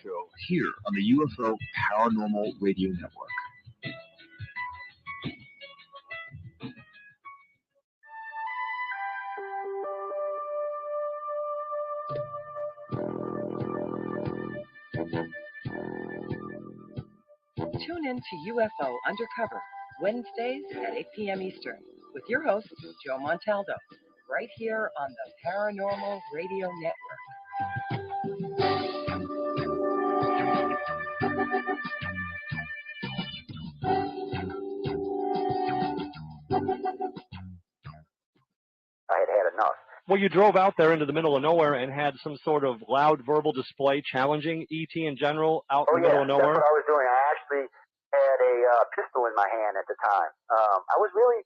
Show here on the UFO Paranormal Radio Network. Tune in to UFO Undercover, Wednesdays at 8 p.m. Eastern, with your host, Joe Montaldo, right here on the Paranormal Radio Network. I had enough. Well, you drove out there into the middle of nowhere and had some sort of loud verbal display challenging ET in general out in the middle of nowhere? That's what I was doing. I actually had a pistol in my hand at the time. I was really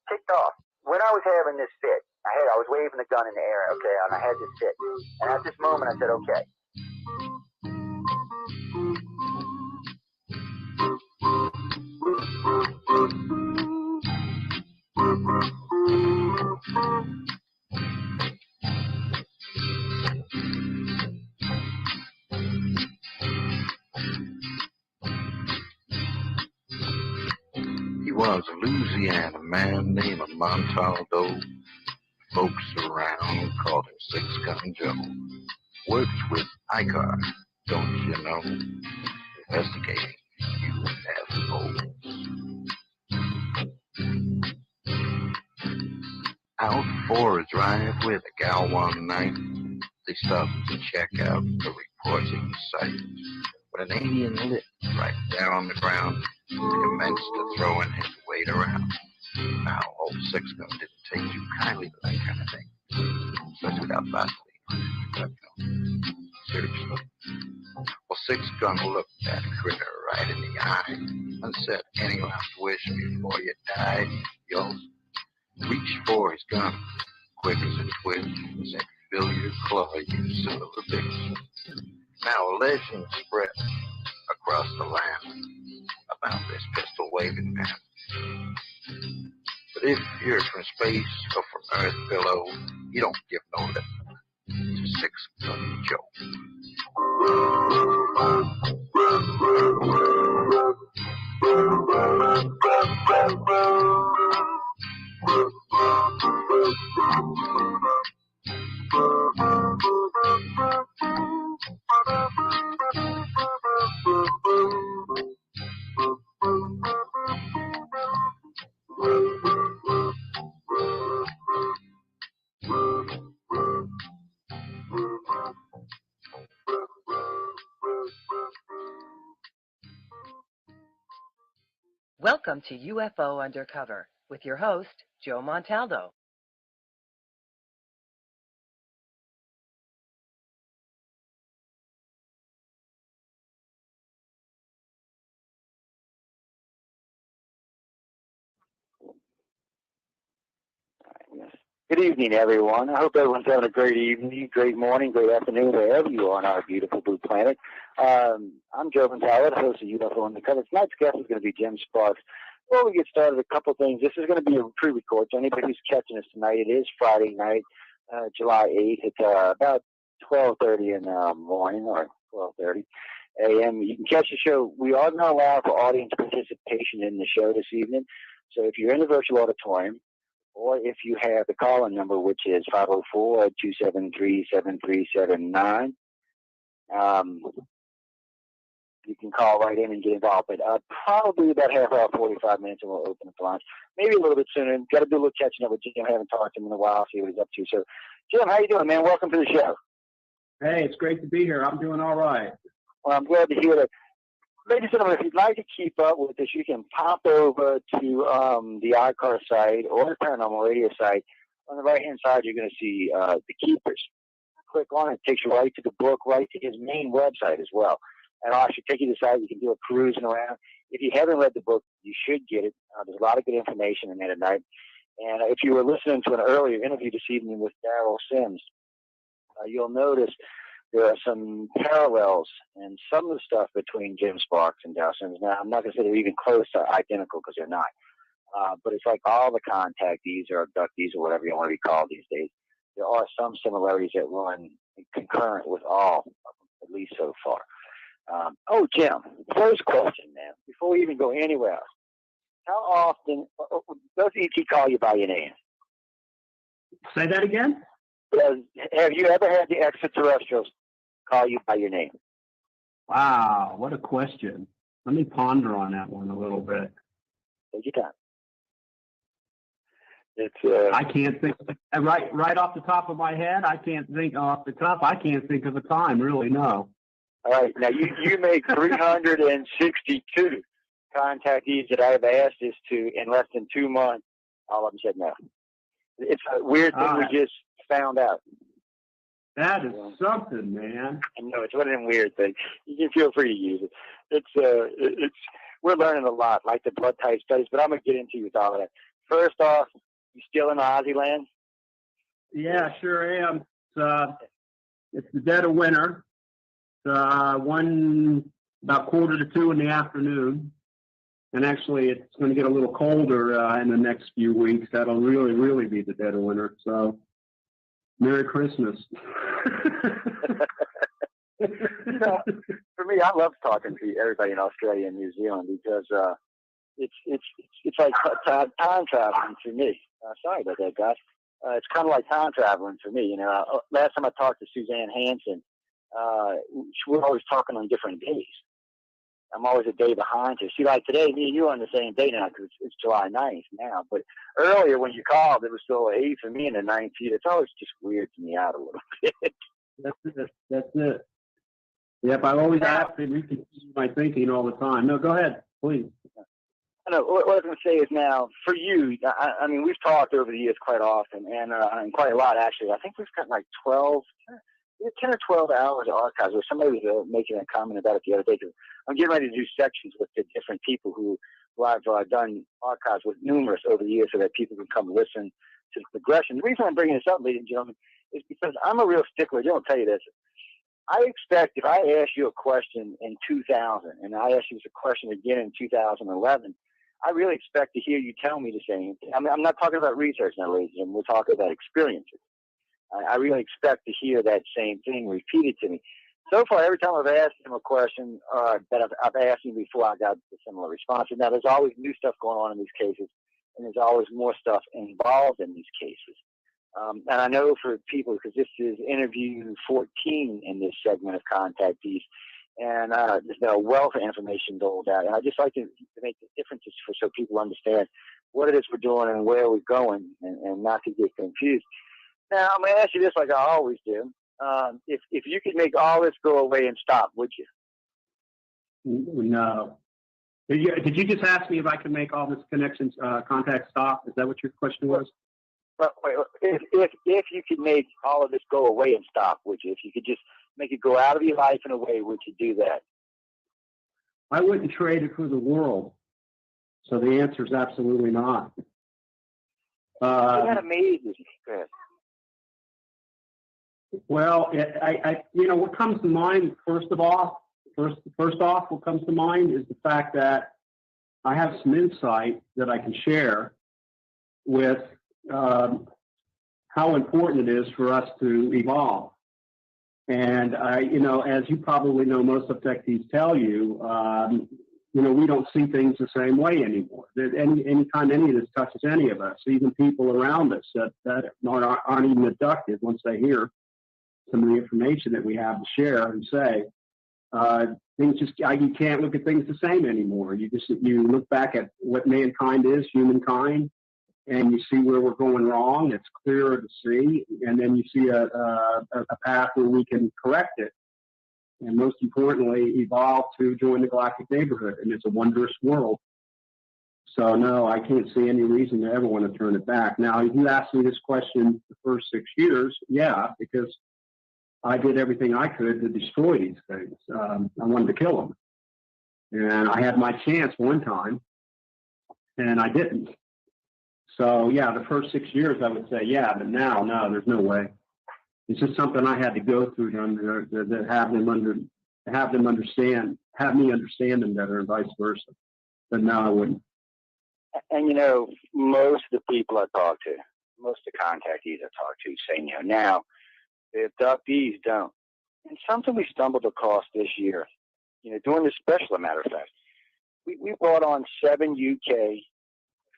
ticked off. When I was having this fit, I was waving the gun in the air, okay, and I had this fit. And at this moment, I said, okay. He was a Louisiana man named Montaldo. Folks around called him Six Gun Joe. Works with ICAR, don't you know? Investigating UFOs. Out for a drive with a gal one night, they stopped to check out the reporting site. When an alien lit right there on the ground, he commenced to throwing his weight around. Now, old Six Gun didn't take too kindly to that kind of thing, especially without Vaseline. Seriously. Well, Six Gun looked that critter right in the eye and said, "Any last wish before you die?" Yo, reached for his gun, quick as a twitch, and said, "Fill your claw, you son of a bitch." Now, legend spread across the land about this pistol-waving man. But if you're from space or from Earth below, you don't give no lip to Six Gun Joe. Welcome to UFO Undercover with your host, Joe Montaldo. Good evening, everyone. I hope everyone's having a great evening, great morning, great afternoon, wherever you are on our beautiful blue planet. I'm Joe Montaldo, host of UFO Undercover. Tonight's guest is going to be Jim Sparks. Before we get started, a couple things. This is going to be a pre-record, so anybody who's catching us tonight, it is Friday night, July 8th. It's about 12:30 in the morning, or 12:30 a.m. You can catch the show. We are going to allow for audience participation in the show this evening. So if you're in the virtual auditorium, or if you have the call-in number, which is 504-273-7379, you can call right in and get involved. But probably about half hour, 45 minutes, and we'll open up the lines. Maybe a little bit sooner. Got to do a little catching up with Jim. I haven't talked to him in a while, see what he's up to. So, Jim, how you doing, man? Welcome to the show. Hey, it's great to be here. I'm doing all right. Well, I'm glad to hear that. Ladies and gentlemen, if you'd like to keep up with this, you can pop over to the iCar site or the Paranormal Radio site. On the right-hand side, you're going to see the Keepers. Click on it. It takes you right to the book, right to his main website as well. And I'll actually take you to the site. You can do a cruising around. If you haven't read the book, you should get it. There's a lot of good information in there tonight. And if you were listening to an earlier interview this evening with Daryl Sims, you'll notice there are some parallels in some of the stuff between Jim Sparks and Daryl Sims. Now, I'm not going to say they're even close to identical because they're not. But it's like all the contactees or abductees or whatever you want to be called these days. There are some similarities that run concurrent with all of them, at at least so far. Oh, Jim, first question, man, before we even go anywhere else. How often does ET call you by your name? Say that again? Have you ever had the extraterrestrials call you by your name? Wow, what a question. Let me ponder on that one a little bit. Take your time. It's I can't think right off the top of my head. I can't think off the top. I can't think of a time, really. No. All right. Now you make 362 contactees that I've asked this to in less than 2 months. All of them said no. It's a weird thing we just found out. That is something, man. I know it's one of them weird things. You can feel free to use it. It's we're learning a lot, like the blood type studies. But I'm gonna get into with all of that. First off, you still in Aussie land? Yeah, sure am. It's the dead of winter. It's about 1:45 in the afternoon. And actually, it's going to get a little colder in the next few weeks. That'll really, really be the dead of winter. So, Merry Christmas. For me, I love talking to everybody in Australia and New Zealand because it's like time traveling for me. Sorry about that, guys. It's kind of like time traveling for me. You know, last time I talked to Suzanne Hansen, we're always talking on different days. I'm always a day behind her. See, like today, me and you are on the same day now because it's July 9th now. But earlier when you called, it was still 8 for me and the 9th. It's always just weird to me out a little bit. That's it. Yep, I always have to reconsider my thinking all the time. No, go ahead, please. I know. What I was going to say is now, for you, I mean, we've talked over the years quite often and quite a lot, actually. I think we've got like 10 or 12 hours of archives where somebody was making a comment about it the other day. Cause I'm getting ready to do sections with the different people who I've done archives with numerous over the years so that people can come listen to the progression. The reason I'm bringing this up, ladies and gentlemen, is because I'm a real stickler. I'll tell you this. I expect if I ask you a question in 2000 and I ask you a question again in 2011, I really expect to hear you tell me the same thing. I mean, I'm not talking about research now, ladies and gentlemen. We're talking about experiences. I really expect to hear that same thing repeated to me. So far, every time I've asked him a question that I've asked him before, I got a similar response. Now, there's always new stuff going on in these cases, and there's always more stuff involved in these cases. And I know for people, because this is interview 14 in this segment of Contactees, and there's now a wealth of information doled out. And I just like to make the differences so people understand what it is we're doing and where we're going and not to get confused. Now, I'm going to ask you this like I always do. If you could make all this go away and stop, would you? No. Did you just ask me if I could make all this connections, contact stop? Is that what your question was? Well, if you could make all of this go away and stop, would you? If you could just make it go out of your life in a way, would you do that? I wouldn't trade it for the world. So the answer is absolutely not. That amazes me, Chris. Well, what comes to mind first off, what comes to mind is the fact that I have some insight that I can share with how important it is for us to evolve. And as you probably know, most abductees tell you, we don't see things the same way anymore. Anytime any of this touches any of us, even people around us that aren't even abducted, once they hear some of the information that we have to share and say, things you can't look at things the same anymore. You look back at what mankind is, humankind, and you see where we're going wrong. It's clearer to see, and then you see a path where we can correct it, and most importantly, evolve to join the galactic neighborhood. And it's a wondrous world. So no, I can't see any reason to ever want to turn it back. Now, if you asked me this question the first 6 years, yeah, because I did everything I could to destroy these things. I wanted to kill them. And I had my chance one time, and I didn't. So, yeah, the first 6 years, I would say, yeah, but now, no, there's no way. It's just something I had to go through to have me understand them better and vice versa. But no, I wouldn't. And, most of the people I talk to, most of the contactees I talk to say, now, the abductees don't. And something we stumbled across this year, during this special, a matter of fact, we brought on 7 UK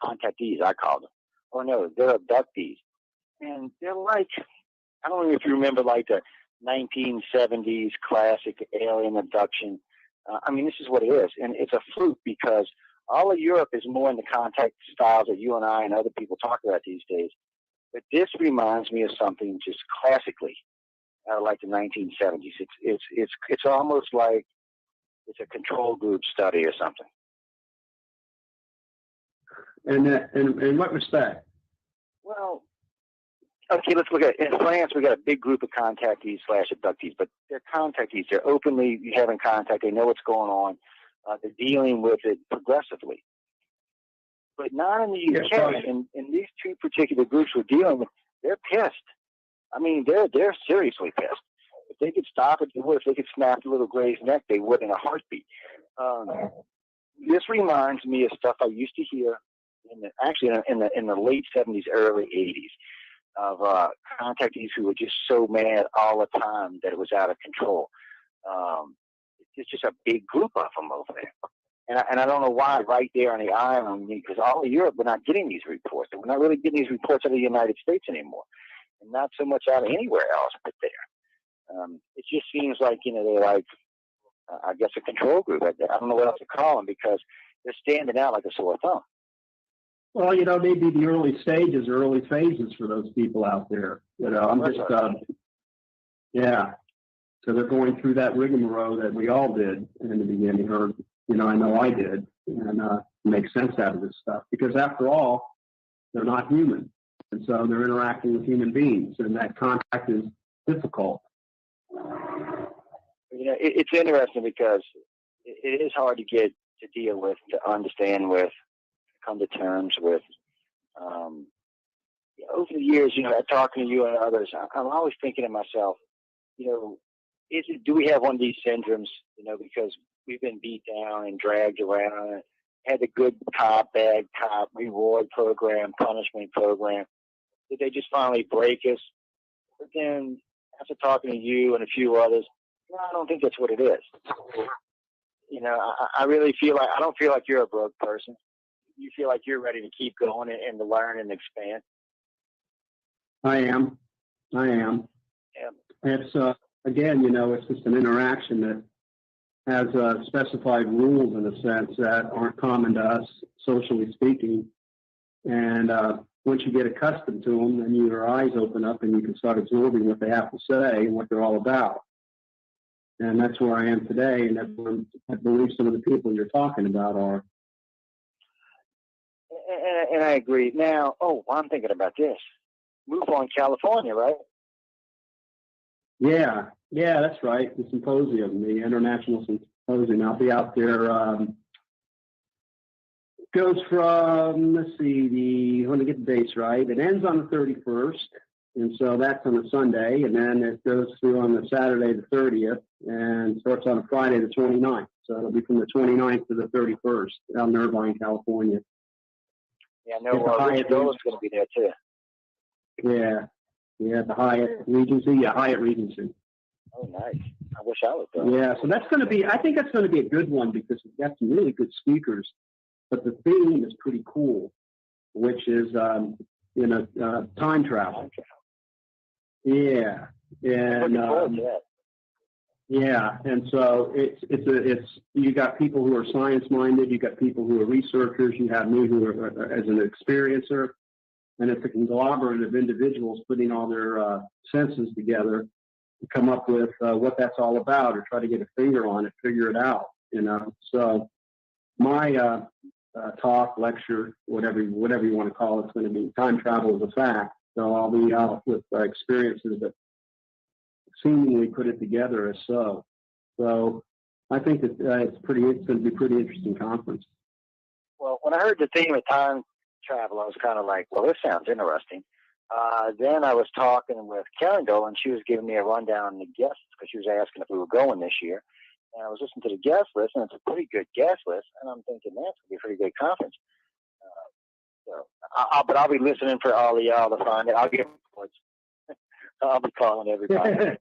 contactees, I call them. Or no, they're abductees. And they're like, I don't know if you remember like the 1970s classic alien abduction. This is what it is. And it's a fluke because all of Europe is more in the contact styles that you and I and other people talk about these days. But this reminds me of something just classically out of like the 1970s. It's almost like it's a control group study or something. And in what respect? Well, okay, let's look at it. In France, we got a big group of contactees / abductees, but they're contactees. They're openly having contact. They know what's going on. They're dealing with it progressively. But not in the UK. Right. And these 2 particular groups we're dealing with, they're pissed. They're seriously pissed. If they could stop it, they would. If they could snap the little gray's neck, they would in a heartbeat. This reminds me of stuff I used to hear in the late 70s, early 80s of contactees who were just so mad all the time that it was out of control. It's just a big group of them over there. And I don't know why right there on the island, because all of Europe, we're not getting these reports. We're not really getting these reports out of the United States anymore. And not so much out of anywhere else but there. It just seems like, they're like, I guess a control group. I don't know what else to call them because they're standing out like a sore thumb. Well, maybe the early stages or early phases for those people out there. Yeah. So they're going through that rigmarole that we all did in the beginning, or, I know I did, and make sense out of this stuff. Because after all, they're not human. And so they're interacting with human beings, and that contact is difficult. It's interesting because it is hard to get to deal with, to understand with, come to terms with. Over the years, talking to you and others, I'm always thinking to myself, do we have one of these syndromes, because we've been beat down and dragged around, and had the good cop, bad cop, reward program, punishment program. Did they just finally break us? But then after talking to you and a few others, I don't think that's what it is. I really feel like, I don't feel like you're a broke person. You feel like you're ready to keep going and to learn and expand. I am. Yeah. It's, again, it's just an interaction that has specified rules in a sense that aren't common to us, socially speaking. And once you get accustomed to them, then your eyes open up and you can start absorbing what they have to say and what they're all about. And that's where I am today, and that's where I believe some of the people you're talking about are. And I agree. Now, I'm thinking about this. MUFON, California, right? Yeah, that's right. The symposium, the International Symposium. I'll be out there. Goes from, let's see, I want to get the dates right. It ends on the 31st, and so that's on a Sunday, and then it goes through on the Saturday, the 30th, and starts on a Friday, the 29th. So it'll be from the 29th to the 31st out in Irvine, California. Yeah, no, Richard Dolan's going to be there too. Yeah, the Hyatt Regency. Oh, nice. I wish I was there. Yeah, so that's going to be, I think that's going to be a good one because we've got some really good speakers, but the theme is pretty cool, which is, time travel. Yeah. And, yeah, and so it's you got people who are science minded, you got people who are researchers, you have me who are as an experiencer, and it's a conglomerate of individuals putting all their senses together to come up with what that's all about, or try to get a finger on it, figure it out. So my talk, lecture, whatever you want to call it, it's going to be time travel is a fact. So I'll be out with experiences that seemingly put it together as so. So I think that it's going to be a pretty interesting conference. Well, when I heard the theme of time travel, I was kind of like, well, this sounds interesting. Then I was talking with Karen Dolan, and she was giving me a rundown on the guests because she was asking if we were going this year. And I was listening to the guest list, and it's a pretty good guest list. And I'm thinking, man, it's going to be a pretty good conference. But I'll be listening for all of y'all to find it. I'll give reports. I'll be calling everybody.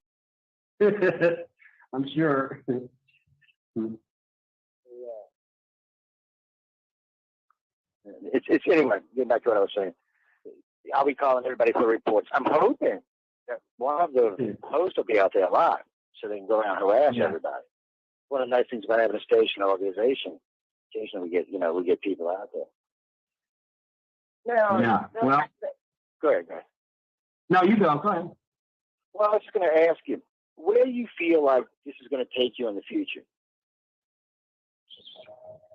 I'm sure. It's anyway. Getting back to what I was saying, I'll be calling everybody for reports. I'm hoping that one of the hosts will be out there live, so they can go around and harass everybody. One of the nice things about having a station organization, occasionally we get people out there. Now, Well, go ahead. No, you go. Go ahead. Well, I was just going to ask you, where do you feel like this is going to take you in the future?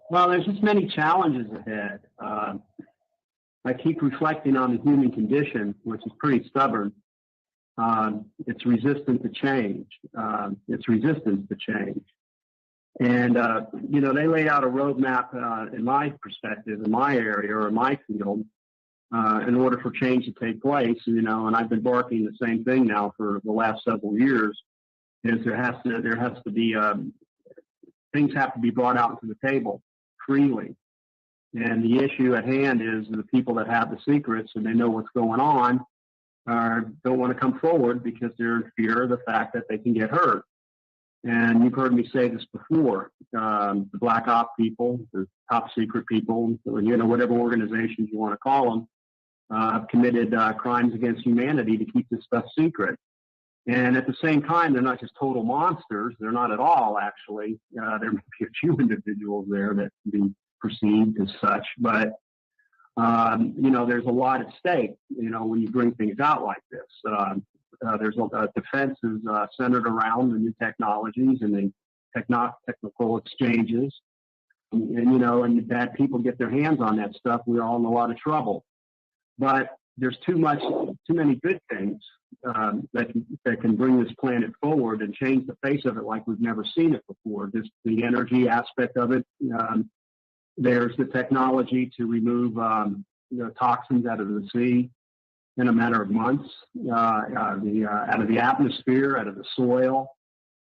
Well, there's just many challenges ahead. I keep reflecting on the human condition, which is pretty stubborn. It's resistant to change. It's resistance to change. And, they laid out a roadmap, in my perspective, in my area or in my field, in order for change to take place, and I've been barking the same thing now for the last several years, is there has to be, things have to be brought out to the table freely. And the issue at hand is the people that have the secrets and they know what's going on don't want to come forward because they're in fear of the fact that they can get hurt. And you've heard me say this before, the black op people, the top secret people, whatever organizations you want to call them, have committed crimes against humanity to keep this stuff secret. And at the same time, they're not just total monsters. They're not at all, actually. There may be a few individuals there that can be perceived as such. But, there's a lot at stake, when you bring things out like this. There's defense is centered around the new technologies and the technical exchanges. And bad people get their hands on that stuff, we're all in a lot of trouble. But there's too many good things that can bring this planet forward and change the face of it like we've never seen it before. Just the energy aspect of it. There's the technology to remove toxins out of the sea in a matter of months, out of the atmosphere, out of the soil.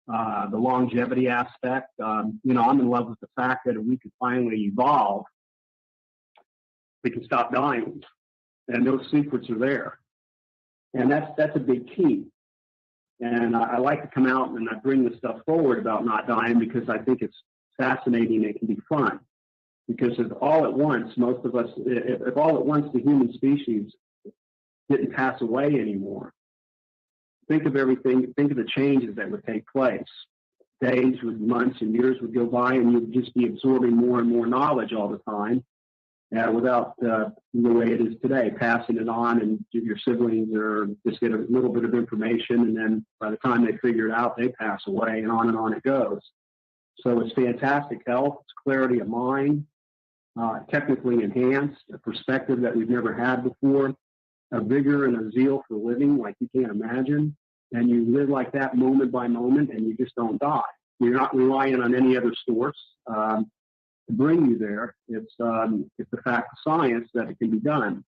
The longevity aspect. I'm in love with the fact that if we could finally evolve, we can stop dying. And those secrets are there. And that's a big key. And I like to come out and I bring this stuff forward about not dying because I think it's fascinating and it can be fun. Because if all at once, most of us, if all at once the human species didn't pass away anymore, think of the changes that would take place. Days, months, and years would go by and you'd just be absorbing more and more knowledge all the time. Without the way it is today, passing it on and your siblings or just get a little bit of information, and then by the time they figure it out, they pass away, and on it goes. So it's fantastic health, it's clarity of mind, technically enhanced, a perspective that we've never had before, a vigor and a zeal for living like you can't imagine, and you live like that moment by moment, and you just don't die. You're not relying on any other source to bring you there. It's the fact of science that it can be done.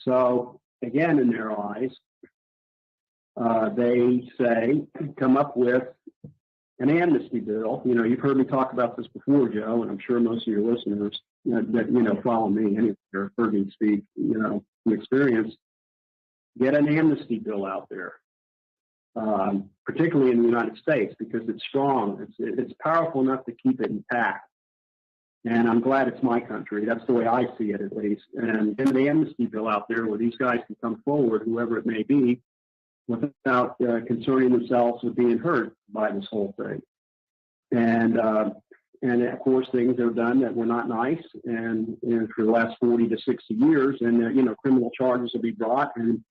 So again, in their eyes, they say come up with an amnesty bill. You've heard me talk about this before, Joe, and I'm sure most of your listeners that follow me and have heard me speak, from experience. Get an amnesty bill out there, particularly in the United States, because it's strong. It's powerful enough to keep it intact. And I'm glad it's my country. That's the way I see it, at least. And get an amnesty bill out there where these guys can come forward, whoever it may be, without concerning themselves with being hurt by this whole thing. And of course, things are done that were not nice, and for the last 40 to 60 years, and criminal charges will be brought, and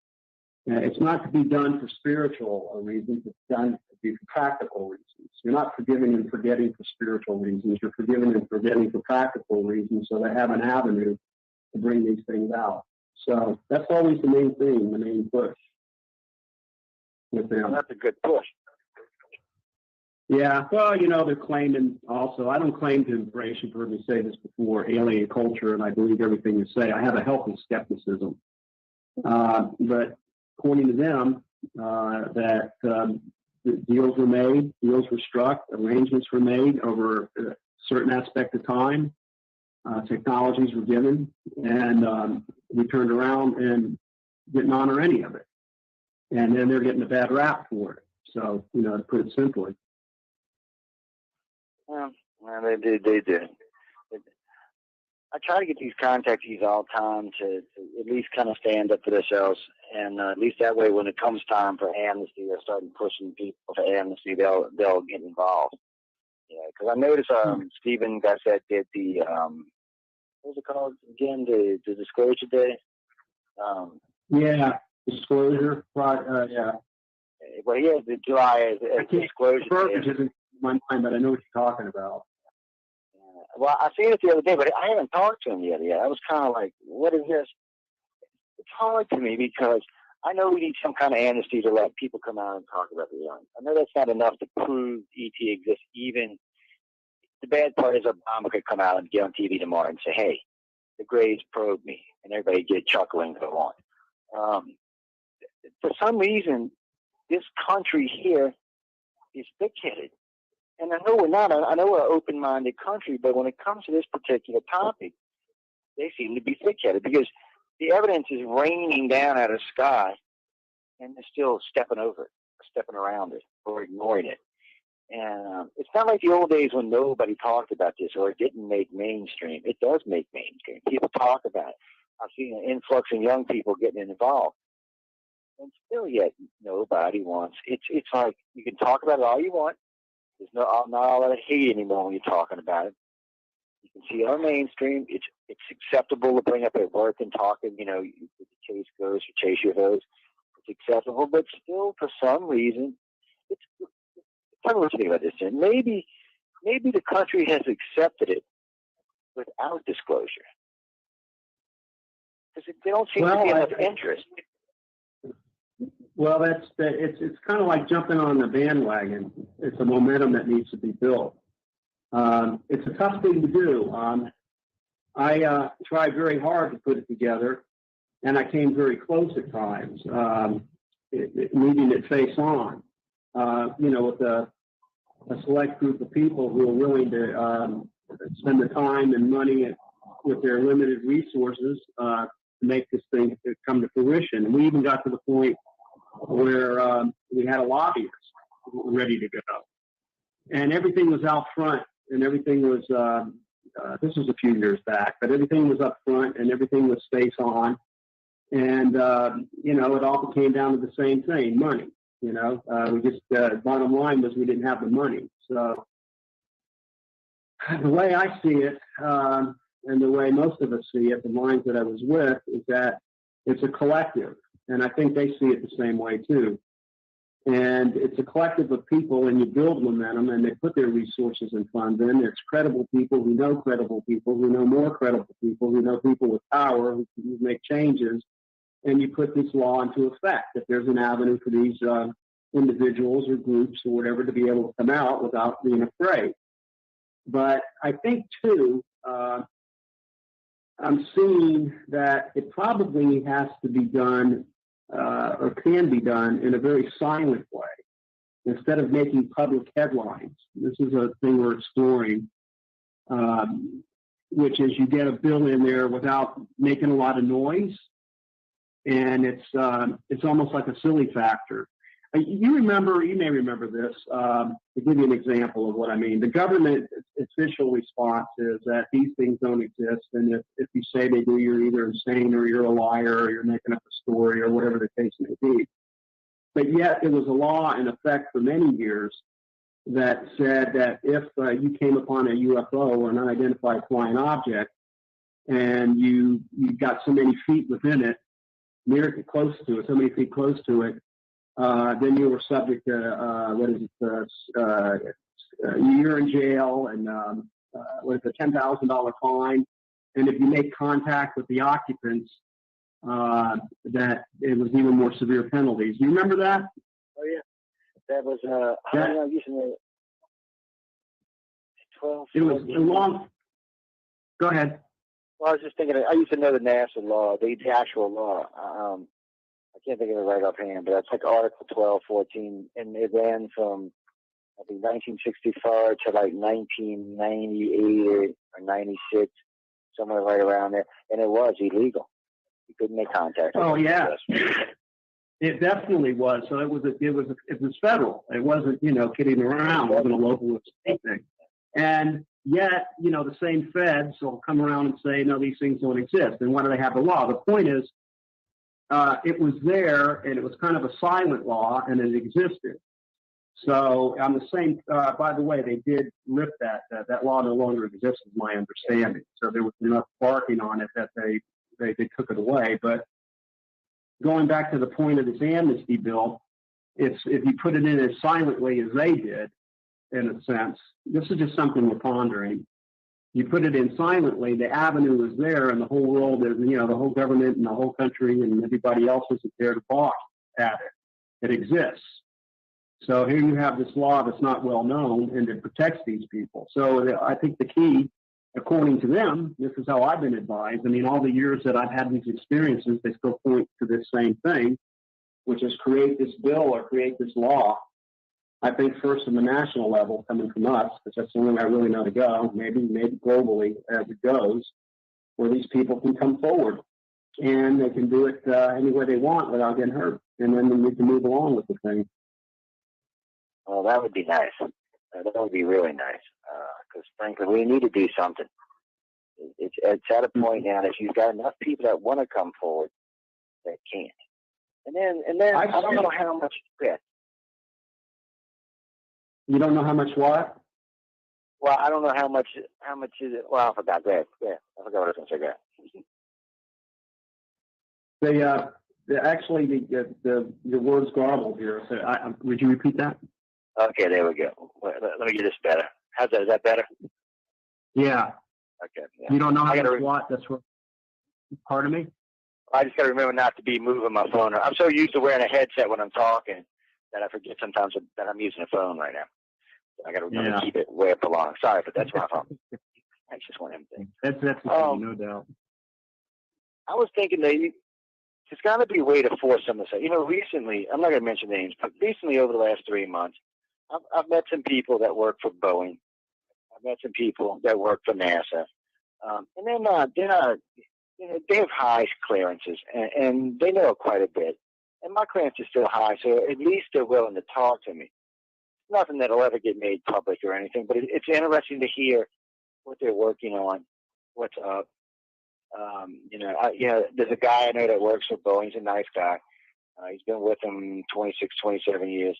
it's not to be done for spiritual reasons. It's done to be for practical reasons. You're not forgiving and forgetting for spiritual reasons. You're forgiving and forgetting for practical reasons, so they have an avenue to bring these things out. So that's always the main thing, the main push with them. Well, that's a good push. Yeah, well, they're claiming also, I don't claim to embrace, you've heard me say this before, alien culture, and I believe everything you say. I have a healthy skepticism. But according to them, that deals were made, deals were struck, arrangements were made over a certain aspect of time, technologies were given, and we turned around and didn't honor any of it. And then they're getting a bad rap for it. So, to put it simply. Well, they do. I try to get these contactees all the time to at least kind of stand up for themselves, and at least that way, when it comes time for amnesty, they're starting pushing people for amnesty. They'll get involved. Yeah, because I noticed Stephen Gassett did the what was it called again? The Disclosure Day. Yeah, disclosure. Right. Yeah. Well, he has the July as Disclosure Day. Isn't in my mind, but I know what you're talking about. Well, I seen it the other day, but I haven't talked to him yet. I was kind of like, what is this? It's hard to me because I know we need some kind of amnesty to let people come out and talk about the aliens. I know that's not enough to prove ET exists. Even the bad part is Obama could come out and get on TV tomorrow and say, hey, the Greys probed me, and everybody get chuckling and go on. For some reason, this country here is thick-headed. And I know we're not. I know we're an open-minded country, but when it comes to this particular topic, they seem to be thick-headed because the evidence is raining down out of the sky, and they're still stepping over it, or stepping around it, or ignoring it. And it's not like the old days when nobody talked about this or it didn't make mainstream. It does make mainstream. People talk about it. I've seen an influx of young people getting involved. And still yet nobody wants. It's like you can talk about it all you want. There's not all that hate anymore when you're talking about it. You can see it on mainstream. It's acceptable to bring up at work and talking, with the chase ghosts or chase UFOs. It's acceptable, but still, for some reason, tell me what you think about this, Jim. Maybe the country has accepted it without disclosure. Because they don't seem to be enough interest. Well, it's kind of like jumping on the bandwagon. It's a momentum that needs to be built. It's a tough thing to do. I tried very hard to put it together, and I came very close at times, meeting it face on. With a select group of people who are willing to spend the time and money with their limited resources to make this thing come to fruition. And we even got to the point where we had a lobbyist ready to go. And everything was out front, and everything was, this was a few years back, but everything was up front, and everything was face on. And, it all came down to the same thing, money. We just, bottom line was we didn't have the money. So the way I see it, and the way most of us see it, the minds that I was with, is that it's a collective. And I think they see it the same way too. And it's a collective of people, and you build momentum, and they put their resources and funds in. There's credible people who know credible people, who know more credible people, who know people with power, who make changes. And you put this law into effect. If there's an avenue for these individuals or groups or whatever to be able to come out without being afraid. But I think, too, I'm seeing that it probably has to be done or can be done in a very silent way instead of making public headlines. This is a thing we're exploring, which is you get a bill in there without making a lot of noise. And it's almost like a silly factor. You may remember this. To give you an example of what I mean, the government official response is that these things don't exist, and if you say they do, you're either insane or you're a liar or you're making up a story or whatever the case may be. But yet there was a law in effect for many years that said that if you came upon a UFO or an unidentified flying object and you got so many feet within it, close to it, so many feet close to it, then you were subject to a year in jail and a $10,000 fine. And if you make contact with the occupants, that it was even more severe penalties. Do you remember that? Oh yeah, that was I used to know 12. It was a long. Go ahead. Well, I was just thinking. I used to know the NASA law, the actual law. I can't think of it right offhand, but it's like Article 12, 14, and it ran from I think 1964 to like 1998 or 96, somewhere right around there, and it was illegal. You couldn't make contact. Oh yeah. It definitely was. So it was federal. It wasn't, kidding around. It wasn't a local thing. And yet, the same feds will come around and say, no, these things don't exist. And why do they have the law? The point is, it was there, and it was kind of a silent law, and it existed. So on the same, by the way, they did lift that. That law no longer exists, is my understanding. So there was enough barking on it that they took it away. But going back to the point of this amnesty bill, if you put it in as silently as they did, in a sense, this is just something we're pondering. You put it in silently, the avenue is there, and the whole world is, the whole government and the whole country and everybody else is there to balk at it. It exists. So here you have this law that's not well known, and it protects these people. So I think the key, according to them, this is how I've been advised. I mean, all the years that I've had these experiences, they still point to this same thing, which is create this bill or create this law. I think first on the national level, coming from us, because that's the only way I really know to go, maybe globally as it goes, where these people can come forward and they can do it any way they want without getting hurt. And then we can move along with the thing. Well, that would be nice. That would be really nice. Because frankly, we need to do something. It's at a point now that you've got enough people that want to come forward that can't. And then I don't know how much grit. You don't know how much what? Well, I don't know how much is it. Well, I forgot that. Yeah, I forgot what I was going to say. Actually, the words garbled here. So would you repeat that? Okay, there we go. Let me get this better. How's that? Is that better? Yeah. Okay. Yeah. You don't know how much what? That's what. Pardon me? I just got to remember not to be moving my phone. I'm so used to wearing a headset when I'm talking that I forget sometimes that I'm using a phone right now. I got to remember to keep it way up along. Sorry, but that's my fault. That's just one of them things. That's no doubt. I was thinking that there's got to be a way to force them to say, recently, I'm not going to mention names, but recently over the last 3 months, I've met some people that work for Boeing. I've met some people that work for NASA. And they have high clearances, and they know quite a bit. And my clearance is still high, so at least they're willing to talk to me. Nothing that'll ever get made public or anything, but it's interesting to hear what they're working on, what's up. There's a guy I know that works for Boeing. He's a nice guy. He's been with them 26, 27 years.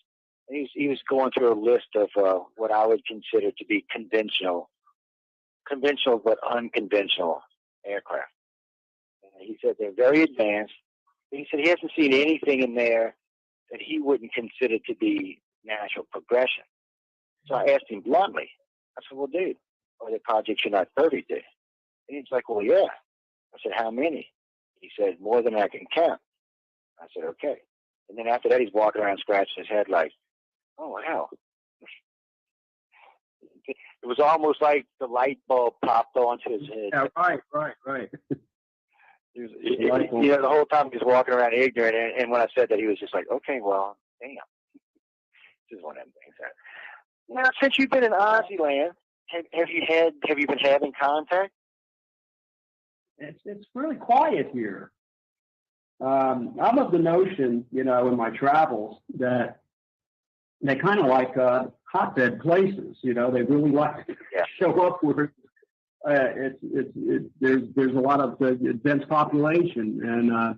And he was going through a list of what I would consider to be conventional but unconventional aircraft. And he said they're very advanced. He said he hasn't seen anything in there that he wouldn't consider to be natural progression. So I asked him bluntly. I said, well, dude, are there projects you're not privy to? And he's like, well, yeah. I said, how many? He said, more than I can count. I said, okay. And then after that, he's walking around scratching his head like, oh, wow. It was almost like the light bulb popped onto his head. Yeah, right. The whole time he was walking around ignorant, and when I said that, he was just like, okay, well, damn. This is one of them things. Now, since you've been in Aussie land, have you been having contact? It's really quiet here. I'm of the notion, in my travels, that they kind of like hotbed places. They really like to show up where there's a lot of dense population, and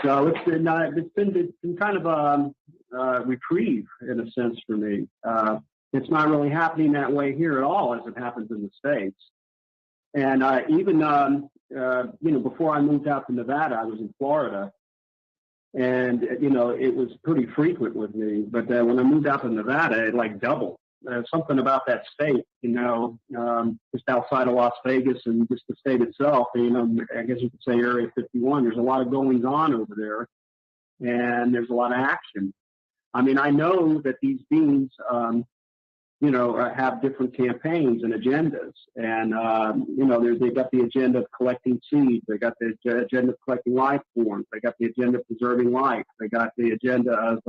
so it's been kind of a reprieve in a sense for me. It's not really happening that way here at all as it happens in the States. And even before I moved out to Nevada, I was in Florida, and it was pretty frequent with me. But when I moved out to Nevada, it like doubled. Something about that state, just outside of Las Vegas and just the state itself. I guess you could say Area 51. There's a lot of goings on over there, and there's a lot of action. I mean, I know that these beings, have different campaigns and agendas, and they've got the agenda of collecting seeds. They got the agenda of collecting life forms. They got the agenda of preserving life. They got the agenda of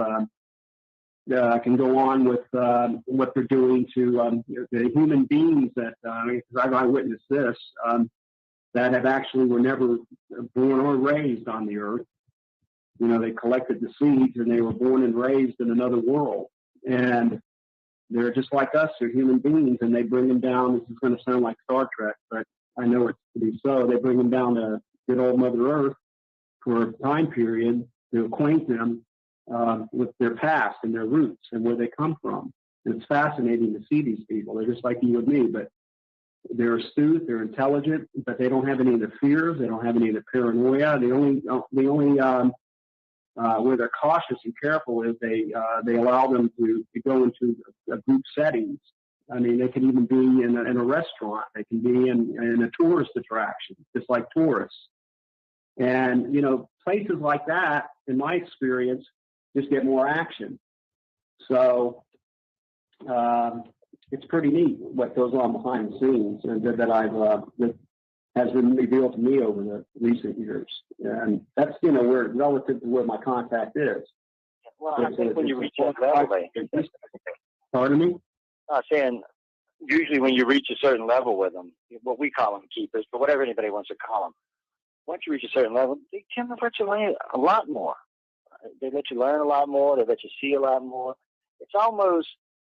I can go on with what they're doing to the human beings that, because I've eyewitnessed this, that have actually were never born or raised on the earth. You know, they collected the seeds and they were born and raised in another world. And they're just like us. They're human beings, and they bring them down. This is going to sound like Star Trek, but I know it's to be so. They bring them down to good old Mother Earth for a time period to acquaint them with their past and their roots and where they come from. And it's fascinating to see these people. They're just like you and me, but they're astute, they're intelligent, but they don't have any of the fears. They don't have any of the paranoia. The only where they're cautious and careful is they allow them to go into a group settings. I mean, they can even be in a restaurant. They can be in a tourist attraction, just like tourists. And, you know, places like that, in my experience, just get more action. So it's pretty neat what goes on behind the scenes and that has been revealed to me over the recent years. And that's, you know, where relative to where my contact is. Well, I think when you reach that level, pardon me? Saying usually when you reach a certain level with them, what we call them keepers, but whatever anybody wants to call them, once you reach a certain level, they tend to let you learn a lot more. They let you learn a lot more. They let you see a lot more. It's almost,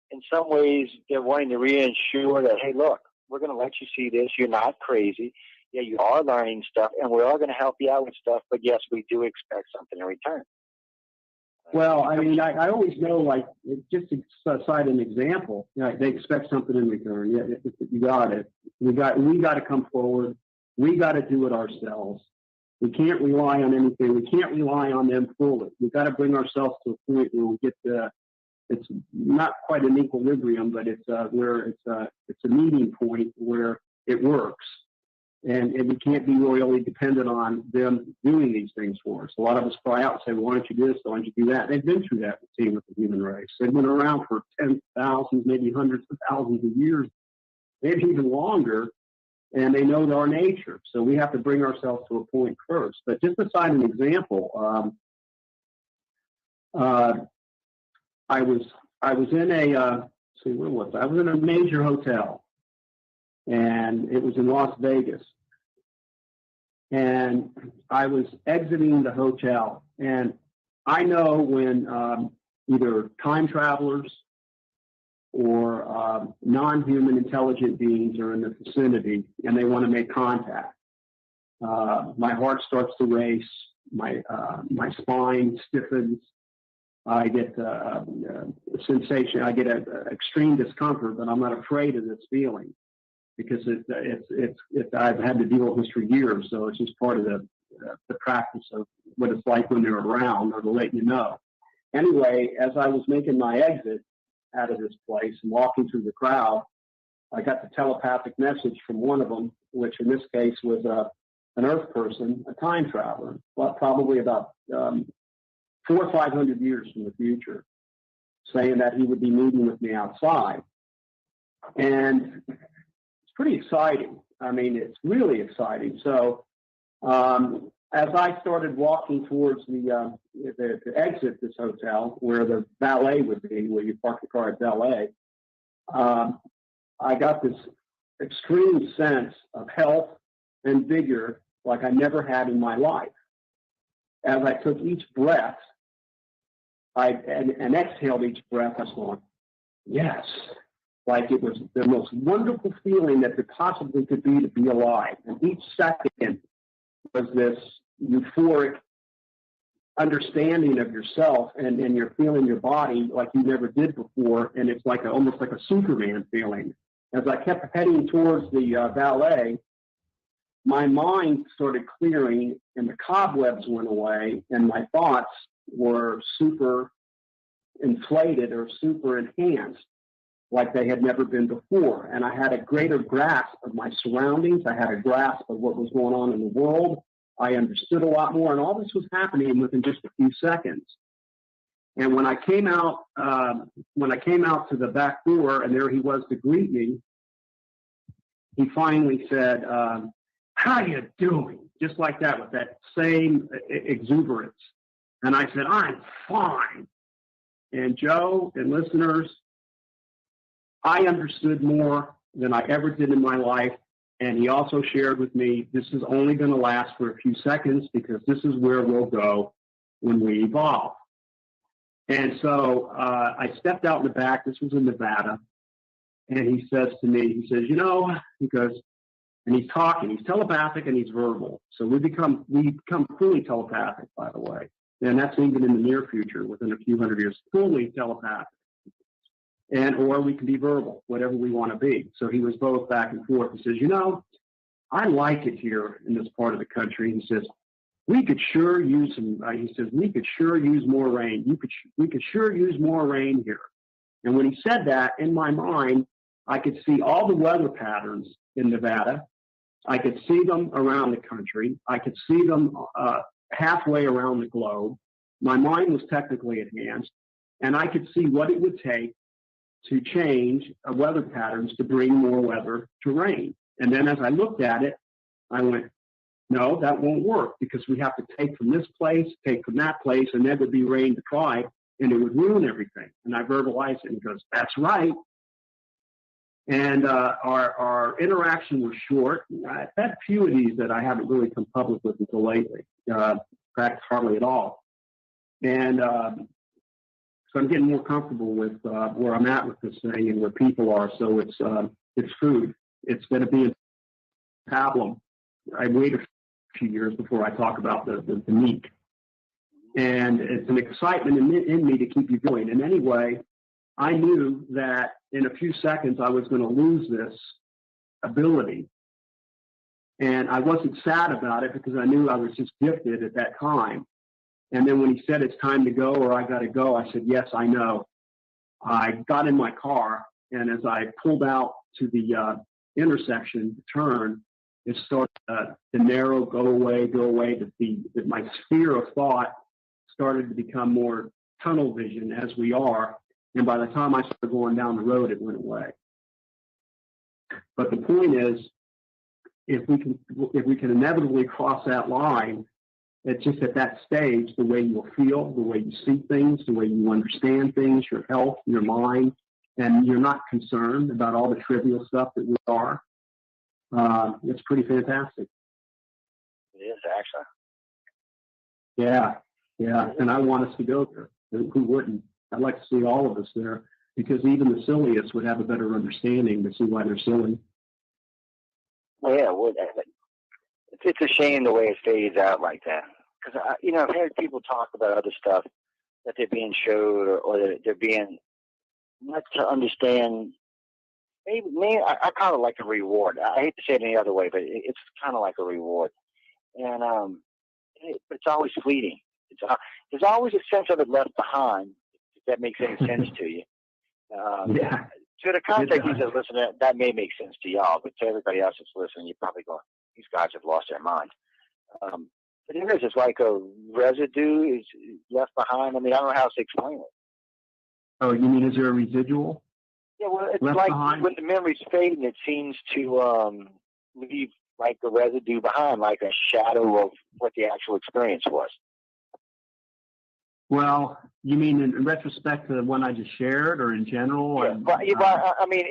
in some ways, they're wanting to reassure that, hey, look, we're going to let you see this. You're not crazy. Yeah, you are learning stuff, and we are going to help you out with stuff, but yes, we do expect something in return. Well, I mean, I always know, like, just to cite an example, you know, they expect something in return. Yeah, you got it. We got to come forward. We got to do it ourselves. We can't rely on anything. We can't rely on them fully. We've got to bring ourselves to a point where we get it's not quite an equilibrium, but it's where it's a meeting point where it works. And we can't be royally dependent on them doing these things for us. A lot of us cry out and say, well, why don't you do this? Why don't you do that? They've been through that routine with the human race. They've been around for 10,000, maybe hundreds of thousands of years, maybe even longer, and they know our nature. So we have to bring ourselves to a point first. But just to cite an example, I was in I was in a major hotel, and it was in Las Vegas. And I was exiting the hotel, and I know when either time travelers or non-human intelligent beings are in the vicinity and they want to make contact. My heart starts to race, my spine stiffens, I get a sensation, I get an extreme discomfort, but I'm not afraid of this feeling, because I've had to deal with this for years, so it's just part of the practice of what it's like when they're around, or to let you know. Anyway, as I was making my exit out of this place and walking through the crowd, I got the telepathic message from one of them, which in this case was an Earth person, a time traveler, well, probably about 400 or 500 years from the future, saying that he would be meeting with me outside. And pretty exciting. I mean, it's really exciting. So as I started walking towards the exit this hotel, where the valet would be, where you park the car at valet, I got this extreme sense of health and vigor like I never had in my life. As I took each breath, and exhaled each breath, I was going, yes. Like it was the most wonderful feeling that there possibly could be to be alive. And each second was this euphoric understanding of yourself, and you're feeling your body like you never did before. And it's like almost like a Superman feeling. As I kept heading towards the valet, my mind started clearing and the cobwebs went away, and my thoughts were super inflated or super enhanced, like they had never been before. And I had a greater grasp of my surroundings. I had a grasp of what was going on in the world. I understood a lot more, and all this was happening within just a few seconds. And when I came out to the back door, and there he was to greet me, he finally said, "How you doing?" Just like that, with that same exuberance. And I said, "I'm fine." And Joe and listeners, I understood more than I ever did in my life. And he also shared with me, this is only going to last for a few seconds, because this is where we'll go when we evolve. And so I stepped out in the back. This was in Nevada. And he says to me, he says, he goes, and he's talking. He's telepathic and he's verbal. So we become fully telepathic, by the way. And that's even in the near future, within a few hundred years, fully telepathic. Or we can be verbal, whatever we want to be. So he was both back and forth. He says, I like it here in this part of the country. He says, we could sure use we could sure use more rain. We could sure use more rain here. And when he said that, in my mind, I could see all the weather patterns in Nevada. I could see them around the country. I could see them halfway around the globe. My mind was technically enhanced, and I could see what it would take to change weather patterns to bring more weather to rain. And then as I looked at it, I went, no, that won't work, because we have to take from this place, take from that place, and there would be rain deprived, and it would ruin everything. And I verbalized it, and he goes, that's right. And our interaction was short. I've had a few of these that I haven't really come public with until lately, practically hardly at all. And so I'm getting more comfortable with where I'm at with this thing and where people are. So it's food. It's going to be a problem. I wait a few years before I talk about the meat. And it's an excitement in me to keep you going. And anyway, I knew that in a few seconds I was going to lose this ability. And I wasn't sad about it, because I knew I was just gifted at that time. And then when he said it's time to go, or I got to go, I said, yes, I know. I got in my car, and as I pulled out to the intersection to turn, it started to narrow, go away. That my sphere of thought started to become more tunnel vision, as we are. And by the time I started going down the road, it went away. But the point is, if we can inevitably cross that line, it's just at that stage, the way you'll feel, the way you see things, the way you understand things, your health, your mind, and you're not concerned about all the trivial stuff that we are. It's pretty fantastic. It is, actually. Yeah. And I want us to go there. Who wouldn't? I'd like to see all of us there, because even the silliest would have a better understanding to see why they're silly. Well, yeah, it's a shame the way it fades out like that. Because, I've heard people talk about other stuff that they're being showed, or that they're being, not to understand. Maybe I kind of like a reward. I hate to say it any other way, but it's kind of like a reward. And but it's always fleeting. There's always a sense of it left behind, if that makes any sense to you. Yeah. To the contactees that listen, that may make sense to y'all, but to everybody else that's listening, you're probably going, these guys have lost their mind. But there is, it's like a residue is left behind. I mean, I don't know how else to explain it. Oh, you mean, is there a residual? Yeah, well, it's left like behind? when the memory's fading, it seems to leave like a residue behind, like a shadow of what the actual experience was. Well, you mean in retrospect to the one I just shared, or in general? Yeah, I mean,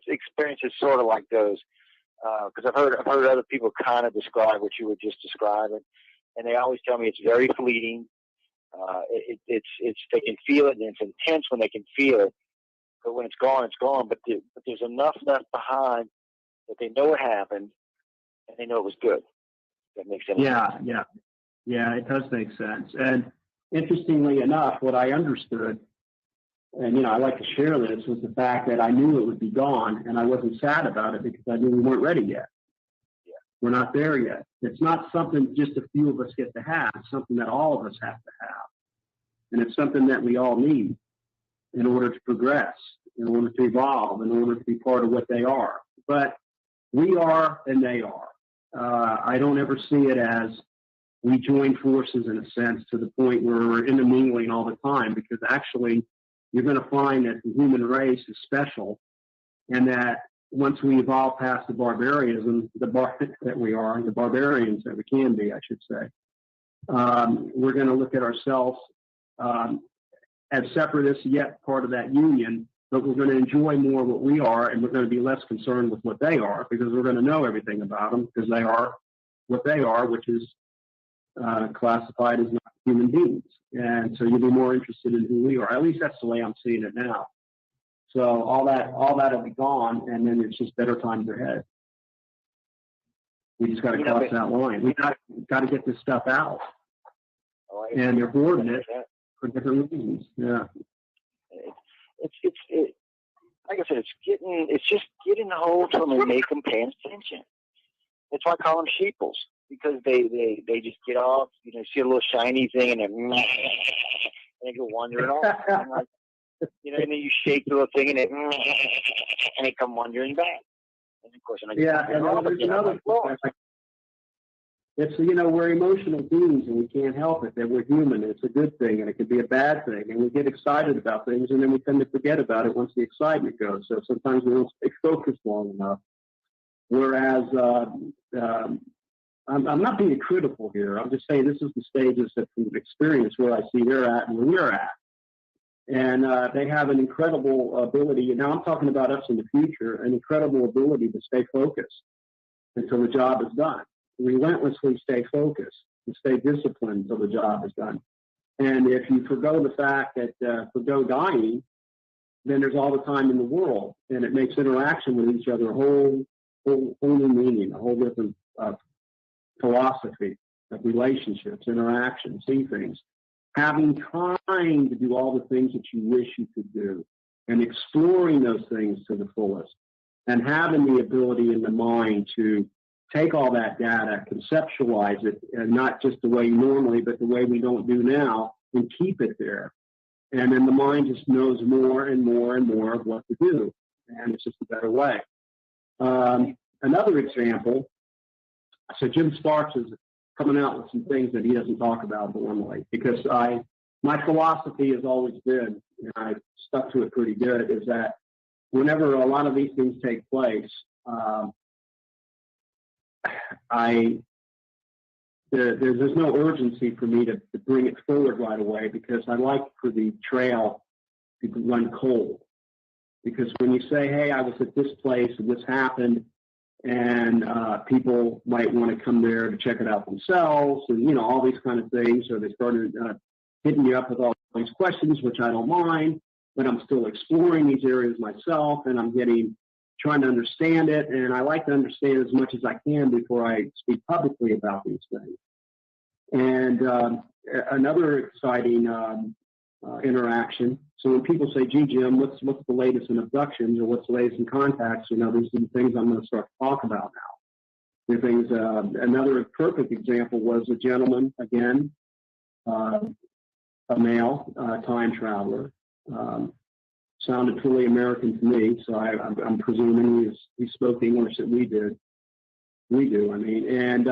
experiences sort of like those, because I've heard other people kind of describe what you were just describing, and they always tell me it's very fleeting. It's they can feel it, and it's intense when they can feel it, but when it's gone, it's gone. But there's enough left behind that they know it happened, and they know it was good. If that makes sense. Yeah, it does make sense. And interestingly enough, what I understood, and I like to share this, was the fact that I knew it would be gone, and I wasn't sad about it, because I knew we weren't ready yet. Yeah. We're not there yet. It's not something just a few of us get to have. It's something that all of us have to have, and it's something that we all need in order to progress, in order to evolve, in order to be part of what they are. But we are, and they are. I don't ever see it as we join forces, in a sense, to the point where we're intermingling all the time, because actually you're going to find that the human race is special, and that once we evolve past the barbarianism, that we are, the barbarians that we can be, I should say, we're going to look at ourselves as separatists, yet part of that union, but we're going to enjoy more what we are, and we're going to be less concerned with what they are, because we're going to know everything about them, because they are what they are, which is classified as not human beings. And so you'll be more interested in who we are. At least that's the way I'm seeing it now. So all that will be gone, and then it's just better times ahead. We just got to cross that line. We got to get this stuff out. And they're hoarding it for different reasons. Yeah. It's like I said, it's just getting a hold of them and make them pay attention. That's why I call them sheeples, because they just get off, see a little shiny thing and they go wandering off. And like, and then you shake the little thing and they come wandering back. And of course, and there's another. It's, we're emotional beings and we can't help it, that we're human. It's a good thing and it can be a bad thing. And we get excited about things and then we tend to forget about it once the excitement goes. So sometimes we don't stay focused long enough. Whereas, I'm not being critical here. I'm just saying this is the stages that from experience where I see they're at and where we're at. And they have an incredible ability. And now I'm talking about us in the future, an incredible ability to stay focused until the job is done. Relentlessly stay focused and stay disciplined until the job is done. And if you forgo the fact that forgo dying, then there's all the time in the world, and it makes interaction with each other a whole new meaning, a whole different philosophy of relationships, interactions, see things, having time to do all the things that you wish you could do, and exploring those things to the fullest, and having the ability in the mind to take all that data, conceptualize it, and not just the way normally, but the way we don't do now, and keep it there. And then the mind just knows more and more and more of what to do. And it's just a better way. Another example, so Jim Sparks is coming out with some things that he doesn't talk about normally, because my philosophy has always been, and I stuck to it pretty good, is that whenever a lot of these things take place, there's no urgency for me to bring it forward right away, because I like for the trail to run cold. Because when you say, hey, I was at this place and this happened, and people might want to come there to check it out themselves, and all these kind of things, or they started hitting you up with all these questions, which I don't mind, but I'm still exploring these areas myself, and I'm trying to understand it, and I like to understand as much as I can before I speak publicly about these things. And another exciting interaction. So when people say, gee, Jim, what's the latest in abductions, or what's the latest in contacts, these are the things I'm going to start to talk about now. The things, another perfect example was a gentleman, again, a male time traveler, sounded fully American to me, so I'm presuming he spoke the English that we do. And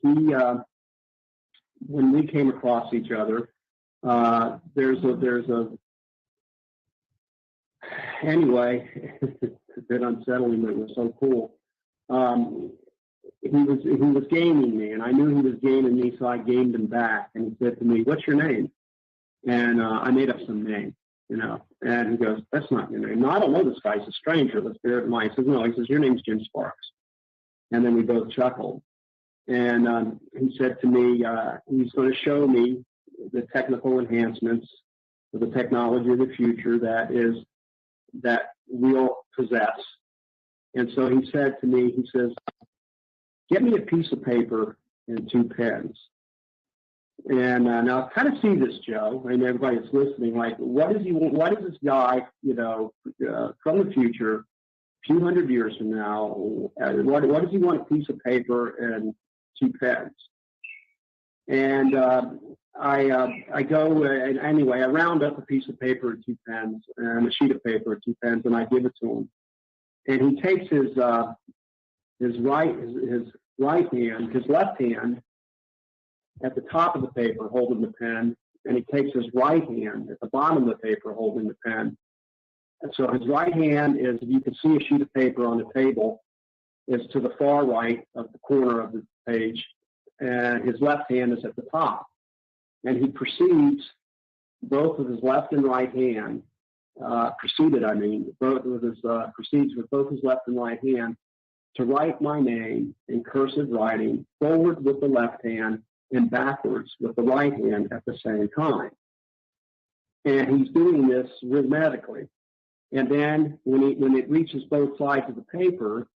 he, when we came across each other, anyway, it's a bit unsettling, but it was so cool. He was gaming me, and I knew he was gaming me, so I gamed him back. And he said to me, "What's your name?" And I made up some name. And he goes, "That's not your name." No, I don't know this guy. He's a stranger. Let's bear it in mind. He says, "No." He says, "Your name's Jim Sparks." And then we both chuckled. And he said to me, he's going to show me the technical enhancements of the technology of the future that we'll possess. And so he said to me, he says, "Get me a piece of paper and 2 pens." And now kind of see this, Joe, and everybody that's listening, like, what does this guy, from the future, a few hundred years from now, what does he want a piece of paper and 2 pens? And I go, and anyway, I round up a piece of paper and 2 pens, and a sheet of paper and 2 pens, and I give it to him. And he takes his left hand at the top of the paper holding the pen, and he takes his right hand at the bottom of the paper holding the pen. And so his right hand is, if you can see a sheet of paper on the table, is to the far right of the corner of the page, and his left hand is at the top. And he proceeds, both of his left and right hand, proceeds with both his left and right hand to write my name in cursive writing, forward with the left hand, and backwards with the right hand at the same time. And he's doing this rhythmically. And then when it reaches both sides of the paper,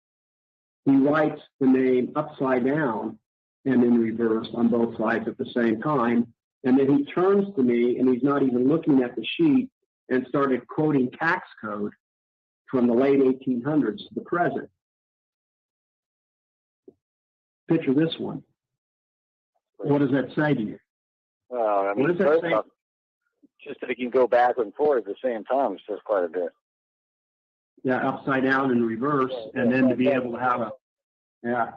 he writes the name upside down and in reverse on both sides at the same time. And then he turns to me, and he's not even looking at the sheet, and started quoting tax code from the late 1800s to the present. Picture this one. What does that say to you? Well, I mean, what does that say? Just that it can go back and forth at the same time, it says quite a bit. Yeah, upside down and reverse, and then to be able to have a, yeah.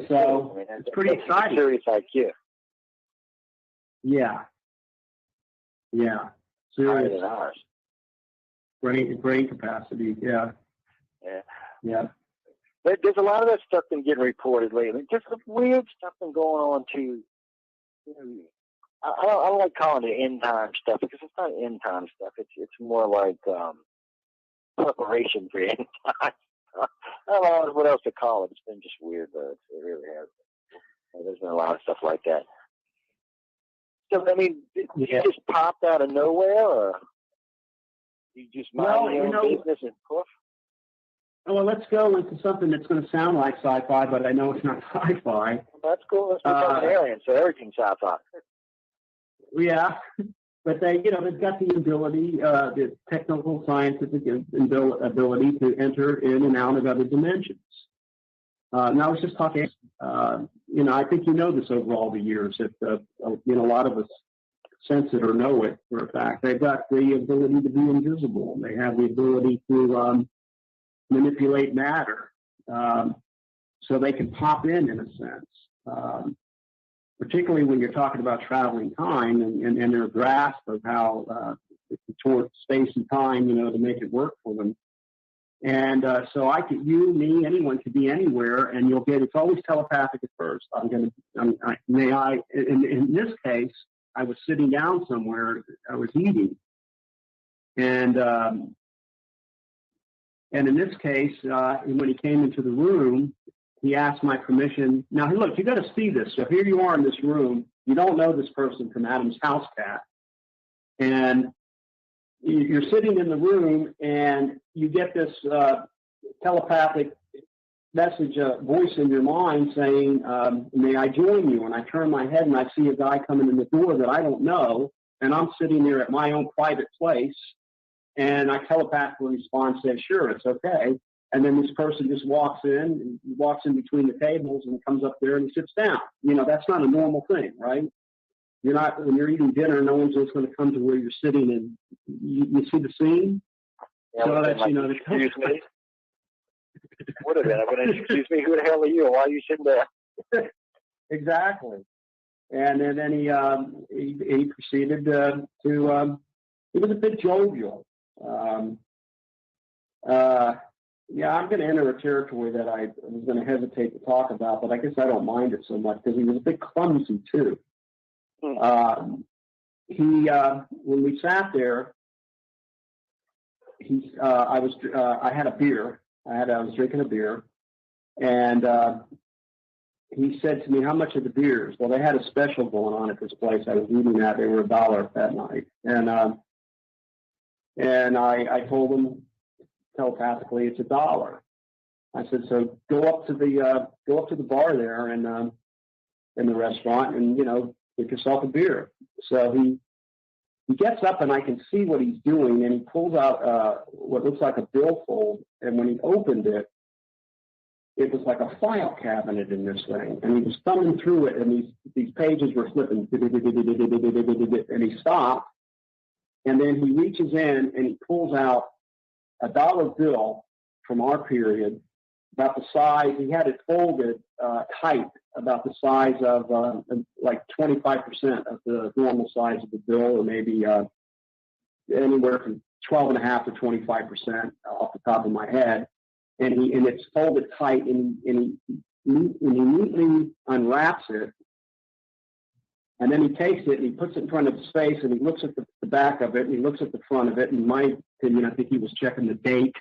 So I mean, it's pretty exciting. Serious IQ. Yeah. Yeah. Higher Serious than ours. brain capacity. Yeah. Yeah. Yeah. There's a lot of that stuff been getting reported lately. Just some weird stuff been going on too. I don't like calling it end time stuff because it's not end time stuff. It's more like preparation for end time. I don't know what else to call it. It's been just weird, though. It really has. There's been a lot of stuff like that. So, I mean, did you just popped out of nowhere, or you just mind your own business and poof? Well, let's go into something that's going to sound like sci-fi, but I know it's not sci-fi. Well, that's cool. Let's become an alien, so everything's sci-fi. Yeah, but they've got the ability, the technical scientific ability to enter in and out of other dimensions. Now, I was just talking, I think you know this over all the years, that, a lot of us sense it or know it for a fact. They've got the ability to be invisible. They have the ability to manipulate matter, so they can pop in a sense. Particularly when you're talking about traveling time and their grasp of how toward space and time, to make it work for them. And so me, anyone could be anywhere, and you'll get, it's always telepathic at first. In this case, I was sitting down somewhere, I was eating. And in this case, when he came into the room, he asked my permission. Now, look, you got to see this. So here you are in this room. You don't know this person from Adam's house cat. And you're sitting in the room, and you get this telepathic message, voice in your mind saying, may I join you? And I turn my head, and I see a guy coming in the door that I don't know. And I'm sitting there at my own private place. And I telepathically respond, say, sure, it's okay. And then this person just walks in between the tables and comes up there and he sits down. That's not a normal thing, right? When you're eating dinner, no one's just going to come to where you're sitting and you see the scene. Yeah, so that's, excuse me. Would have been. I would have excuse me. Who the hell are you? Why are you sitting there? Exactly. And then he proceeded to, he was a bit jovial. Yeah, I'm going to enter a territory that I was going to hesitate to talk about, but I guess I don't mind it so much because he was a bit clumsy too. When we sat there, I had a beer. I was drinking a beer, and he said to me, "How much are the beers?" Well, they had a special going on at this place I was eating at. They were $1 that night, and I told him telepathically, it's $1. I said, so go up to the bar there and in the restaurant and get yourself a beer. So he gets up and I can see what he's doing, and he pulls out what looks like a billfold, and when he opened it, it was like a file cabinet in this thing, and he was thumbing through it, and these pages were flipping, and he stopped, and then he reaches in and he pulls out a $1 bill from our period, about the size, he had it folded tight, about the size of like 25% of the normal size of the bill, or maybe anywhere from 12.5% to 25% off the top of my head. And it's folded tight, and he neatly unwraps it. And then he takes it and he puts it in front of his face, and he looks at the back of it, and he looks at the front of it. In my opinion, I think he was checking the date.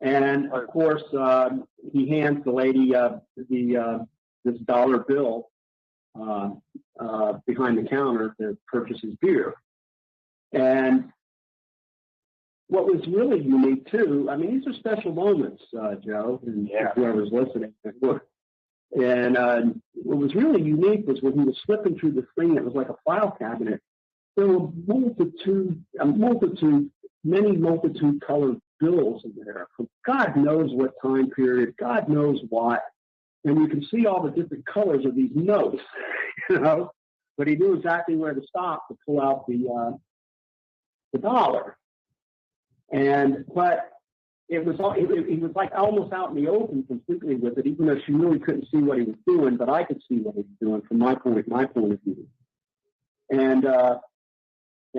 And of course, he hands the lady the this dollar bill behind the counter to purchase his beer. And what was really unique too, I mean, these are special moments, Joe, and whoever's listening. And what was really unique was when he was flipping through the thing that was like a file cabinet. There were many multitude colored bills in there from God knows what time period, God knows what. And you can see all the different colors of these notes, you know. But he knew exactly where to stop to pull out the dollar. But it was he was like almost out in the open completely with it, even though she really couldn't see what he was doing, but I could see what he was doing from my point of view. And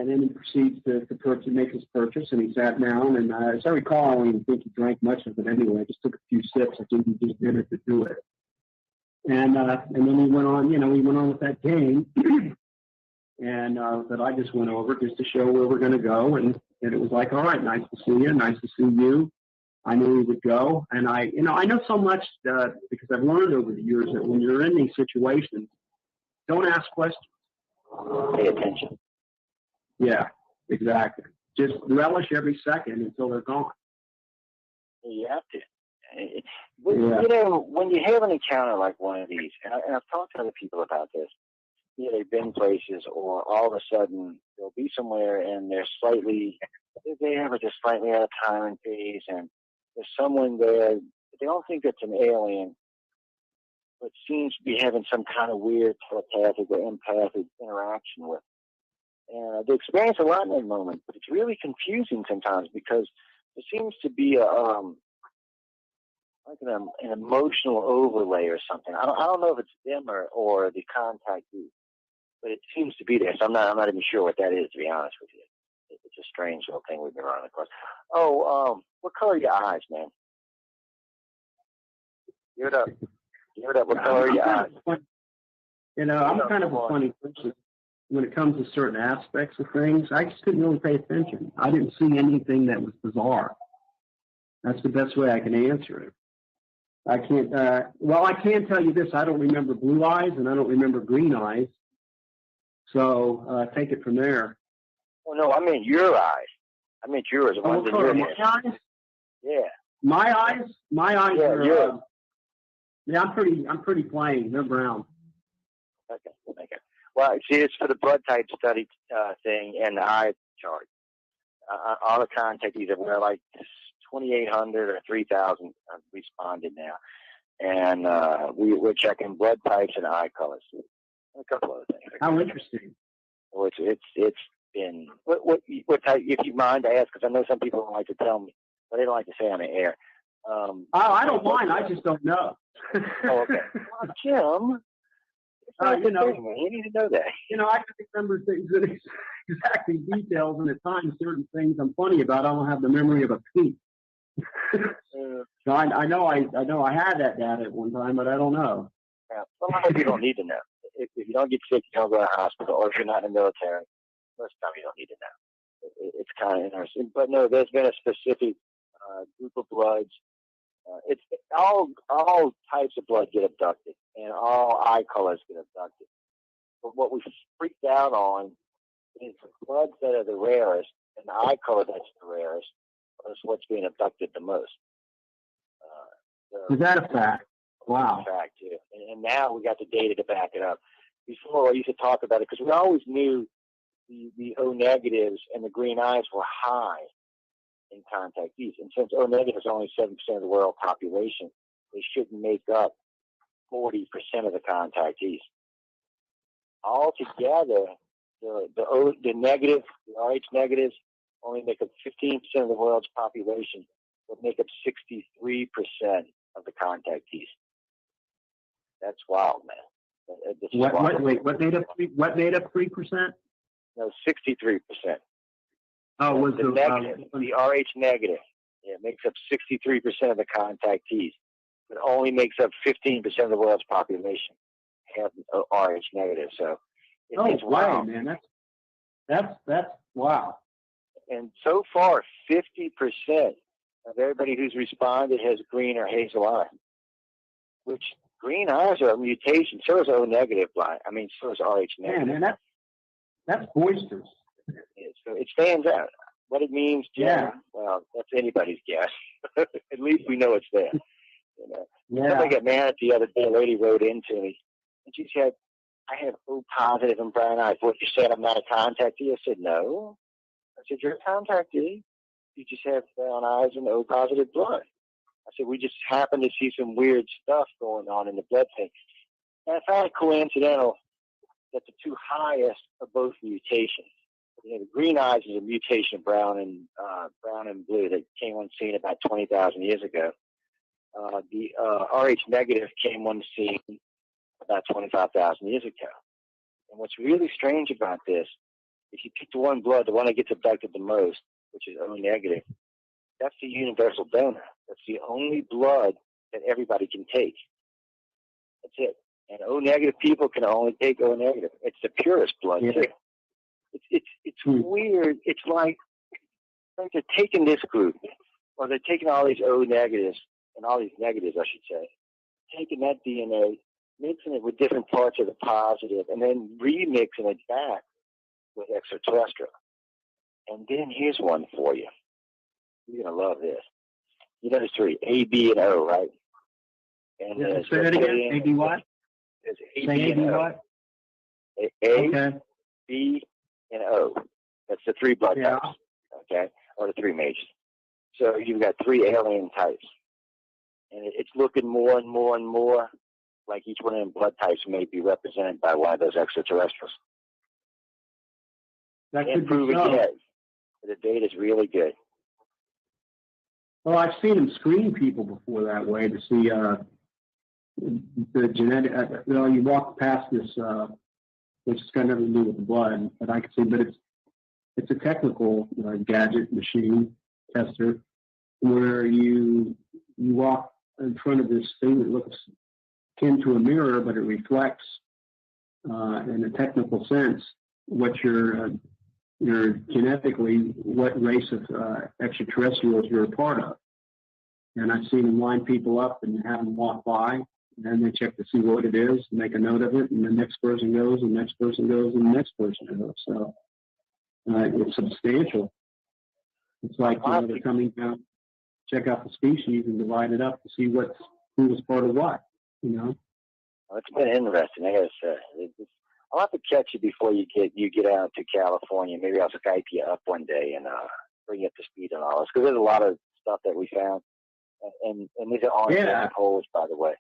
then he proceeds to make his purchase, and he sat down. And as I recall, I don't even think he drank much of it anyway. I just took a few sips. I think he just did it to do it. And then he went on, with that game, and that I just went over just to show where we're going to go. And it was like, all right, nice to see you, nice to see you. I knew he would go, and I know so much because I've learned over the years that when you're in these situations, don't ask questions. Pay attention. Yeah, exactly. Just relish every second until they're gone. You have to. You know, when you have an encounter like one of these, and I've talked to other people about this, they've been places, or all of a sudden they'll be somewhere and they have it just slightly out of time and phase, and there's someone there, they don't think it's an alien, but seems to be having some kind of weird telepathic or empathic interaction with. And they experience a lot in that moment, but it's really confusing sometimes because there seems to be an emotional overlay or something. I don't know if it's them or the contactee, but it seems to be there. So I'm not even sure what that is, to be honest with you. It's a strange little thing we've been running across. What color are your eyes, man? Give it up. What color are your eyes? I'm kind of a funny person. When it comes to certain aspects of things, I just didn't really pay attention. I didn't see anything that was bizarre. That's the best way I can answer it. I can't, I can tell you this. I don't remember blue eyes and I don't remember green eyes. So take it from there. Well, no, I meant your eyes. I meant yours. My eyes? Yeah. My eyes yeah, are, I'm pretty plain. They're brown. Okay. Well, see, it's for the blood type study thing and the eye chart. All the contactees that were like 2,800 or 3,000 responded now. And we're checking blood types and eye colors. A couple other things. How interesting. Well, it's been, what type, if you mind to ask, because I know some people don't like to tell me, but they don't like to say on the air. I don't mind. I just don't know. Okay. Well, Jim, you need to know that. I can remember things in exactly details, and at times certain things I'm funny about. I don't have the memory of a pea. So I know I had that data at one time, but I don't know. Yeah, sometimes you don't need to know. If you don't get sick, you don't go to the hospital, or if you're not in the military, most of the time you don't need to know. It's kind of interesting. But no, there's been a specific group of bloods. It's all types of blood get abducted, and all eye colors get abducted. But what we freaked out on is the bloods that are the rarest, and the eye color that's the rarest, is what's being abducted the most. Is that a fact? Wow. That's a fact, too. And now we got the data to back it up. Before, I used to talk about it because we always knew the O negatives and the green eyes were high in contactees. And since O negatives are only 7% of the world population, they shouldn't make up 40% of the contactees. Altogether, the negative, the RH negatives, only make up 15% of the world's population, but make up 63% of the contactees. That's wild, man. What made up 3%? No, 63%. Oh, was the negative, the RH negative? Yeah, makes up 63% of the contactees, but only makes up 15% of the world's population have RH negative. So it's wow, man, that's wow. And so far, 50% of everybody who's responded has green or hazel eye, which green eyes are a mutation. So is O negative blood. I mean, so is RH negative. Man, that's boisterous. So it stands out. What it means, Jim, yeah. Well, that's anybody's guess. At least we know it's there. You know? Yeah. Somebody got mad the other day. A lady wrote into me, and she said, I have O positive and brown eyes. What, you said I'm not a contactee? I said, no. I said, you're a contactee. You just have brown eyes and O positive blood. I said, we just happen to see some weird stuff going on in the blood thing. And I found it coincidental that the two highest are both mutations. You know, the green eyes is a mutation of brown and blue that came on scene about 20,000 years ago. The RH negative came on the scene about 25,000 years ago. And what's really strange about this, if you pick the one blood, the one that gets abducted the most, which is O negative, that's the universal donor. That's the only blood that everybody can take. That's it. And O negative people can only take O negative. It's the purest blood too. It's weird. It's like they're taking this group, or they're taking all these O negatives and all these negatives, I should say, taking that DNA, mixing it with different parts of the positive, and then remixing it back with extraterrestrial. And then here's one for you. You're gonna love this. You know there's three, A, B, and O, right? And say that again. A, B, what? There's A, say B, A, B, and O. what? A, okay. B, and O. That's the three blood types, okay? Or the three majors. So you've got three alien types. And it's looking more and more and more like each one of them blood types may be represented by one of those extraterrestrials. That Can't could prove be it so. yet. But the data's really good. Well, I've seen them screen people before that way to see the genetic. You walk past this, which has got nothing to do with the blood, but I can see. But it's a technical gadget, machine, tester, where you walk in front of this thing that looks akin to a mirror, but it reflects, in a technical sense, what you're genetically, what race of extraterrestrials you're a part of. And I've seen them line people up and have them walk by, and then they check to see what it is, make a note of it, and the next person goes, and the next person goes, and the next person goes. So it's substantial. It's like they're coming down, check out the species and divide it up to see who was part of what. Well, it's been interesting. I gotta say, I'll have to catch you before you get out to California. Maybe I'll Skype you up one day and bring you up to speed on all this, because there's a lot of stuff that we found, and these are on polls, by the way.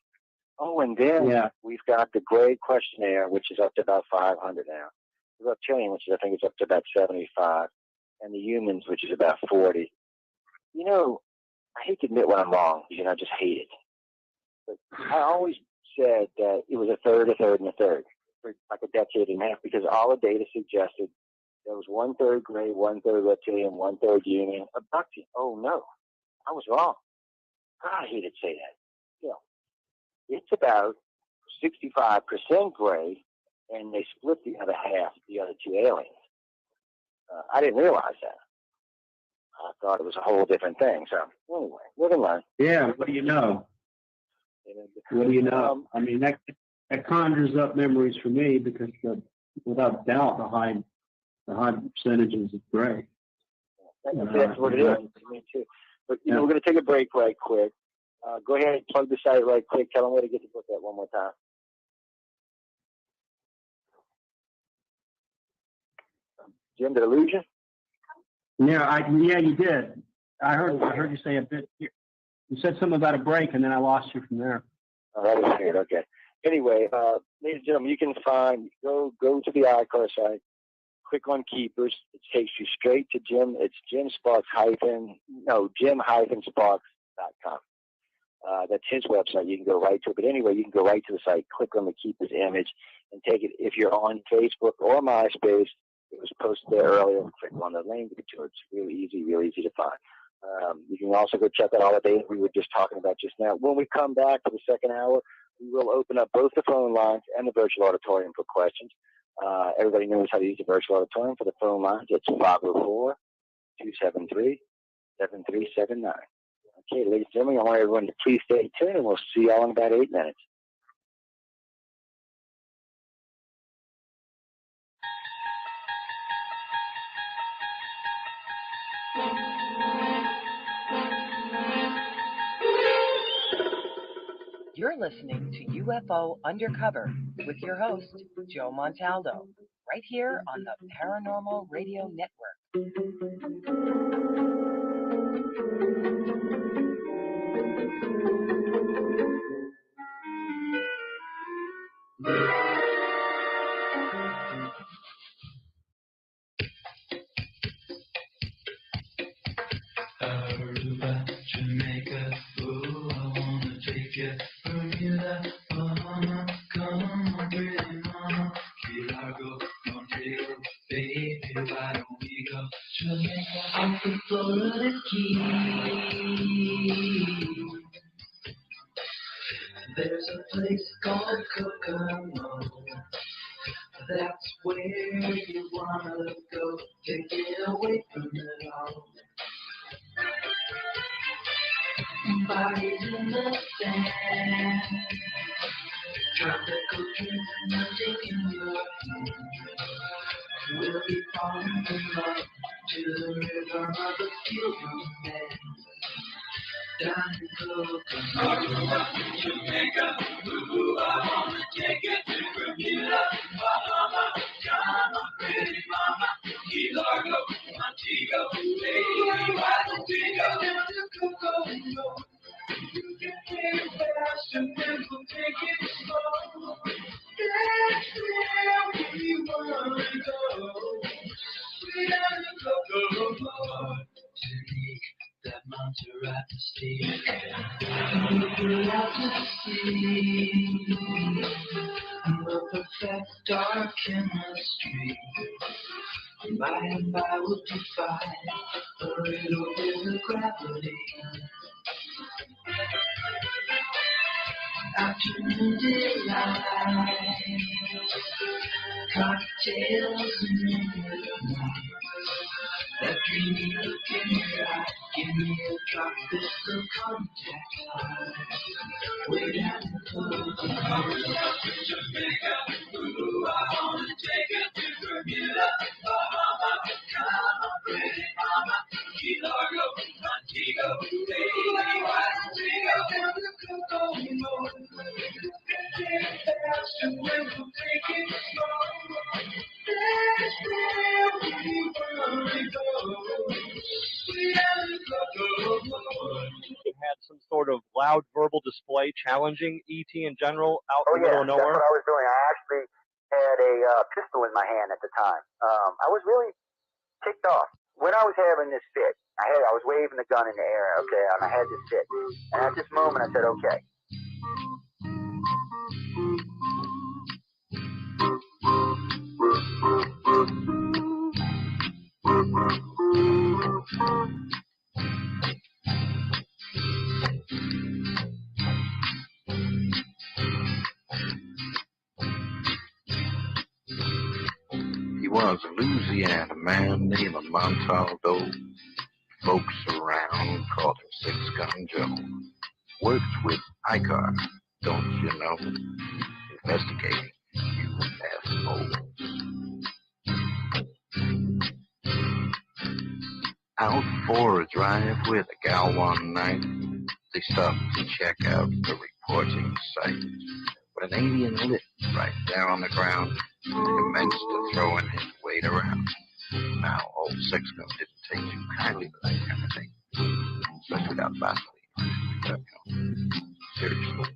Oh, and then we've got the Gray questionnaire, which is up to about 500 now. The reptilian, which I think is up to about 75, and the humans, which is about 40. I hate to admit when I'm wrong, because I just hate it. But I always said that it was a third, and a third, for like a decade and a half, because all the data suggested there was 1/3 Gray, 1/3 reptilian, 1/3 human, abducting. Oh no, I was wrong. God, I hate to say that. It's about 65% Gray, and they split the other half, the other two aliens. I didn't realize that. I thought it was a whole different thing. So anyway, live and learn. Yeah, what do you know? What do you know? I mean, that conjures up memories for me, because without doubt, the high percentages of Gray. That's what it is. Me too. But we're going to take a break right quick. Go ahead and plug the site right quick. Tell them where to get the book at one more time. Jim, did I lose you? Yeah, you did. I heard you say a bit. You said something about a break, and then I lost you from there. Oh, that was weird. Okay. Anyway, ladies and gentlemen, you can go to the iCar site, click on Keepers. It takes you straight to Jim. It's jim-sparks.com. That's his website. You can go right to it. But anyway, you can go right to the site, click on the Keepers image, and take it. If you're on Facebook or MySpace, it was posted there earlier. Click on the link. It's really easy to find. You can also go check out all the data we were just talking about just now. When we come back for the second hour, we will open up both the phone lines and the virtual auditorium for questions. Everybody knows how to use the virtual auditorium. For the phone lines, it's 504-273-7379. Okay, ladies and gentlemen, I want everyone to please stay tuned, and we'll see y'all in about 8 minutes. You're listening to UFO Undercover with your host, Joe Montaldo, right here on the Paranormal Radio Network. Aruba, Jamaica, ooh, I wanna take you. Bermuda, Bahama, come on, pretty mama. Key Largo, Montego, baby, why don't we go? Jamaica, off the Florida Keys. There's a place called Kokomo. That's where you wanna go to get away from it all. Bodies in the sand, tropical dreams, nothing in your hand. We'll be falling in love to the rhythm of a steel drum band. Down in Kokomo, Jamaica, ooh, I wanna take it to Bermuda, Bahama, come on, pretty mama, Key Largo, Montego, baby, why don't we go down to Kokomo? You can take it fast and then we'll take it slow. That's where we wanna go. We gotta go. Take that Montserrat steam. We're out to sea. We'll perfect our chemistry. By and by we'll defy a little bit of gravity. Afternoon delight, cocktails and midnight. That dreamy look in your eye, give me a drop, this of contact high. Way down in Florida, Jamaica, ooh, I wanna take it to Bermuda, Bahama, come on, pretty mama, Key Largo, Montego, baby, why don't we go down to Kokomo? Take it fast and we'll take it slow. That's where we wanna go. We gotta go. They had some sort of loud verbal display challenging ET in general out in the middle of That's nowhere. what I was doing. I actually had a pistol in my hand at the time. I was really ticked off. When I was having this fit, I was waving the gun in the air, okay, and I had this fit. And at this moment, I said, okay. He was a Louisiana man named Montaldo. Folks around called him Six Gun Joe. Worked with ICAR, don't you know? Investigating UFOs. Out for a drive with a gal one night, they stopped to check out the reporting site. But an alien lit right there on the ground, commenced to throwing his weight around. Now, old Six Gun didn't take too kindly to that kind of thing, especially without Vaseline. Seriously.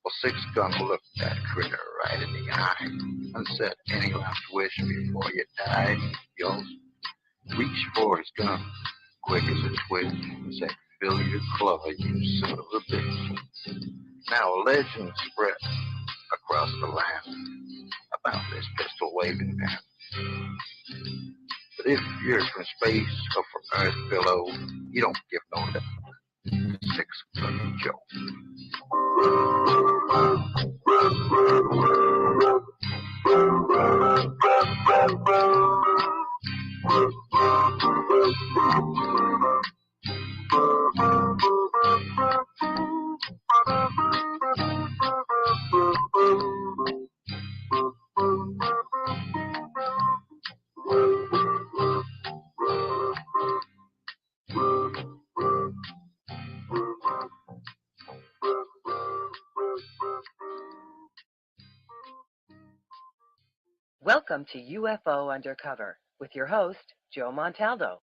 Well, Six Gun looked that critter right in the eye and said, any last wish before you die? Yours? Reached for his gun, quick as a twitch, and said, fill your clover, you son of a bitch. Now a legend spread across the land about this pistol-waving man. But if you're from space or from Earth below, you don't give no lip. Six Gun Joe. Welcome to UFO Undercover with your host, Joe Montaldo.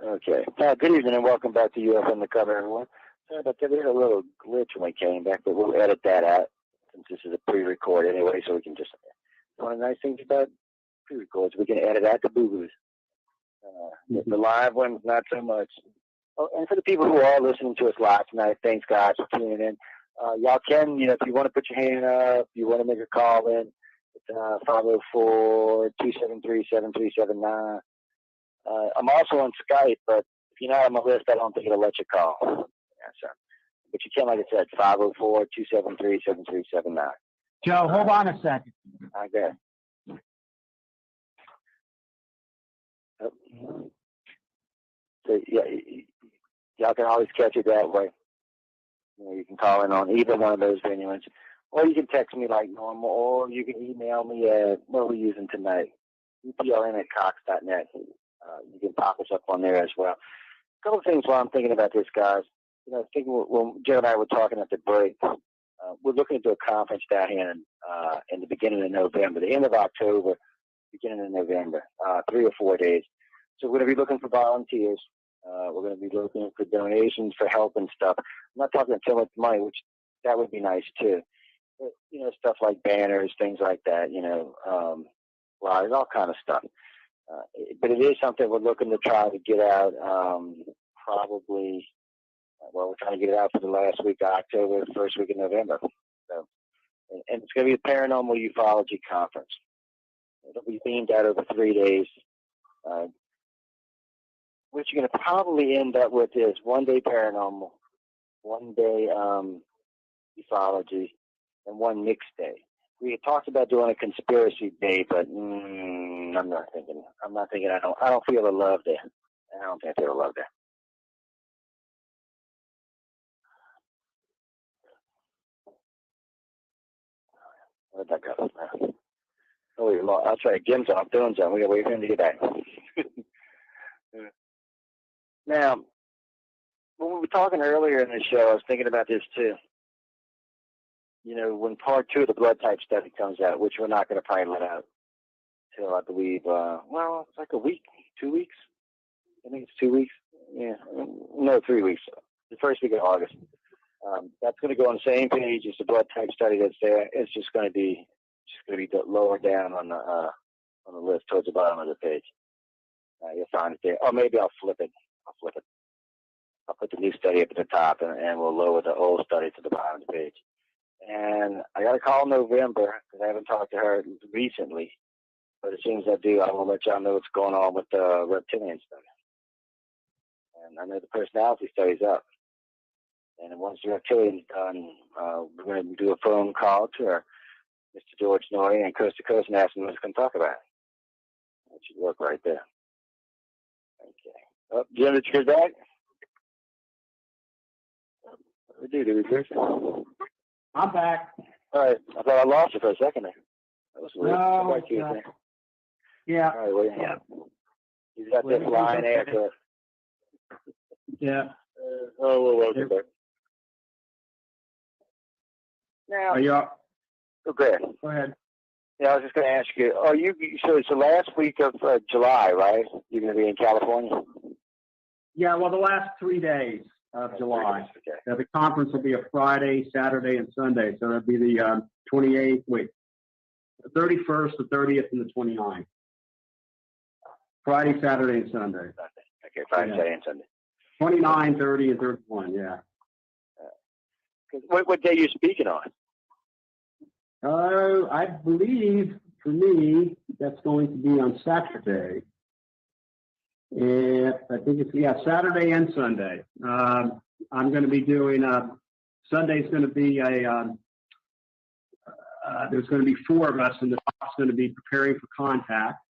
Okay. Good evening and welcome back to UFO Undercover, everyone. Sorry about that. We had a little glitch when we came back, but we'll edit that out since this is a pre-record anyway, so we can just. One of the nice things about pre-records, we can edit out the boo-boos. The live ones, not so much. Oh, and for the people who are listening to us live tonight, thanks guys for tuning in. Y'all can, if you want to put your hand up, you want to make a call in, it's 504-273-7379. I'm also on Skype, but if you're not on my list, I don't think it'll let you call. Yeah, so. But you can, like I said, 504-273-7379. Joe, hold on a second. Okay. So, yeah, y'all can always catch it that way. You can call in on either one of those venues, or you can text me like normal, or you can email me at what we're using tonight, upln@cox.net. You can pop us up on there as well. A couple of things while I'm thinking about this, guys. Thinking when Joe and I were talking at the break, we're looking to do a conference down here in the beginning of November, the end of October, beginning of November, 3 or 4 days. So we're going to be looking for volunteers. We're going to be looking for donations for help and stuff. I'm not talking too much money, which that would be nice too. But, stuff like banners, things like that, flyers, all kind of stuff. But it is something we're looking to try to get out probably, we're trying to get it out for the last week of October, first week of November. So, and it's going to be a paranormal ufology conference. It'll be themed out over 3 days. What you're going to probably end up with is 1 day paranormal, 1 day ufology, and 1 mixed day. We had talked about doing a conspiracy day, but I'm not thinking. I don't feel the love there. I don't think I feel the love there. Where'd that go? Oh, I'll try Jim's off, doing something. We got to wait for him to get back. Now, when we were talking earlier in the show, I was thinking about this too. When part 2 of the blood type study comes out, which we're not going to probably let out till I believe, it's like a week, 2 weeks. I think it's 2 weeks. Yeah, no, 3 weeks. The first week of August. That's going to go on the same page as the blood type study that's there. It's just going to be lower down on the list towards the bottom of the page. You'll find it there. Or maybe I'll flip it. I'll put the new study up at the top, and we'll lower the old study to the bottom of the page. And I got a call in November because I haven't talked to her recently. But as soon as I do, I will let y'all know what's going on with the reptilian study. And I know the personality study's up. And once the reptilian's done, we're going to do a phone call to her, Mr. George Norrie, and coast to coast, and ask him what he's going to talk about. That should work right there. Okay. Oh, Jim, did you get back? Did we good? I'm back. All right. I thought I lost you for a second there. That was weird. No, yeah. All right, well, yeah. He's got this line after. Yeah. Welcome back. Now, Are you up? Go ahead. Go ahead. Yeah, I was just going to ask you, so it's the last week of July, right? You're going to be in California? Yeah, well, the last 3 days of July. Okay. The conference will be a Friday, Saturday, and Sunday. So that'll be the 28th, the 31st, the 30th, and the 29th. Friday, Saturday, and Sunday. Okay, Friday, Saturday, and Sunday. 29, 30, and 31, yeah. What day are you speaking on? I believe, for me, that's going to be on Saturday. And I think it's, Saturday and Sunday. I'm going to be doing, Sunday's going to be there's going to be 4 of us, and the talk's going to be preparing for contact.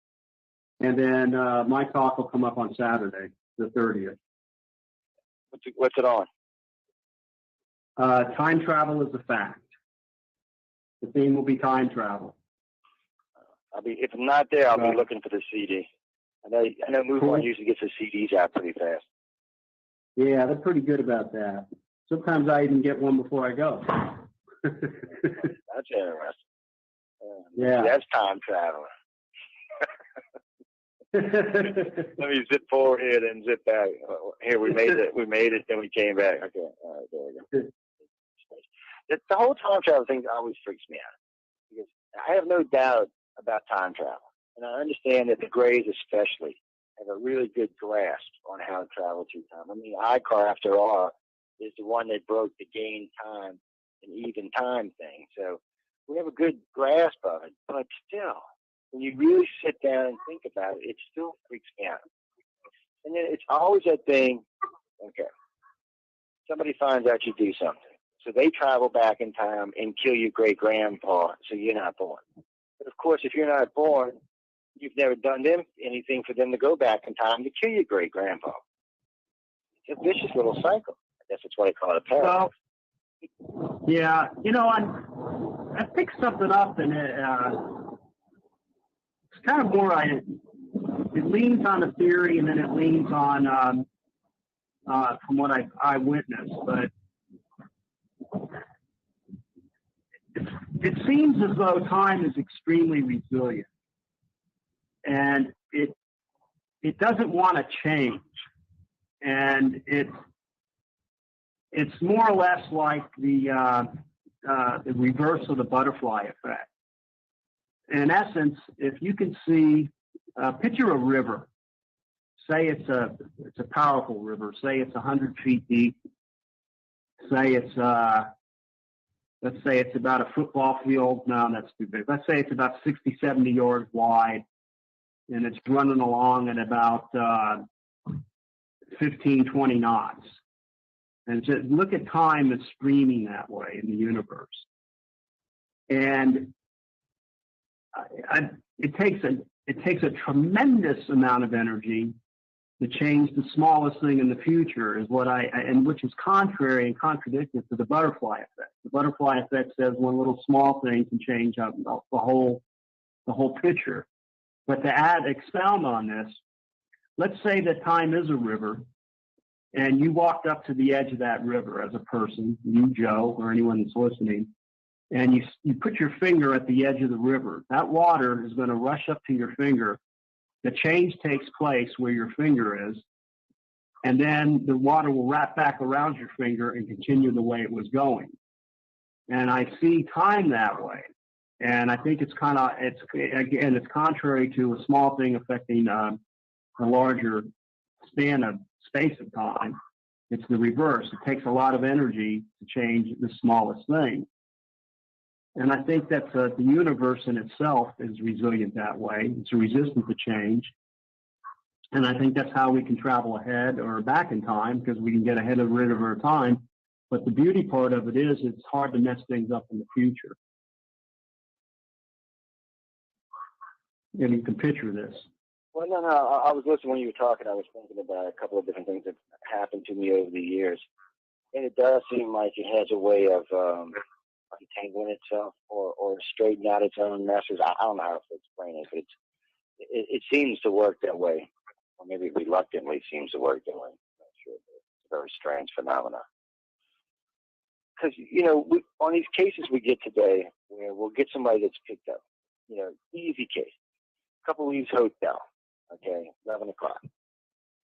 And then my talk will come up on Saturday, the 30th. What's it on? Time travel is a fact. The theme will be time travel. If I'm not there, I'll be looking for the CD. I know Move On usually gets the CDs out pretty fast. Yeah, they're pretty good about that. Sometimes I even get one before I go. That's interesting. Yeah. That's time traveling. Let me zip forward here, then zip back. Here, we made it, then we came back. Okay, all right, there we go. The whole time travel thing always freaks me out, because I have no doubt about time travel. And I understand that the Greys especially have a really good grasp on how to travel through time. I mean, ICAR, after all, is the one that broke the gain time and even time thing. So we have a good grasp of it. But still, when you really sit down and think about it, it still freaks me out. And then it's always that thing, okay, somebody finds out you do something. So they travel back in time and kill your great-grandpa so you're not born. But of course, if you're not born, you've never done anything for them to go back in time to kill your great-grandpa. It's a vicious little cycle. I guess that's why they call it a paradox. Well, yeah, I picked something up, and it's kind of more, it leans on a theory, and then it leans on, from what I witnessed, but it seems as though time is extremely resilient, and it doesn't want to change, and it's more or less like the reverse of the butterfly effect. In essence, if you can see, picture a river. Say it's a powerful river. Say it's 100 feet deep. Say it's let's say it's about a football field. No, that's too big. Let's say it's about 60, 70 yards wide, and it's running along at about 15, 20 knots. And just look at time as streaming that way in the universe. And it takes a tremendous amount of energy to change the smallest thing in the future, is what and which is contrary and contradictory to the butterfly effect. The butterfly effect says one little small thing can change up the whole picture. But to expound on this, let's say that time is a river, and you walked up to the edge of that river as a person, you, Joe, or anyone that's listening, and you put your finger at the edge of the river. That water is going to rush up to your finger. The change takes place where your finger is, and then the water will wrap back around your finger and continue the way it was going. And I see time that way. And I think it's contrary to a small thing affecting a larger span of space of time. It's the reverse. It takes a lot of energy to change the smallest thing. And I think that the universe in itself is resilient that way. It's resistant to change. And I think that's how we can travel ahead or back in time, because we can get ahead of rid of our time. But the beauty part of it is it's hard to mess things up in the future. And you can picture this. Well, no. I was listening when you were talking. I was thinking about a couple of different things that happened to me over the years. And it does seem like it has a way of untangling itself or straightening out its own messes. I don't know how to explain it, but it seems to work that way. Or maybe reluctantly seems to work that way. I'm not sure. But it's a very strange phenomenon. Because, on these cases we get today, where we'll get somebody that's picked up, easy case. Couple leaves hotel, okay, 11 o'clock.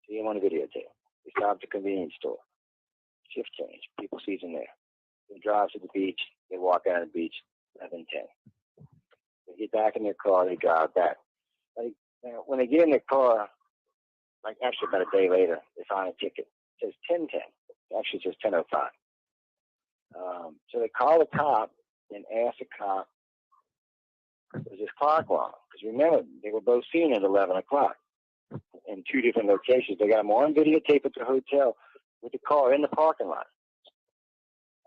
See him on a videotape. He stops at a convenience store. Shift change. People sees him there. He drives to the beach. They walk out of the beach, 11:10. They get back in their car. They drive back. Now, when they get in their car, actually about a day later, they find a ticket. It says 10:10. Actually, it says 10:05. So they call the cop and ask the cop, was this clock wrong? Because remember, they were both seen at 11 o'clock in two different locations. They got them on videotape at the hotel with the car in the parking lot.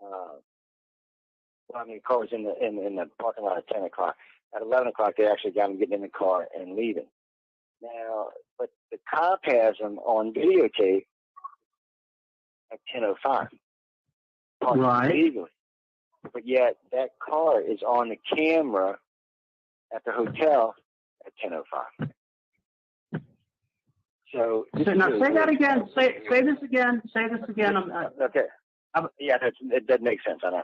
The car was in the parking lot at 10 o'clock. At 11 o'clock, they actually got them getting in the car and leaving. Now, but the cop has them on videotape at 10:05. Right. Legally. But yet that car is on the camera at the hotel at 10:05. So Now say that again. Say this again. Say this again. Okay. Yeah, that makes sense. I know.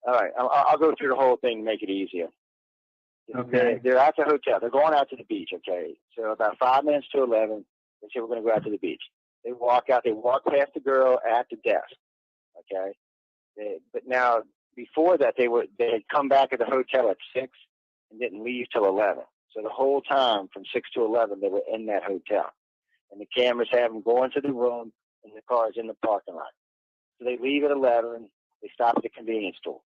All right. I'll go through the whole thing to make it easier. Okay. They're at the hotel. They're going out to the beach. Okay. So about 5 minutes to 11, they say we're going to go out to the beach. They walk out. They walk past the girl at the desk. Okay. But now before that, they had come back at the hotel at 6 and didn't leave till 11. So the whole time from 6 to 11, they were in that hotel. And the cameras have them go into the room, and the car is in the parking lot. So they leave at 11. They stop at the convenience store.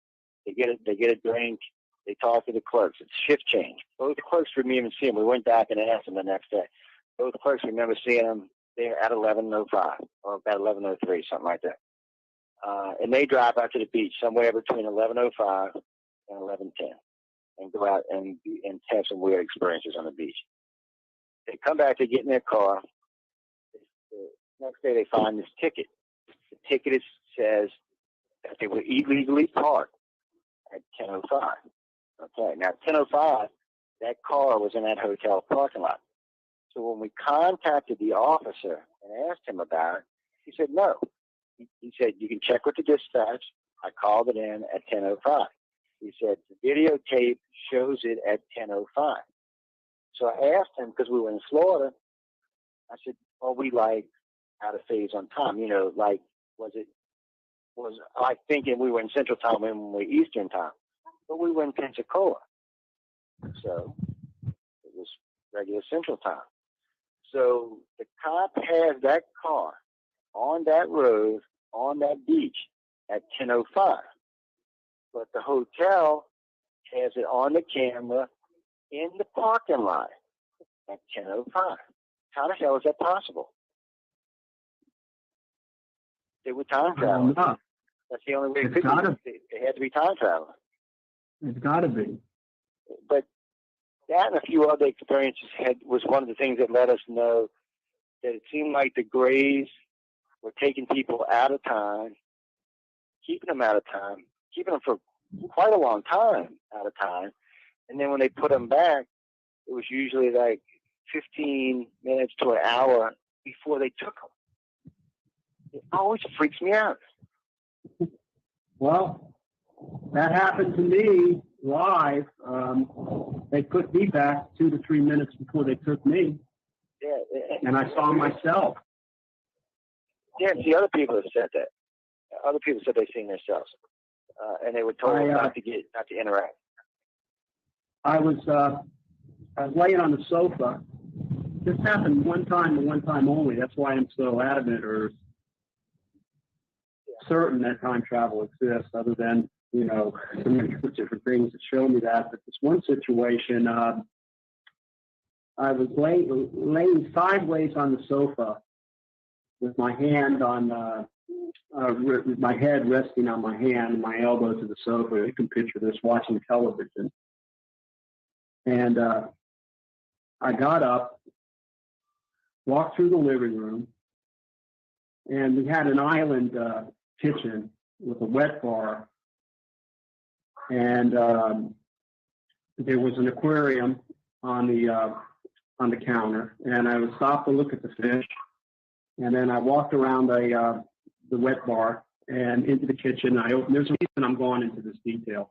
They get a drink. They talk to the clerks. It's shift change. Both clerks remember even seeing them. We went back and asked them the next day. Both clerks remember seeing them there at 11:05 or about 11:03, something like that. And they drive out to the beach somewhere between 11:05 and 11:10, and go out and have some weird experiences on the beach. They come back. They get in their car. The next day, they find this ticket. The ticket says that they were illegally parked at 10:05. Okay, now 10:05, that car was in that hotel parking lot. So when we contacted the officer and asked him about it, he said no. He said, you can check with the dispatch. I called it in at 10:05. He said, the videotape shows it at 10:05. So I asked him, because we were in Florida, I said, are we like out of phase on time? You know, like, was I thinking we were in Central Time when we were Eastern Time? But we were in Pensacola. So it was regular Central Time. So the cop has that car on that road, on that beach at 10:05. But the hotel has it on the camera in the parking lot at 10:05. How the hell is that possible? They were time traveling. That's the only way it could be. They had to be time traveling. It's got to be. But that and a few other experiences was one of the things that let us know that it seemed like the Greys were taking people out of time, keeping them out of time, keeping them for quite a long time out of time. And then when they put them back, it was usually like 15 minutes to an hour before they took them. It always freaks me out. Well, that happened to me live. They put me back 2 to 3 minutes before they took me. Yeah, and I saw myself. Yeah, see, other people have said that. Other people said they've seen themselves, and they were told not to interact. I was laying on the sofa. This happened one time and one time only. That's why I'm so adamant or certain that time travel exists, other than, you know, so many different things that show me that. But this one situation, I was laying sideways on the sofa with my hand on, with my head resting on my hand and my elbow to the sofa. You can picture this, watching television. And I got up, walked through the living room, and we had an island kitchen with a wet bar. And there was an aquarium on the counter, and I would stop to look at the fish. And then I walked around the wet bar and into the kitchen. There's a reason I'm going into this detail.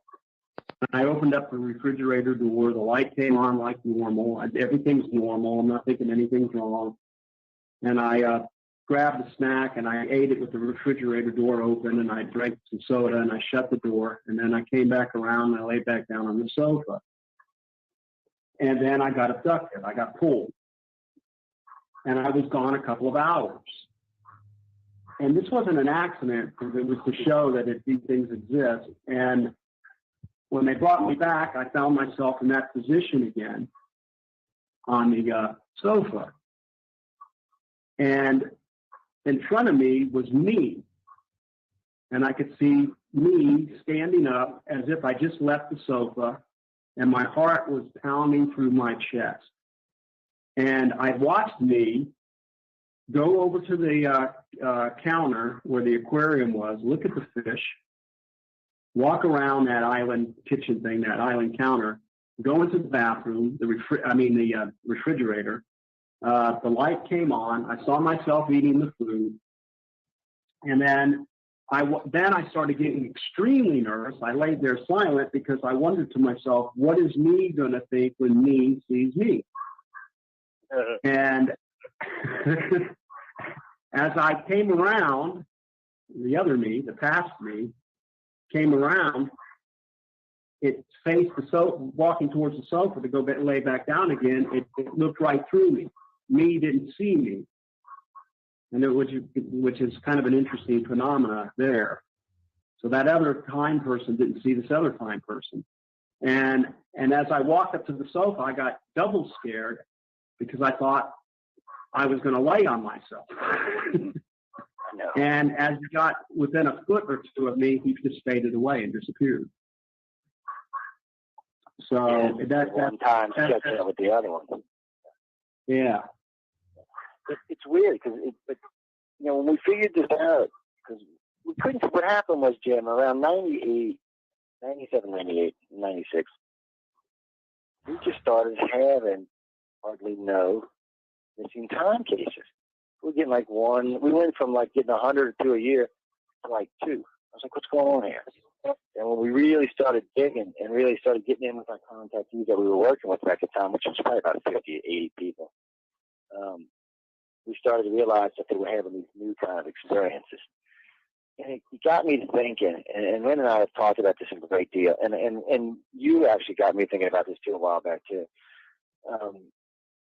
I opened up the refrigerator door. The light came on like normal. Everything's normal. I'm not thinking anything's wrong. And I grabbed a snack and I ate it with the refrigerator door open, and I drank some soda and I shut the door. And then I came back around and I laid back down on the sofa. And then I got abducted. I got pulled. And I was gone a couple of hours. And this wasn't an accident, because it was to show that these things exist. And when they brought me back, I found myself in that position again on the sofa. And in front of me was me. And I could see me standing up as if I just left the sofa, and my heart was pounding through my chest. And I watched me go over to the counter where the aquarium was, look at the fish, walk around that island kitchen thing, that island counter, go into the bathroom, the refrigerator. The light came on. I saw myself eating the food, and then I started getting extremely nervous. I laid there silent because I wondered to myself, what is me going to think when me sees me? And as I came around, the other me, the past me, came around, it faced the sofa, walking towards the sofa to go lay back down again. It looked right through me. Me didn't see me. And which is kind of an interesting phenomena there. So that other time person didn't see this other time person. And as I walked up to the sofa, I got double scared because I thought I was going to lay on myself. And as he got within a foot or two of me, he just faded away and disappeared. So that one time catching up with the other one. Yeah. It's weird because when we figured this out, because we couldn't. What happened was, Jim, around 98, 97, 98, 96, we just started having hardly no missing time cases. We're getting like one. We went from like getting 100 or 2 a year to like 2. I was like, what's going on here? And when we really started digging and really started getting in with our contactees that we were working with back at the time, which was probably about 50 to 80 people, we started to realize that they were having these new kind of experiences. And it got me to thinking, and Lynn and I have talked about this a great deal, and you actually got me thinking about this too a while back too.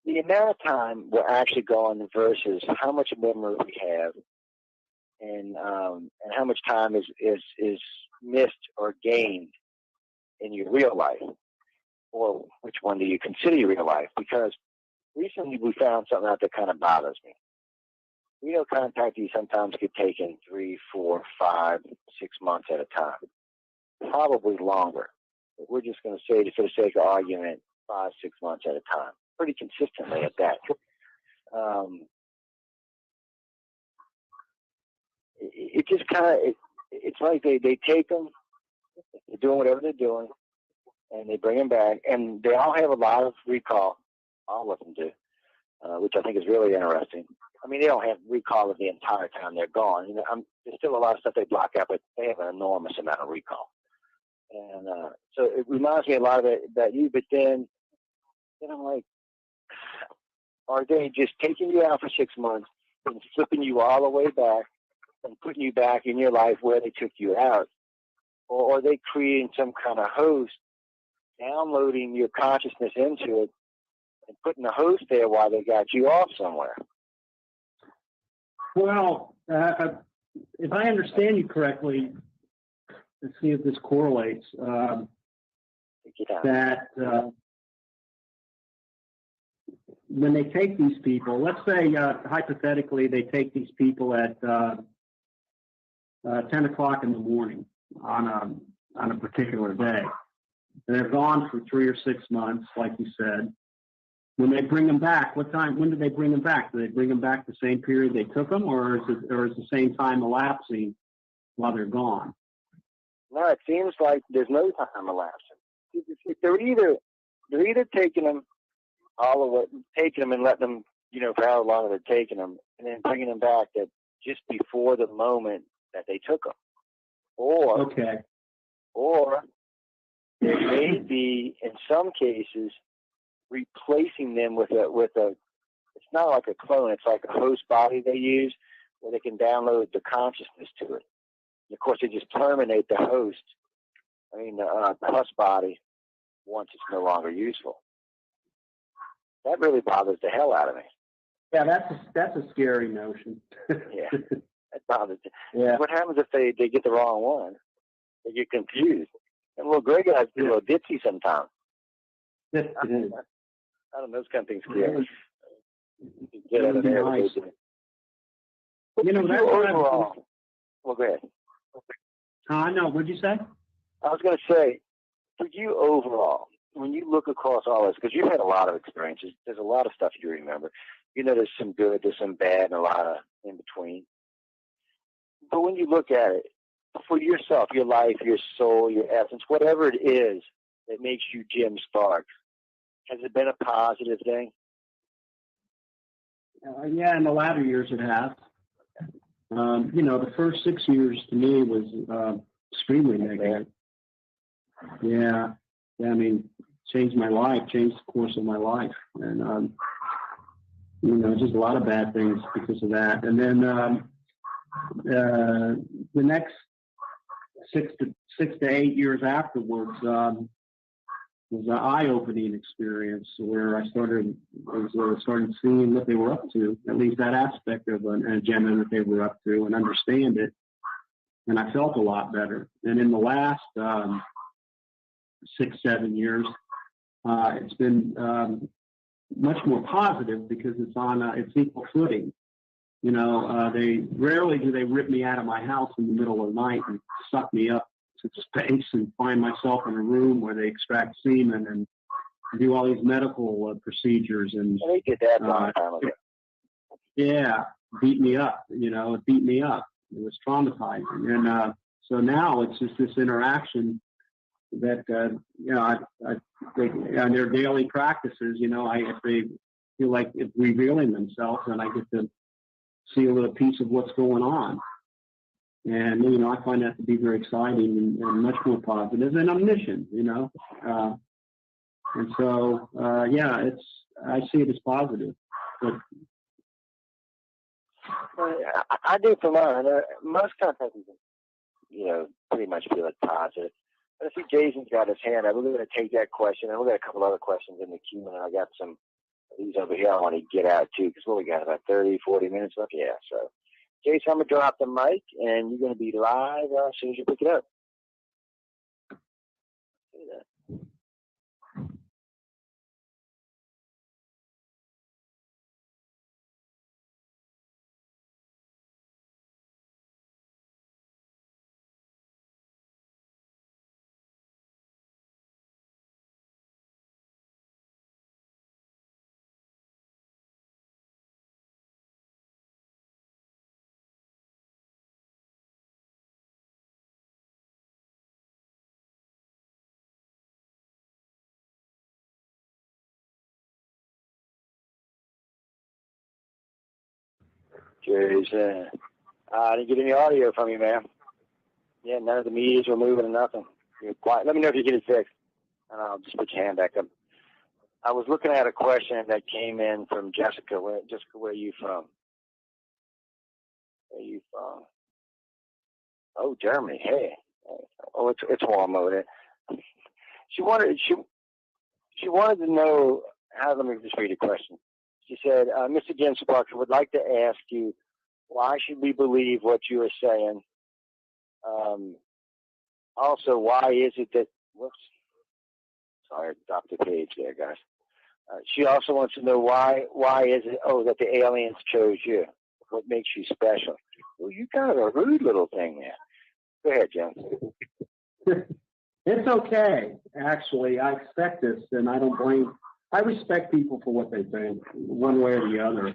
The amount of time we're actually gone versus how much memory we have, and how much time is missed or gained in your real life, or which one do you consider your real life? Because recently we found something out that kind of bothers me. We know contactees sometimes get taken 3, 4, 5, 6 months at a time, probably longer. But we're just going to say, for the sake of argument, 5, 6 months at a time, pretty consistently at that. It just kind of, it's like they take them, they're doing whatever they're doing, and they bring them back, and they all have a lot of recall. All of them do, which I think is really interesting. I mean, they don't have recall of the entire time they're gone. There's still a lot of stuff they block out, but they have an enormous amount of recall. And so it reminds me a lot of it about you. But then I'm like, are they just taking you out for 6 months and flipping you all the way back and putting you back in your life where they took you out? Or are they creating some kind of host, downloading your consciousness into it, and putting the host there while they got you off somewhere? Well, if I understand you correctly, let's see if this correlates. That when they take these people, let's say hypothetically they take these people at 10 o'clock in the morning on a particular day. They're gone for 3 or 6 months, like you said. When they bring them back, when do they bring them back? Do they bring them back the same period they took them, or is the same time elapsing while they're gone? No, it seems like there's no time elapsing. They're either taking them all the way, taking them and letting them, for how long they're taking them, and then bringing them back that just before the moment that they took them. Or there may be, in some cases, replacing them with a. It's not like a clone. It's like a host body they use, where they can download the consciousness to it. And of course, they just terminate the host. The host body once it's no longer useful. That really bothers the hell out of me. Yeah, that's a scary notion. Yeah, that bothers me. Yeah. What happens if they get the wrong one? They get confused. And little Greg guys get a little ditzy sometimes. I don't know, those kind of things scary. Get out of there. Nice. That's overall. Well, go ahead. No, what'd you say? I was going to say, for you overall, when you look across all this, because you've had a lot of experiences, there's a lot of stuff you remember. You know, there's some good, there's some bad, and a lot of in between. But when you look at it, for yourself, your life, your soul, your essence, whatever it is that makes you Jim Starks, has it been a positive thing? Yeah, in the latter years it has. You know, the first 6 years to me was extremely negative. Yeah, I mean, changed my life, changed the course of my life. And, you know, just a lot of bad things because of that. And then the next 6 to 8 years afterwards was an eye-opening experience where I started seeing what they were up to, at least that aspect of an agenda that they were up to, and understand it. And I felt a lot better. And in the last 6, 7 years, it's been much more positive because it's on it's equal footing. You know, they rarely do they rip me out of my house in the middle of the night and suck me up to space and find myself in a room where they extract semen and do all these medical procedures. And they did that a long time ago. Yeah, beat me up. You know, it beat me up. It was traumatizing. And so now it's just this interaction that, you know, on their daily practices, you know, if they feel like it's revealing themselves, and I get to see a little piece of what's going on. And, you know, I find that to be very exciting and much more positive and omniscient, you know. And so, yeah, I see it as positive. But, I do for mine. Most contactees, you know, pretty much feel it's positive. But I see Jason's got his hand up. We're going to take that question, and we've got a couple other questions in the queue, and I got some of these over here I want to get out too, because we got about 30, 40 minutes left. Yeah, so Jason, I'm going to drop the mic, and you're going to be live as soon as you pick it up. Jason, I didn't get any audio from you, man. Yeah, none of the meters were moving or nothing. You're quiet. Let me know if you get it fixed, and I'll just put your hand back up. I was looking at a question that came in from Jessica. Jessica, where are you from? Where are you from? Oh, Germany. Hey. Oh, it's warm over there. She wanted to know how. Let me just read a question. She said, Mr. Jim Sparks, I would like to ask you, why should we believe what you are saying? Also, why is it that, whoops, sorry, I dropped the page there, guys. She also wants to know why is it, that the aliens chose you? What makes you special? Well, you got a rude little thing there. Go ahead, Jim. It's okay, actually. I expect this, and I respect people for what they think, one way or the other.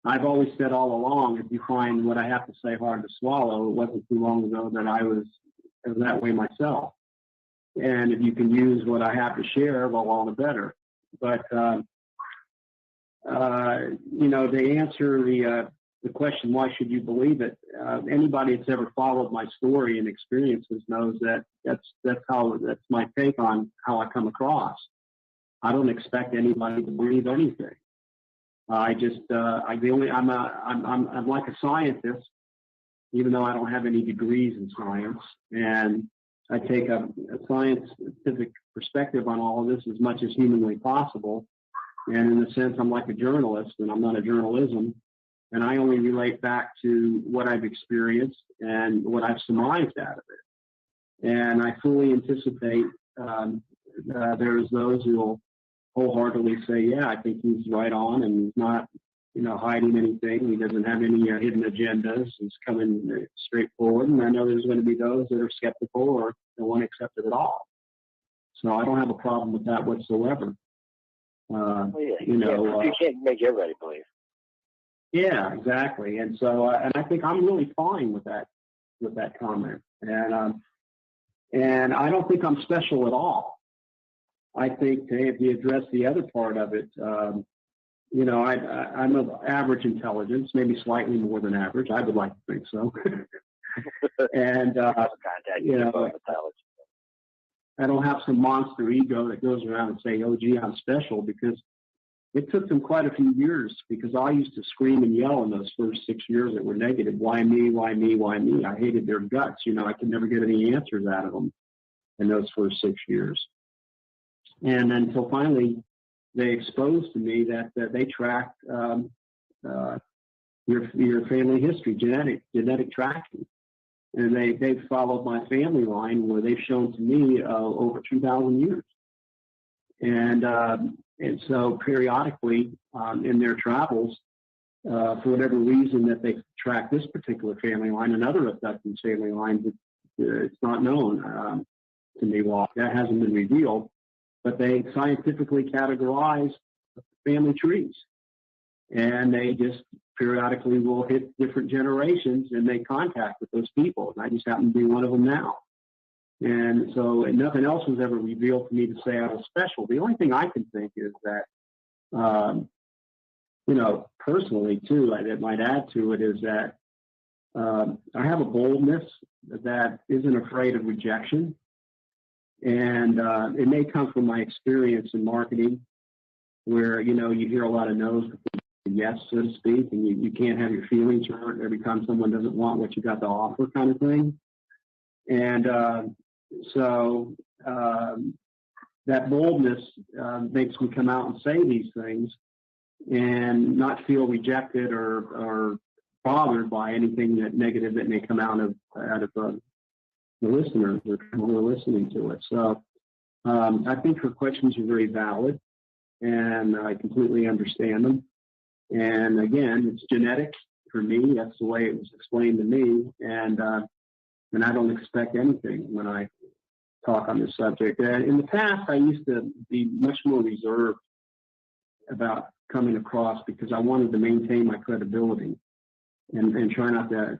I've always said all along, if you find what I have to say hard to swallow, it wasn't too long ago that I was that way myself. And if you can use what I have to share, well, all the better. But, you know, to answer the question, why should you believe it? Anybody that's ever followed my story and experiences knows that that's my take on how I come across. I don't expect anybody to believe anything. I'm like a scientist, even though I don't have any degrees in science, and I take a scientific perspective on all of this as much as humanly possible. And in a sense, I'm like a journalist, and I'm not a journalism, and I only relate back to what I've experienced and what I've surmised out of it. And I fully anticipate there's those who will wholeheartedly say, yeah, I think he's right on, and he's not, you know, hiding anything. He doesn't have any hidden agendas. He's coming straightforward. And I know there's going to be those that are skeptical or don't want to accept it at all. So I don't have a problem with that whatsoever. Well, yeah, you can't make everybody believe. Yeah, exactly. And so, and I think I'm really fine with that comment. And I don't think I'm special at all. I think if you address the other part of it, I'm of average intelligence, maybe slightly more than average. I would like to think so. And, I don't have some monster ego that goes around and say, oh, gee, I'm special, because it took them quite a few years, because I used to scream and yell in those first 6 years that were negative. Why me? Why me? Why me? I hated their guts. I could never get any answers out of them in those first 6 years. And until finally they exposed to me that they tracked your family history, genetic tracking. And they've followed my family line, where they've shown to me over 2,000 years. And so periodically in their travels, for whatever reason that they track this particular family line, another abductee's family line, it's not known to me why. That hasn't been revealed. But they scientifically categorize family trees. And they just periodically will hit different generations and make contact with those people. And I just happen to be one of them now. And so nothing else was ever revealed to me to say I was special. The only thing I can think is that, personally too, I might add to it, is that I have a boldness that isn't afraid of rejection. And it may come from my experience in marketing, where, you hear a lot of no's before yes, so to speak, and you can't have your feelings hurt every time someone doesn't want what you got to offer, kind of thing. And so that boldness makes me come out and say these things and not feel rejected or bothered by anything negative that may come out of the listeners or people who are listening to it. So I think her questions are very valid, and I completely understand them. And again, it's genetics for me. That's the way it was explained to me. And I don't expect anything when I talk on this subject. In the past, I used to be much more reserved about coming across, because I wanted to maintain my credibility and try not to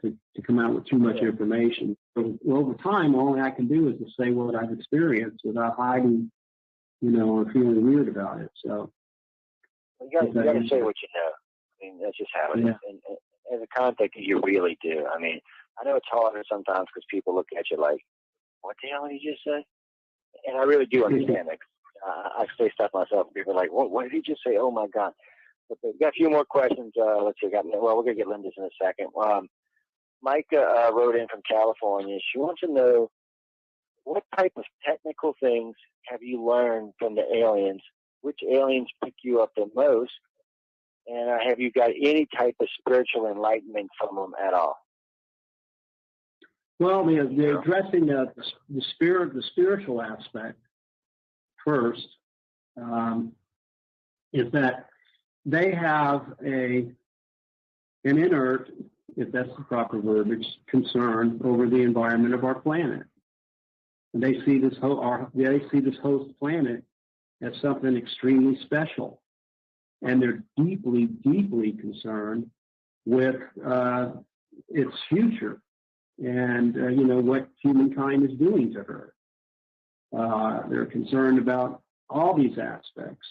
come out with too much information. So over time, all I can do is to say what I've experienced without hiding, or feeling weird about it. So you got to say what you know. I mean, that's just how it is. And as a contactee, you really do. I mean, I know it's harder sometimes because people look at you like, what the hell did he just say? And I really do understand that. I say stuff myself, and people are like, what did he just say? Oh, my God. But we've got a few more questions. Let's see. We're going to get Linda's in a second. Micah wrote in from California. She wants to know, what type of technical things have you learned from the aliens? Which aliens pick you up the most? And have you got any type of spiritual enlightenment from them at all? Well, they're addressing the spiritual aspect first, is that they have an inert, if that's the proper verbiage, concern over the environment of our planet. And they see this host planet as something extremely special. And they're deeply, deeply concerned with its future and, what humankind is doing to her. They're concerned about all these aspects.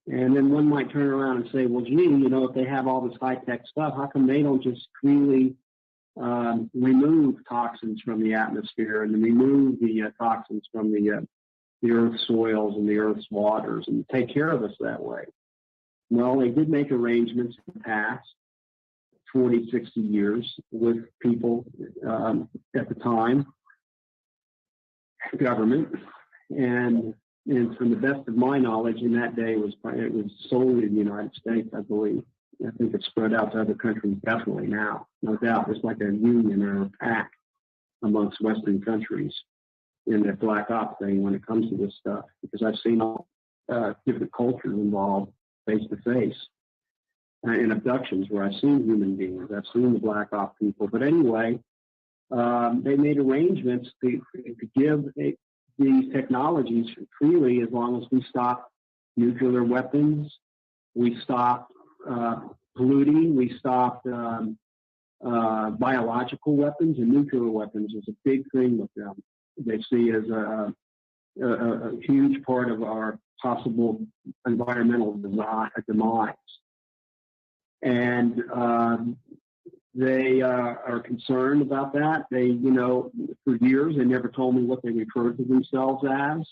And then one might turn around and say, well, gee, if they have all this high-tech stuff, how come they don't just freely remove toxins from the atmosphere and remove the toxins from the Earth's soils and the Earth's waters and take care of us that way? Well, they did make arrangements in the past, 40, 60 years, with people at the time, government, and from the best of my knowledge, in that day, it was solely in the United States, I believe. I think it's spread out to other countries definitely now, no doubt. It's like a union or a pact amongst Western countries in that black op thing when it comes to this stuff, because I've seen all different cultures involved face to face in abductions where I've seen human beings, I've seen the black op people. But anyway, they made arrangements to give these technologies freely as long as we stop nuclear weapons, we stop polluting, we stop biological weapons, and nuclear weapons is a big thing with them. They see as a huge part of our possible environmental demise. And they are concerned about that. They, you know, for years, they never told me what they referred to themselves as.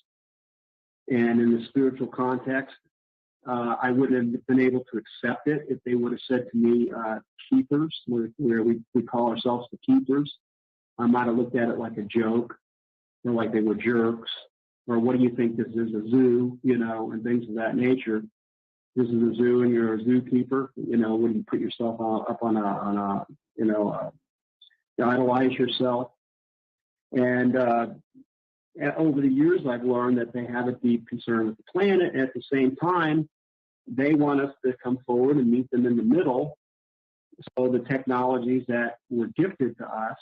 And in the spiritual context, I wouldn't have been able to accept it if they would have said to me, keepers, where we call ourselves the keepers. I might have looked at it like a joke, or like they were jerks, or what do you think this is, a zoo, you know, and things of that nature. This is a zoo and you're a zookeeper, you know, when you put yourself up on a you know, idolize yourself. And over the years, I've learned that they have a deep concern with the planet. And at the same time, they want us to come forward and meet them in the middle. So the technologies that were gifted to us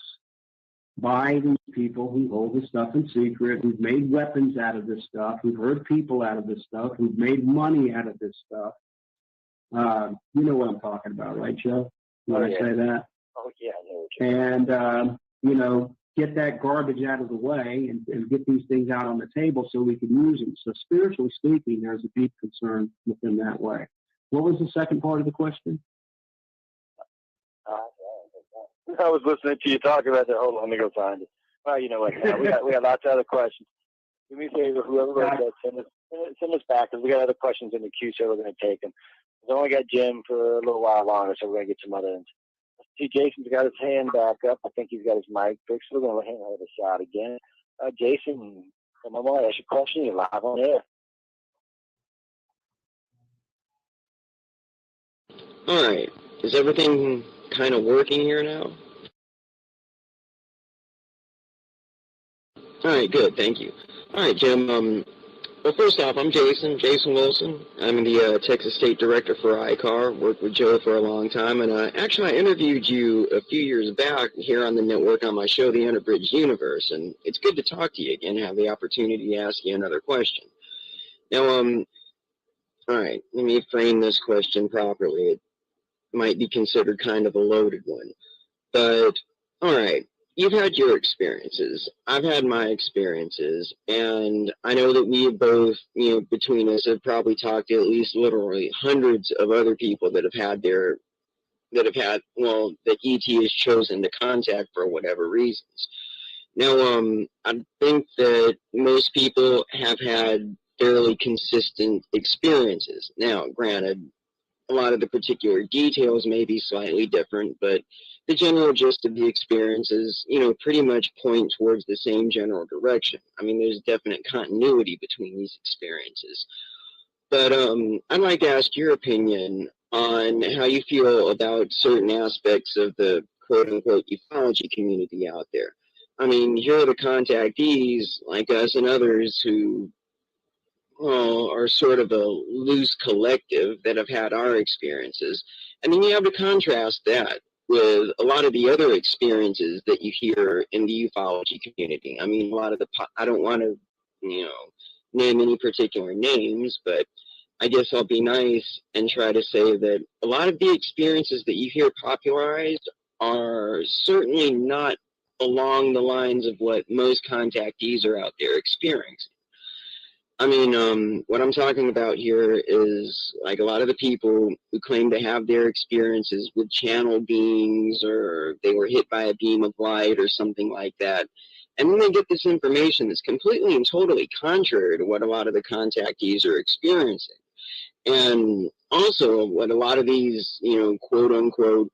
by these people who hold this stuff in secret, who've made weapons out of this stuff, who've hurt people out of this stuff, who've made money out of this stuff. You know what I'm talking about, right, Joe? When I say that? Oh, yeah, I know what you're And, you know, get that garbage out of the way and get these things out on the table so we can use them. So spiritually speaking, there's a deep concern within that way. What was the second part of the question? I was listening to you talk about that. Hold on, let me go find it. Well, you know what? We got lots of other questions. Do me a favor, whoever wrote that, send us back, because we got other questions in the queue, so we're going to take them. We've only got Jim for a little while longer, so we're going to get some other ones. See, Jason's got his hand back up. I think he's got his mic fixed. We're going to let him have a shot again. Jason, come on, ask your question. You're live on air. All right. Is everything kind of working here now? All right, good. Thank you. All right, Jim. Well, first off, I'm Jason Wilson. I'm the Texas State Director for ICAR. Worked with Joe for a long time, and actually I interviewed you a few years back here on the network on my show, The Unabridged Universe, and it's good to talk to you again and have the opportunity to ask you another question. Now, all right, let me frame this question properly. It might be considered kind of a loaded one, but all right. You've had your experiences. I've had my experiences, and I know that we have both, you know, between us have probably talked to at least literally hundreds of other people that have had, well, that ET has chosen to contact for whatever reasons. Now, I think that most people have had fairly consistent experiences. Now, granted, a lot of the particular details may be slightly different, but the general gist of the experiences, you know, pretty much point towards the same general direction. I mean, there's definite continuity between these experiences. But I'd like to ask your opinion on how you feel about certain aspects of the quote-unquote ufology community out there. I mean, here are the contactees, like us and others, who are sort of a loose collective that have had our experiences. And then you have to contrast that with a lot of the other experiences that you hear in the ufology community. I mean, a lot of the, I don't want to, you know, name any particular names, but I guess I'll be nice and try to say that a lot of the experiences that you hear popularized are certainly not along the lines of what most contactees are out there experiencing. I mean, what I'm talking about here is like a lot of the people who claim to have their experiences with channel beings, or they were hit by a beam of light or something like that. And then they get this information that's completely and totally contrary to what a lot of the contactees are experiencing. And also what a lot of these, you know, quote unquote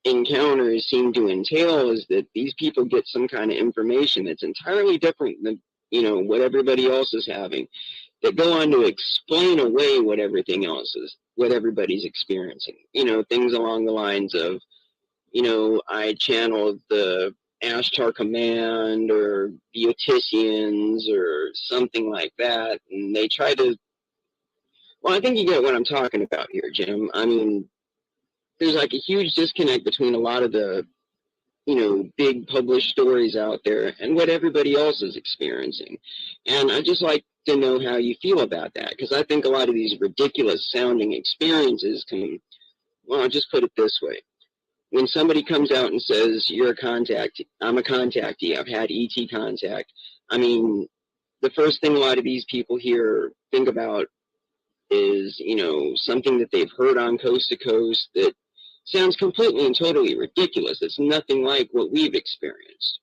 encounters seem to entail is that these people get some kind of information that's entirely different than, you know, what everybody else is having, that go on to explain away what everything else is, what everybody's experiencing. You know, things along the lines of, you know, I channeled the Ashtar Command or the Otisians or something like that, and they try to, well, I think you get what I'm talking about here, Jim. I mean, there's like a huge disconnect between a lot of the big published stories out there and what everybody else is experiencing. And I'd just like to know how you feel about that, because I think a lot of these ridiculous sounding experiences can, well, I'll just put it this way. When somebody comes out and says, you're a contact, I'm a contactee, I've had ET contact, I mean, the first thing a lot of these people here think about is, something that they've heard on Coast to Coast that sounds completely and totally ridiculous. It's nothing like what we've experienced,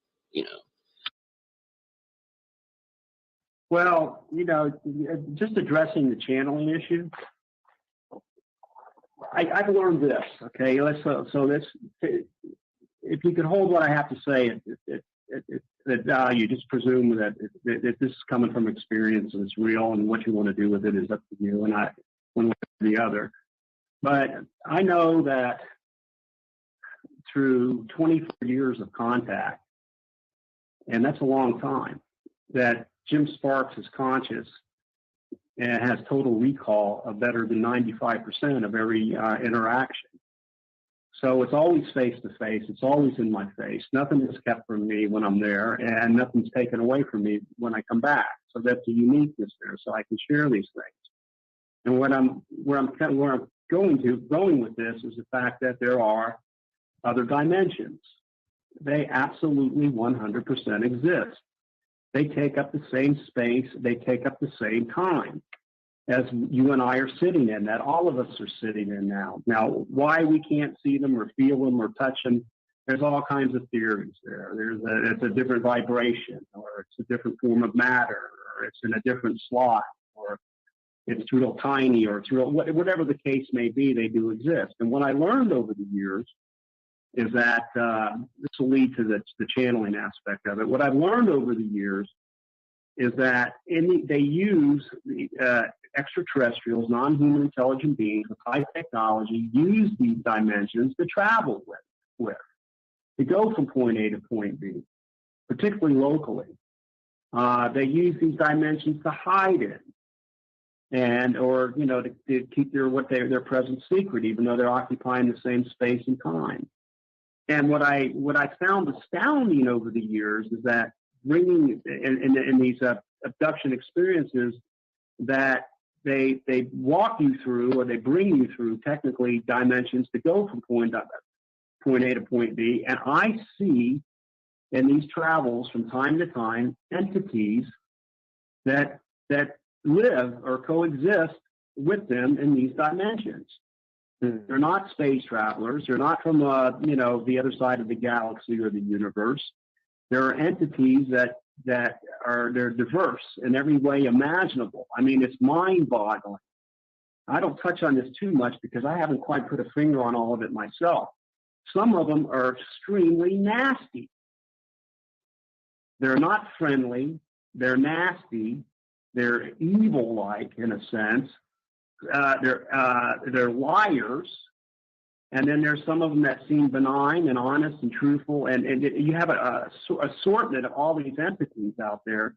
Well, just addressing the channeling issue, I've learned this. Okay, if you could hold what I have to say at value, just presume that this is coming from experience and it's real, and what you want to do with it is up to you, and I one way or the other. But I know that through 24 years of contact, and that's a long time, that Jim Sparks is conscious and has total recall of better than 95% of every interaction. So it's always face to face. It's always in my face. Nothing is kept from me when I'm there, and nothing's taken away from me when I come back. So that's a uniqueness there. So I can share these things. And where I'm going with this is the fact that there are other dimensions. They absolutely 100% exist. They take up the same space. They take up the same time as you and I are sitting in, that all of us are sitting in now. Now, why we can't see them or feel them or touch them, there's all kinds of theories there. It's a different vibration, or it's a different form of matter, or it's in a different slot, or it's real tiny, or it's real, whatever the case may be, they do exist. And what I learned over the years is that, this will lead to the channeling aspect of it. What I've learned over the years is that they use extraterrestrials, non-human intelligent beings with high technology, use these dimensions to travel with, to go from point A to point B, particularly locally. They use these dimensions to hide in, or to keep their presence secret, even though they're occupying the same space and time. And what I found astounding over the years is that bringing in these abduction experiences, that they walk you through, or they bring you through, technically, dimensions to go from point A to point B. And I see in these travels from time to time entities that live or coexist with them in these dimensions. They're not space travelers. They're not from the other side of the galaxy or the universe. There are entities they're diverse in every way imaginable. I mean, it's mind-boggling. I don't touch on this too much because I haven't quite put a finger on all of it myself. Some of them are extremely nasty. They're not friendly. They're nasty. They're evil-like in a sense. They're liars. And then there's some of them that seem benign and honest and truthful. And you have a assortment of all these entities out there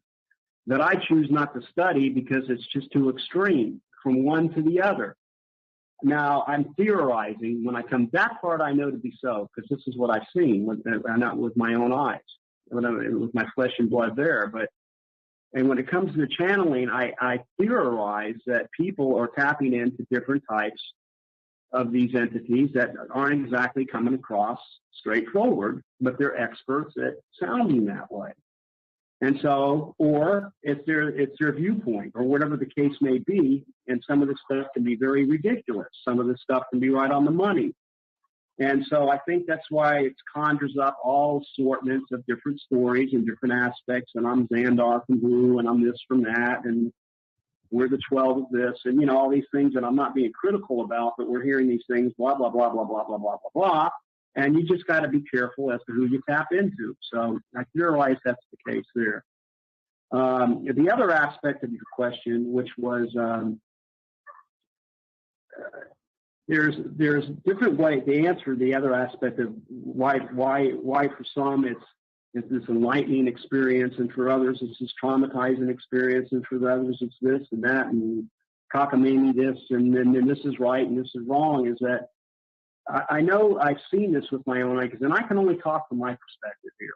that I choose not to study because it's just too extreme from one to the other. Now, I'm theorizing. When I come that part, I know to be so, because this is what I've seen, not with my own eyes, with my flesh and blood there. And when it comes to the channeling, I theorize that people are tapping into different types of these entities that aren't exactly coming across straightforward, but they're experts at sounding that way. And so, or it's their viewpoint, or whatever the case may be. And some of the stuff can be very ridiculous. Some of the stuff can be right on the money. And so I think that's why it conjures up all assortments of different stories and different aspects. And I'm Xandar from Blue, and I'm this from that, and we're the 12 of this, and all these things that I'm not being critical about, but we're hearing these things, blah, blah, blah, blah, blah, blah, blah, blah, blah. And you just got to be careful as to who you tap into. So I theorize that's the case there. The other aspect of your question, which was there's different ways to answer the other aspect of why for some it's this enlightening experience, and for others it's this traumatizing experience, and for others it's this and that, and cockamamie this, and then this is right and this is wrong, is that I know I've seen this with my own eyes, and I can only talk from my perspective here.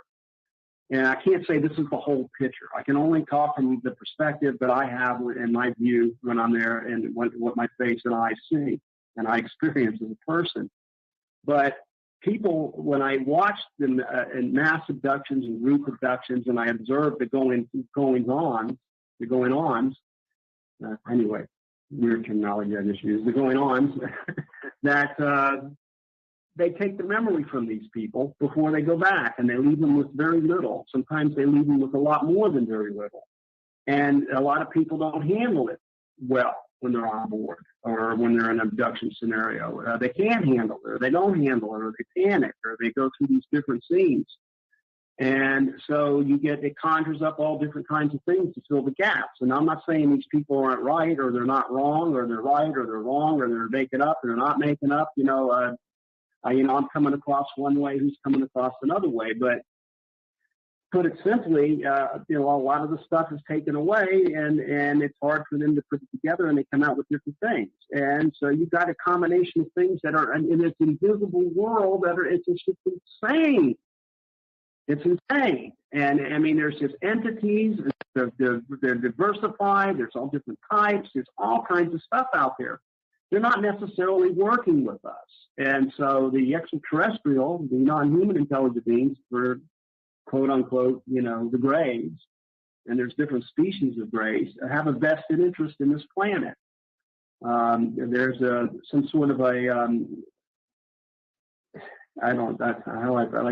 And I can't say this is the whole picture. I can only talk from the perspective that I have in my view when I'm there and what my face and eyes see and I experience as a person. But people, when I watch them in mass abductions and group abductions, and I observe the going-ons, anyway, weird terminology I just used, the going-ons, that they take the memory from these people before they go back, and they leave them with very little. Sometimes they leave them with a lot more than very little. And a lot of people don't handle it well when they're on board or when they're in an abduction scenario. They can't handle it, or they don't handle it, or they panic, or they go through these different scenes. And so it conjures up all different kinds of things to fill the gaps. And I'm not saying these people aren't right, or they're not wrong, or they're right, or they're wrong, or they're making up, or they're not making up. I'm coming across one way, who's coming across another way. But put it simply, a lot of the stuff is taken away, and it's hard for them to put it together, and they come out with different things. And so you've got a combination of things that are in this invisible world it's just insane. It's insane. And I mean, there's just entities, they're diversified, there's all different types, there's all kinds of stuff out there. They're not necessarily working with us. And so the extraterrestrial, the non-human intelligent beings, for quote unquote, the Greys, and there's different species of Greys, have a vested interest in this planet. There's some sort of like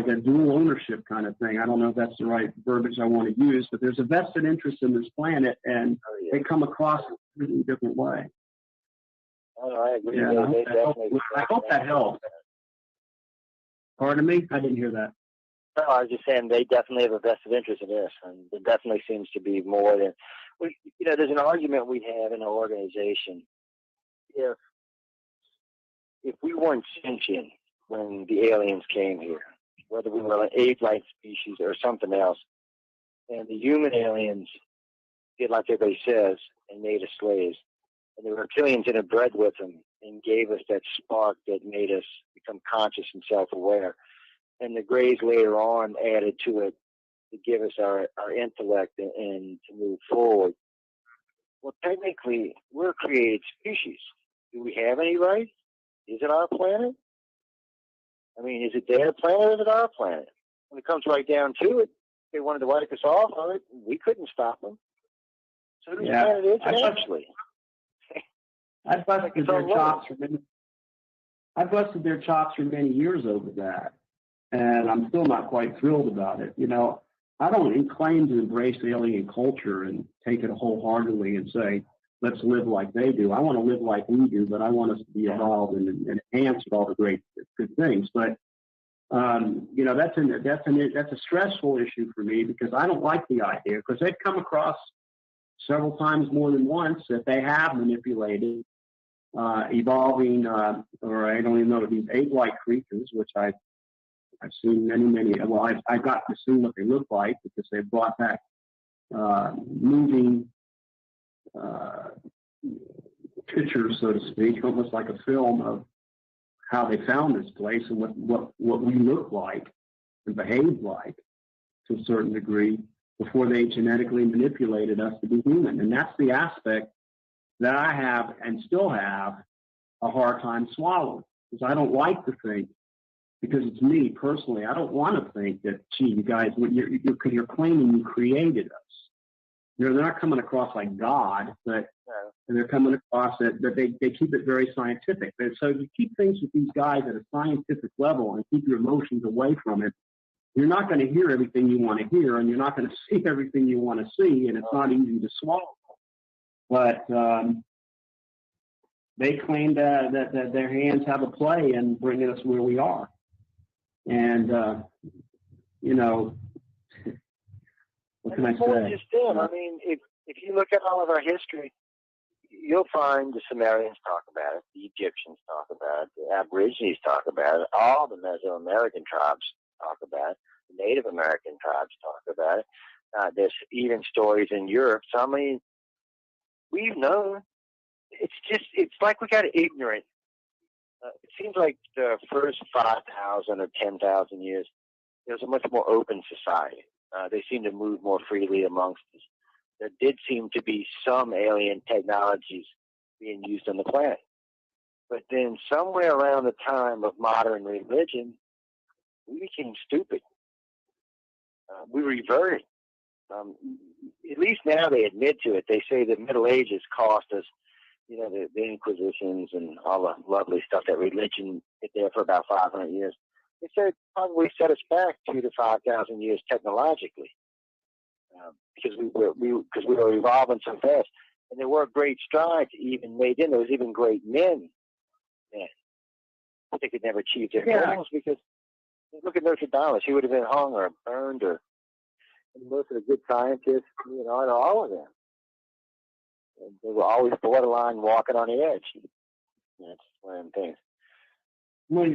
a dual ownership kind of thing. I don't know if that's the right verbiage I want to use, but there's a vested interest in this planet, and they come across it in a really different way. Oh, I agree. Yeah, I hope that helps. Pardon me? I didn't hear that. No, I was just saying they definitely have a vested interest in this, and there definitely seems to be more than there's an argument we have in our organization. If we weren't sentient when the aliens came here, whether we were an ape-like species or something else, and the human aliens did like everybody says and made us slaves, and the reptilians interbred with them and gave us that spark that made us become conscious and self-aware. And the Greys later on added to it to give us our intellect and to move forward. Well, technically, we're a created species. Do we have any rights? Is it our planet? I mean, is it their planet or is it our planet? When it comes right down to it, they wanted to wipe us off of it. We couldn't stop them. So whose planet is it actually? I busted their chops for many years over that, and I'm still not quite thrilled about it. I don't claim to embrace alien culture and take it wholeheartedly and say, let's live like they do. I want to live like we do, but I want us to be involved and enhance all the great good things. But that's a stressful issue for me, because I don't like the idea, because they've come across several times more than once that they have manipulated evolving, or I don't even know, these ape-like creatures, which I've seen many. Well, I've got to see what they look like, because they brought back moving pictures, so to speak, almost like a film of how they found this place and what we look like and behave like to a certain degree before they genetically manipulated us to be human. And that's the aspect that I have and still have a hard time swallowing, because I don't like to think, because it's me personally, I don't want to think that, gee, you guys, you're claiming you created us. They're not coming across like God, but they're coming across that they keep it very scientific. And so you keep things with these guys at a scientific level and keep your emotions away from it, you're not going to hear everything you want to hear, and you're not going to see everything you want to see, and it's not easy to swallow. But they claim that their hands have a play in bringing us where we are. And, what can I say? Just them. I mean, if you look at all of our history, you'll find the Sumerians talk about it, the Egyptians talk about it, the Aborigines talk about it, all the Mesoamerican tribes talk about it, the Native American tribes talk about it. There's even stories in Europe. So, I mean, we've known. It's like we got ignorant It seems like the first 5,000 or 10,000 years, it was a much more open society. They seemed to move more freely amongst us. There did seem to be some alien technologies being used on the planet. But then somewhere around the time of modern religion, we became stupid. We reverted. At least now they admit to it. They say the Middle Ages cost us, the Inquisitions and all the lovely stuff that religion did there for about 500 years. They said it probably set us back 2,000 to 5,000 years technologically, because we were evolving so fast. And there were great strides even made in. There was even great men then. But they could never achieve their goals because look at Notre Dame. He would have been hung or burned, or most of the good scientists, all of them. And they were always borderline walking on the edge. That's one of them things. Well,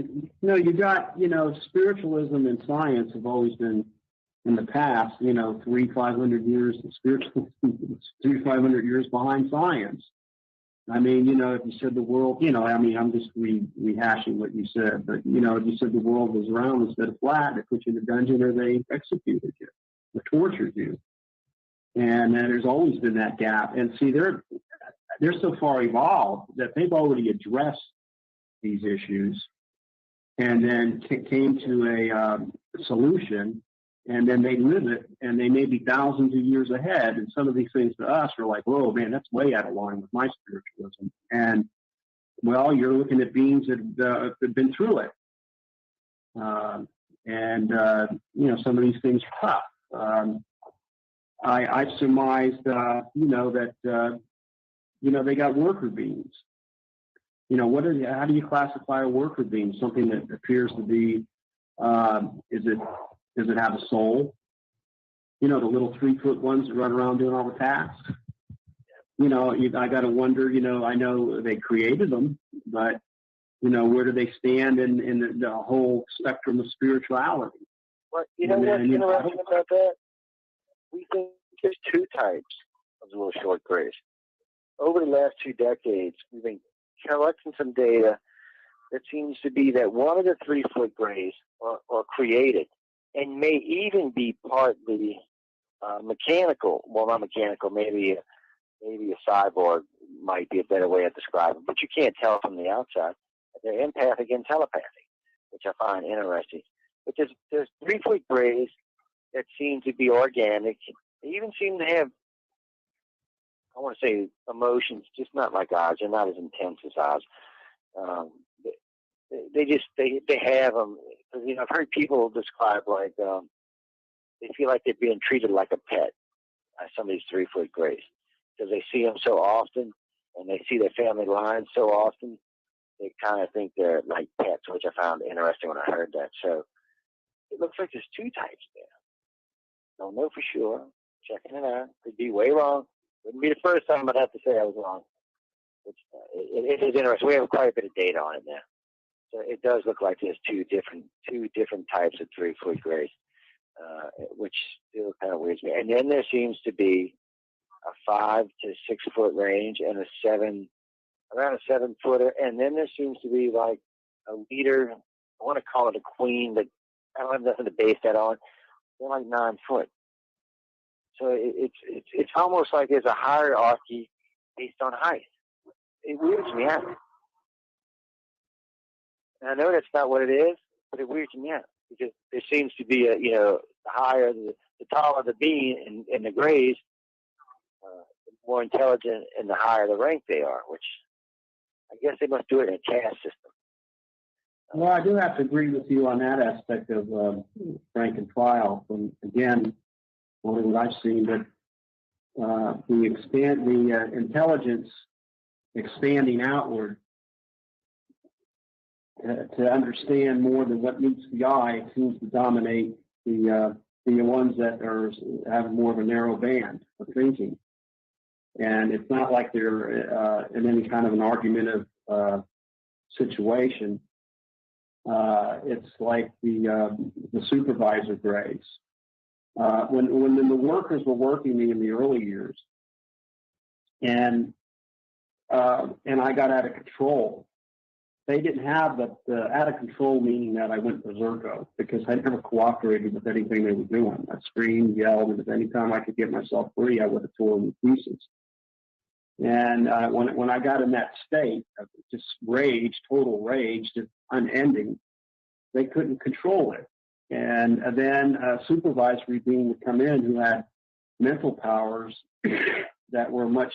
you got, spiritualism and science have always been, in the past, 500 years, spiritualism, 500 years behind science. I mean, if you said the world, I'm just rehashing what you said, but, if you said the world was round instead of flat, they put you in a dungeon or they executed you or tortured you. And there's always been that gap. And see, they're so far evolved that they've already addressed these issues and then came to a solution, and then they live it, and they may be thousands of years ahead. And some of these things to us are like, whoa, man, that's way out of line with my spiritualism. And, well, you're looking at beings that have been through it. Some of these things are tough. I surmised, that, they got worker beings. How do you classify a worker being? Something that appears to be, does it have a soul? The little 3-foot ones that run around doing all the tasks. I got to wonder, I know they created them, but, where do they stand in the whole spectrum of spirituality? Well, what's interesting about that? We think there's two types of little short grays. Over the last 2 decades, we've been collecting some data that seems to be that one of the 3-foot grays are created and may even be partly mechanical. Well, not mechanical, maybe a cyborg might be a better way of describing it, but you can't tell from the outside. They're empathic and telepathic, which I find interesting. But there's 3-foot grays that seem to be organic. They even seem to have, I want to say, emotions, just not like ours. They're not as intense as ours. They have them. I've heard people describe like they feel like they're being treated like a pet by some of these 3-foot grays because they see them so often and they see their family lines so often. They kind of think they're like pets, which I found interesting when I heard that. So it looks like there's 2 types there. Don't know for sure. Checking it out. Could be way wrong. Wouldn't be the first time I'd have to say I was wrong. It is interesting. We have quite a bit of data on it now. So it does look like there's two different types of 3-foot grays, which still kind of weirds me. And then there seems to be a 5 to 6 foot range and around a 7-footer. And then there seems to be like a leader. I want to call it a queen, but I don't have nothing to base that on. They're like 9 foot. So it's almost like there's a hierarchy based on height. It weirds me out. And I know that's not what it is, but it weirds me out because there seems to be the higher, the taller the being in the grays, the more intelligent and the higher the rank they are, which I guess they must do it in a caste system. Well, I do have to agree with you on that aspect of rank and file. And again, only what I've seen, but the intelligence expanding outward to understand more than what meets the eye seems to dominate the ones that have more of a narrow band of thinking. And it's not like they're in any kind of an argumentative situation. It's like the supervisor grades. When the workers were working me in the early years, and I got out of control, they didn't have the out of control, meaning that I went berserko because I never cooperated with anything they were doing. I screamed, yelled, and if any time I could get myself free, I would have torn them to pieces. And when I got in that state of just rage, total rage, just unending, they couldn't control it. And then a supervisory being would come in who had mental powers that were much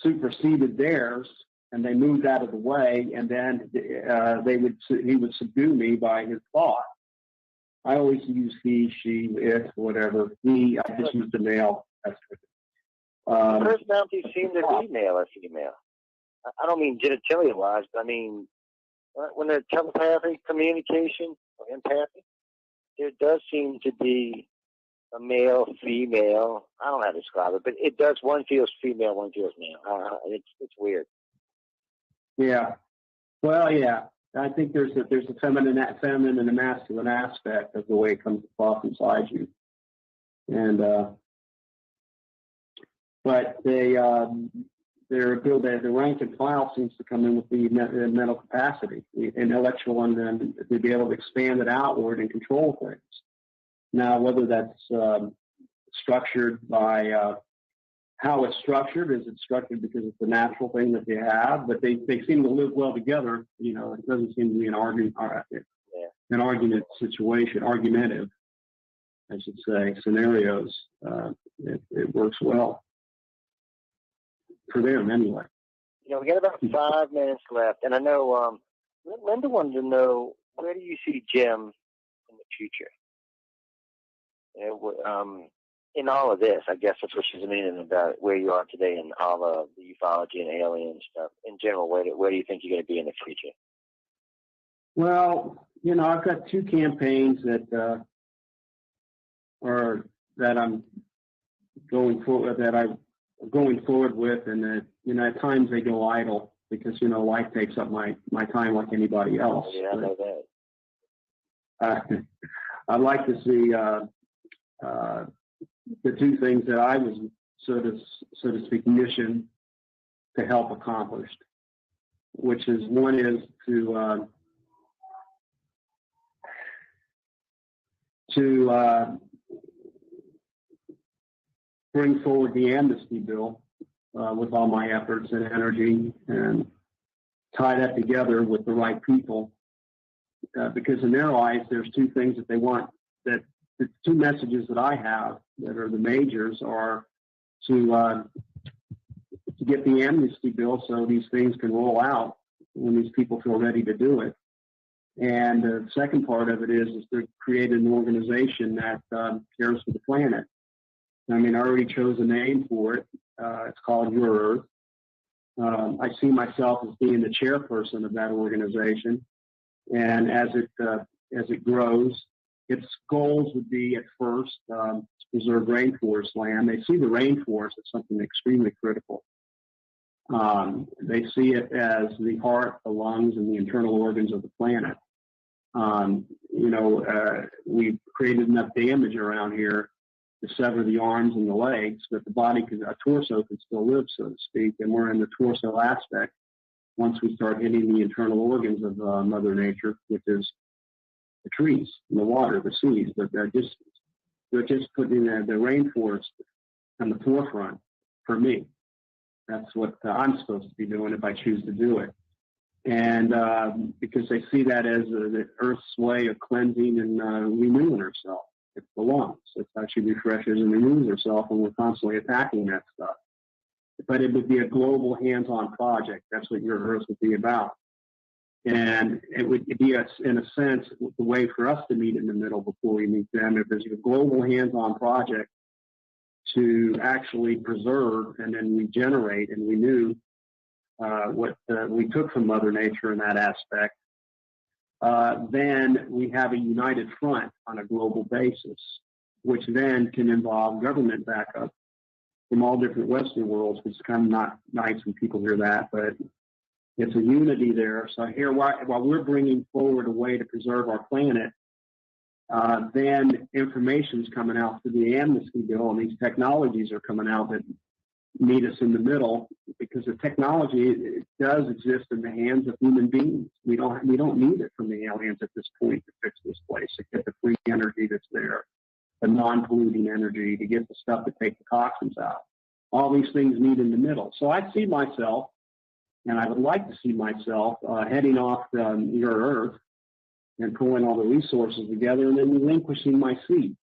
superseded theirs, and they moved out of the way, and then he would subdue me by his thought. I always use he, she, it, whatever. He, I just used the male. That's personalities seem to be male or female. I don't mean genitalia-wise, but I mean when they're telepathic communication or empathic, there does seem to be a male, female. I don't know how to describe it, but it does. One feels female, one feels male. It's weird. Yeah. Well, yeah. I think there's a feminine and a masculine aspect of the way it comes across inside you, and but the rank and file seems to come in with the mental capacity, the intellectual, and then to be able to expand it outward and control things. Now, whether that's structured by how it's structured, is it structured because it's a natural thing that they have, but they seem to live well together. You know, it doesn't seem to be an argument situation, argumentative, I should say, scenarios. It works well for them anyway. You know, we got about 5 minutes left, and I know Linda wanted to know, where do you see Jim in the future? In all of this, I guess that's what she's meaning about where you are today and all of the ufology and alien stuff. In general, where do you think you're going to be in the future? Well, you know, I've got 2 campaigns that I'm going forward with, and that, you know, at times they go idle because, you know, life takes up my time like anybody else. Yeah, I know that. I'd like to see the 2 things that I was, so to speak, missioned to help accomplish, which is, one is to bring forward the amnesty bill with all my efforts and energy, and tie that together with the right people, because in their eyes, there's 2 things that they want. That the 2 messages that I have that are the majors are to get the amnesty bill so these things can roll out when these people feel ready to do it. And the second part of it is to create an organization that cares for the planet. I mean, I already chose a name for it. It's called Your Earth. I see myself as being the chairperson of that organization, and as it grows, its goals would be at first to preserve rainforest land. They see the rainforest as something extremely critical. They see it as the heart, the lungs, and the internal organs of the planet. You know, we've created enough damage around here to sever the arms and the legs, but the body, a torso can still live, so to speak, and we're in the torso aspect once we start hitting the internal organs of Mother Nature, which is the trees, and the water, the seas. But they're just putting the rainforest on the forefront for me. That's what I'm supposed to be doing if I choose to do it. And because they see that as the Earth's way of cleansing and renewing herself. It belongs. It actually refreshes and renews herself, and we're constantly attacking that stuff. But it would be a global hands-on project. That's what Your Earth would be about. And it would be, in a sense, the way for us to meet in the middle before we meet them. If there's a global hands-on project to actually preserve and then regenerate and renew what we took from Mother Nature in that aspect, then we have a united front on a global basis, which then can involve government backup from all different Western worlds, which is kind of not nice when people hear that, but it's a unity there. So here, while we're bringing forward a way to preserve our planet, then information is coming out through the amnesty bill, and these technologies are coming out that meet us in the middle, because the technology, it does exist in the hands of human beings. We don't need it from the aliens at this point to fix this place, to get the free energy that's there, the non-polluting energy, to get the stuff to take the toxins out. All these things meet in the middle. So I see myself, and I would like to see myself heading off your Earth and pulling all the resources together, and then relinquishing my seat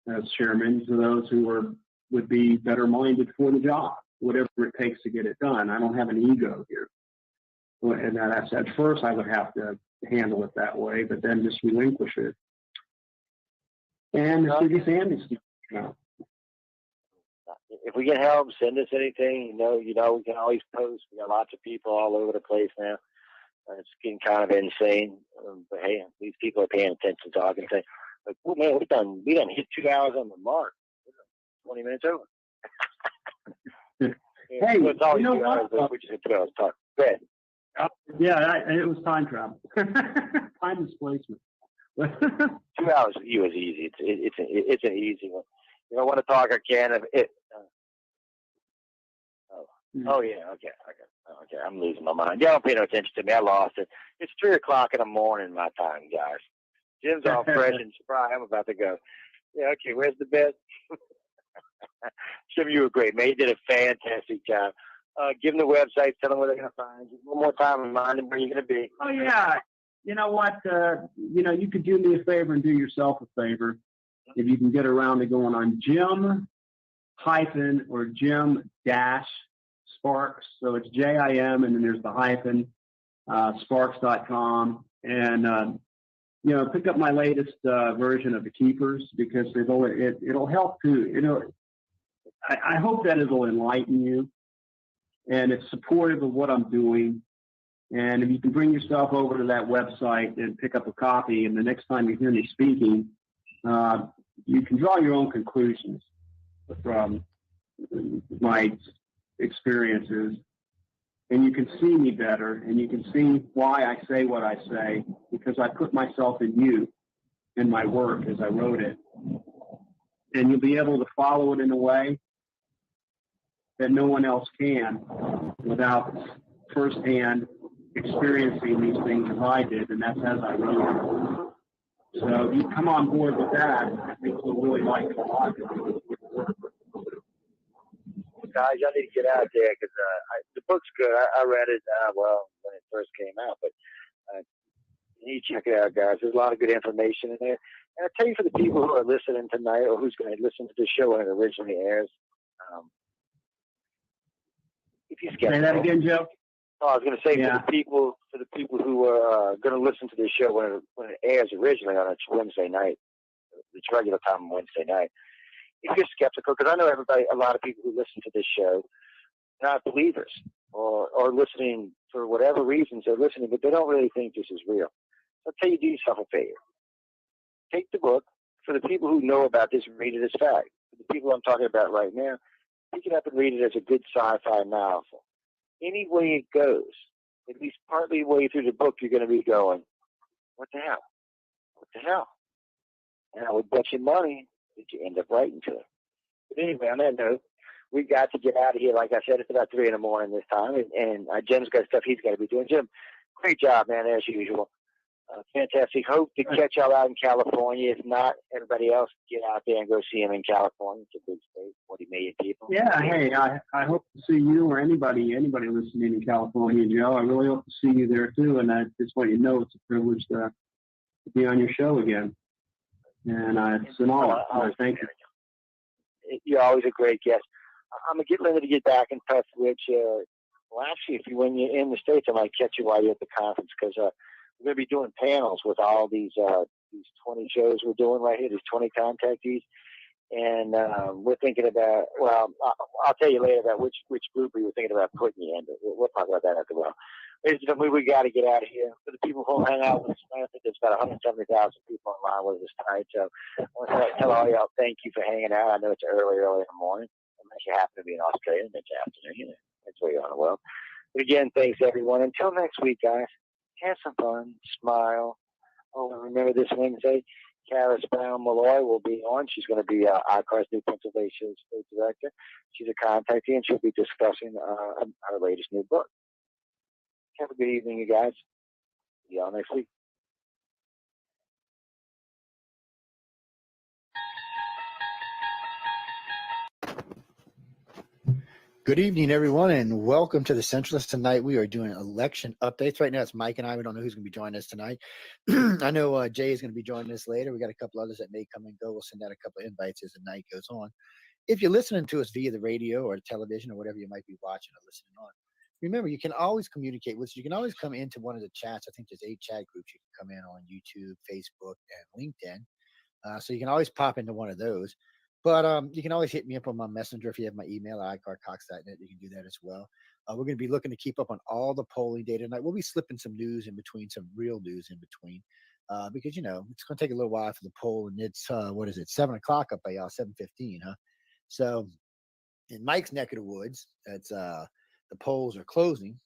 as chairman to those who would be better minded for the job, whatever it takes to get it done. I don't have an ego here. And that's, at first I would have to handle it that way, but then just relinquish it. And through this amnesty, if we get help, send us anything. We can always post. We got lots of people all over the place now. It's getting kind of insane. But hey, these people are paying attention, talking, saying, like, "Oh man, we done hit 2 hours on the mark. 20 minutes over." Hey, so it's always you know what? We just hit 2 hours talk. Go ahead. Yeah, it was time travel, time displacement. 2 hours with you is easy. It's an easy one. You don't want to talk, I can. If it. Oh yeah, okay. I'm losing my mind. Y'all don't pay no attention to me. I lost it. It's 3 o'clock in the morning my time, guys. Jim's all fresh and spry. I'm about to go. Yeah, okay. Where's the bed? Jim, you were great, man. You did a fantastic job. Give them the website. Tell them where they're going to find you. One more time, remind them where you're going to be. Oh yeah. You know what? You could do me a favor and do yourself a favor. If you can get around to going on Jim Sparks. So it's JIM, and then there's the hyphen, sparks.com. And, pick up my latest version of the Keepers, because it'll help to, I hope that it'll enlighten you, and it's supportive of what I'm doing. And if you can bring yourself over to that website and pick up a copy, and the next time you hear me speaking, you can draw your own conclusions from my experiences, and you can see me better, and you can see why I say what I say, because I put myself in you, in my work as I wrote it. And you'll be able to follow it in a way that no one else can without firsthand experiencing these things as I did, and that's as I wrote it. So if you come on board with that, I think you'll really like it a lot. Guys, y'all need to get out there, because the book's good. I read it, when it first came out, but you need to check it out, guys. There's a lot of good information in there. And I tell you, for the people who are listening tonight, or who's going to listen to the show when it originally airs, if you skeptical. Say that again, Joe. Oh, I was going to say, for the people who are going to listen to this show when it airs originally on a Wednesday night, it's regular time on Wednesday night. If you're skeptical, because I know a lot of people who listen to this show, not believers, or listening for whatever reasons they're listening, but they don't really think this is real. So I'll tell you, do yourself a favor. Take the book. For the people who know about this, read it as fact. For the people I'm talking about right now, pick it up and read it as a good sci-fi novel. Any way it goes, at least partly way through the book, you're going to be going, what the hell? What the hell? And I would bet you money that you end up writing to it. But anyway, on that note, we got to get out of here. Like I said, it's about 3 a.m. this time, and Jim's got stuff he's got to be doing. Jim, great job, man, as usual. Fantastic. Hope to catch y'all out in California. If not, everybody else, get out there and go see him in California. It's a big state, 40 million people. Yeah, hey, I hope to see you or anybody listening in California, Joe. I really hope to see you there too. And I just want you to know it's a privilege to be on your show again. And it's an honor. Thank you. You're always a great guest. I'm going to get Linda to get back in touch with you. Well, actually, when you're in the States, I might catch you while you're at the conference, because we're going to be doing panels with all these 20 shows we're doing right here, these 20 contactees. And we're thinking about, I'll tell you later about which group we were thinking about putting you in. But we'll talk about that after a while. Ladies and gentlemen, we got to get out of here. For the people who hang out with us, I think there's about 170,000 people online with us tonight. So I want to tell all y'all, thank you for hanging out. I know it's early in the morning. Unless you happen to be in Australia, it's afternoon. That's where you're on the world. But again, thanks, everyone. Until next week, guys, have some fun, smile. Oh, and remember this Wednesday, Karis Brown Malloy will be on. She's going to be ICAR's new Pennsylvania State Director. She's a contactee, and she'll be discussing her latest new book. Have a good evening, you guys. See y'all next week. Good evening, everyone, and welcome to the Centralist. Tonight we are doing election updates. Right now it's Mike and I. We don't know who's going to be joining us tonight. I know Jay is going to be joining us later. We got a couple others that may come and go. We'll send out a couple of invites as the night goes on. If you're listening to us via the radio or the television or whatever you might be watching or listening on, remember, you can always communicate with us. You can always come into one of the chats. I think there's 8 chat groups you can come in on: YouTube, Facebook, and LinkedIn. So you can always pop into one of those. But you can always hit me up on my messenger if you have my email, icarcox.net. You can do that as well. We're going to be looking to keep up on all the polling data tonight. We'll be slipping some news in between, some real news in between, because, you know, it's going to take a little while for the poll. And it's, 7 o'clock up by y'all, 7:15, huh? So in Mike's neck of the woods, it's the polls are closing.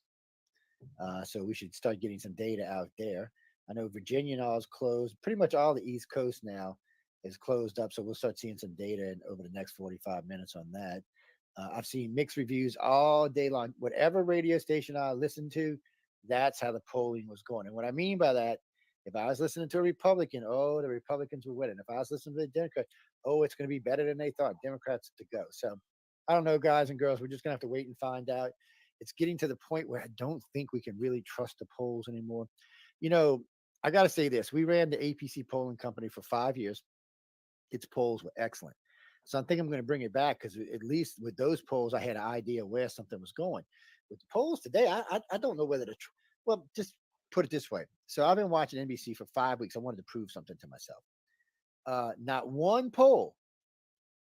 So we should start getting some data out there. I know Virginia and all is closed. Pretty much all the East Coast now is closed up, so we'll start seeing some data over the next 45 minutes on that. I've seen mixed reviews all day long. Whatever radio station I listen to, that's how the polling was going. And what I mean by that, if I was listening to a Republican, oh, the Republicans were winning. If I was listening to a Democrat, oh, it's going to be better than they thought. Democrats to go. So I don't know, guys and girls. We're just going to have to wait and find out. It's getting to the point where I don't think we can really trust the polls anymore. You know, I got to say this. We ran the APC polling company for 5 years. Its polls were excellent. So I think I'm going to bring it back because at least with those polls, I had an idea where something was going. With the polls today, I don't know whether to, well, just put it this way. So I've been watching NBC for 5 weeks. I wanted to prove something to myself. Not one poll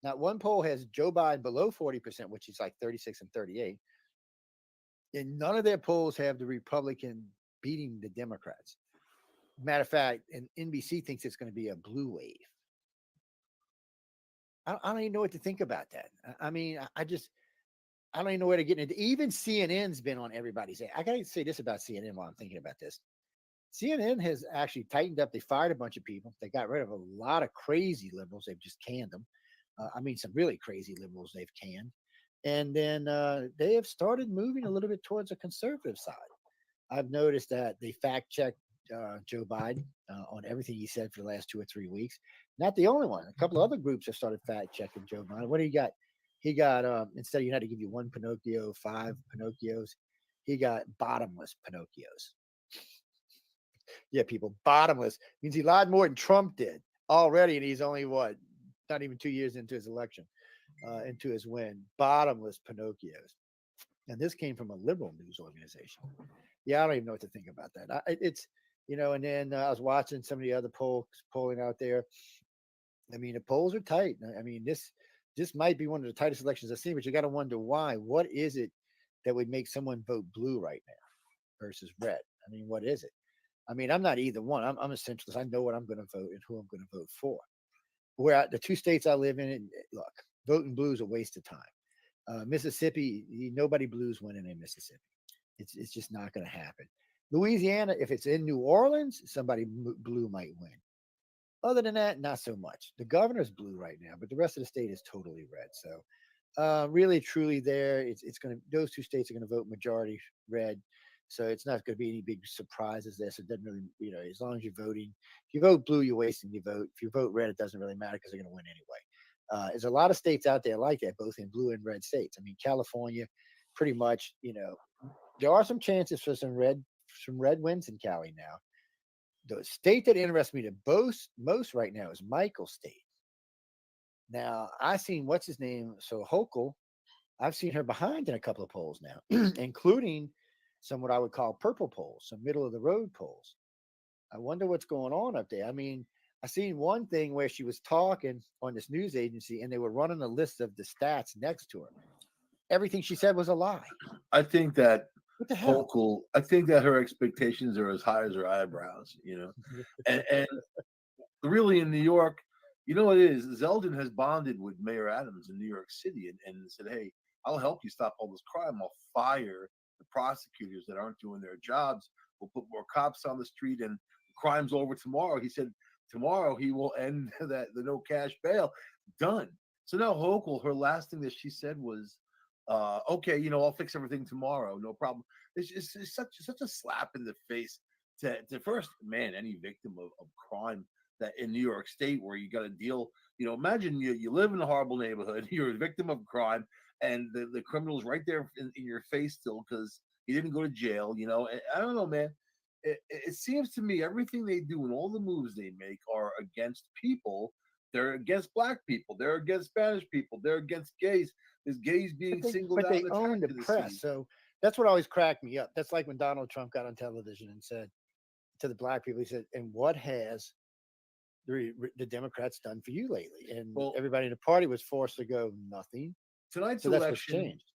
has Joe Biden below 40%, which is like 36 and 38. And none of their polls have the Republican beating the Democrats. Matter of fact, and NBC thinks it's going to be a blue wave. I don't even know what to think about that. I mean, I don't even know where to get into. Even CNN's been on everybody's head. I got to say this about CNN while I'm thinking about this. CNN has actually tightened up. They fired a bunch of people. They got rid of a lot of crazy liberals. They've just canned them. Some really crazy liberals they've canned. And then they have started moving a little bit towards a conservative side. I've noticed that they fact-checked Joe Biden on everything he said for the last 2 or 3 weeks. Not the only one. A couple of other groups have started fact-checking Joe Biden. What do you got? He got, instead of you had to give you 1 Pinocchio, 5 Pinocchios, he got bottomless Pinocchios. Yeah, people, bottomless means he lied more than Trump did already, and he's only, not even 2 years into his election, into his win. Bottomless Pinocchios. And this came from a liberal news organization. Yeah, I don't even know what to think about that. It's, and then I was watching some of the other polling out there. I mean, the polls are tight. I mean, this might be one of the tightest elections I've seen, but you got to wonder why. What is it that would make someone vote blue right now versus red? I mean, what is it? I mean, I'm not either one. I'm a centralist. I know what I'm going to vote and who I'm going to vote for. Where the 2 states I live in, look, voting blue is a waste of time. Mississippi, nobody blues winning in Mississippi. It's just not going to happen. Louisiana, if it's in New Orleans, somebody blue might win. Other than that, not so much. The governor's blue right now, but the rest of the state is totally red. So really, truly there, it's going to, those 2 states are going to vote majority red. So it's not going to be any big surprises there. So it doesn't really, as long as you're voting, if you vote blue, you're wasting your vote. If you vote red, it doesn't really matter because they're going to win anyway. There's a lot of states out there like that, both in blue and red states. I mean, California, pretty much, there are some chances for some red wins in Cali now. The state that interests me the most right now is Michael State. Now, I've seen, what's his name? So Hochul, I've seen her behind in a couple of polls now, including some what I would call purple polls, some middle of the road polls. I wonder what's going on up there. I mean, I seen one thing where she was talking on this news agency and they were running a list of the stats next to her. Everything she said was a lie. I think that what the hell? Hochul, I think that her expectations are as high as her eyebrows, and really in New York, what it is, Zeldin has bonded with Mayor Adams in New York City and said, hey, I'll help you stop all this crime. I'll fire the prosecutors that aren't doing their jobs. We'll put more cops on the street and crime's over tomorrow. He said, tomorrow he will end the no cash bail. Done. So now Hochul, her last thing that she said was, okay, I'll fix everything tomorrow, no problem. It's such a slap in the face to first, man, any victim of crime that in New York State where you got to deal, imagine you live in a horrible neighborhood, you're a victim of crime, and the criminal's right there in your face still because he didn't go to jail, And I don't know, man. It seems to me everything they do and all the moves they make are against people. They're against black people. They're against Spanish people. They're against gays. There's gays being singled out. But they own the press, so that's what always cracked me up. That's like when Donald Trump got on television and said to the black people, he said, "And what has the Democrats done for you lately?" And everybody in the party was forced to go, "Nothing." Tonight's so that's election, what's changed.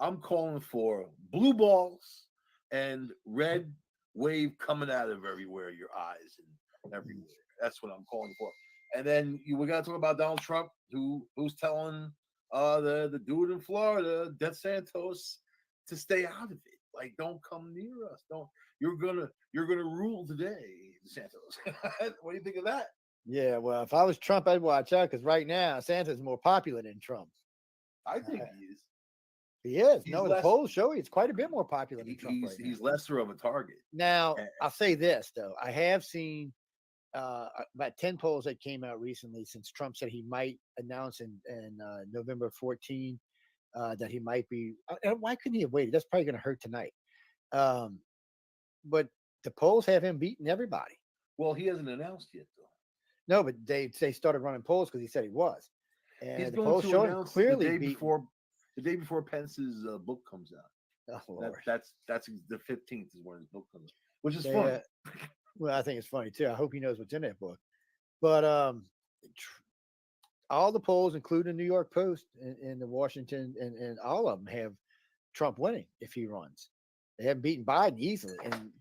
I'm calling for blue balls and red wave coming out of everywhere, your eyes and everywhere. That's what I'm calling for. And then we got to talk about Donald Trump, who's telling the dude in Florida, DeSantis, to stay out of it. Like, don't come near us. You're gonna rule today, DeSantis. What do you think of that? Yeah, well, if I was Trump, I'd watch out because right now Santa's more popular than Trump. I think he is. He is. The polls show he's quite a bit more popular than Trump right now. He's lesser of a target. Now, I'll say this, though. I have seen about 10 polls that came out recently since Trump said he might announce in November 14 that he might be. Why couldn't he have waited? That's probably going to hurt tonight. But the polls have him beating everybody. Well, he hasn't announced yet, though. No, but they started running polls because he said he was. And he's the polls show him clearly the day before Pence's book comes out. Oh, Lord. That's the 15th is when his book comes out, which is funny. Well, I think it's funny too. I hope he knows what's in that book. But all the polls, including New York Post and the Washington, and all of them have Trump winning if he runs. They haven't beaten Biden easily, and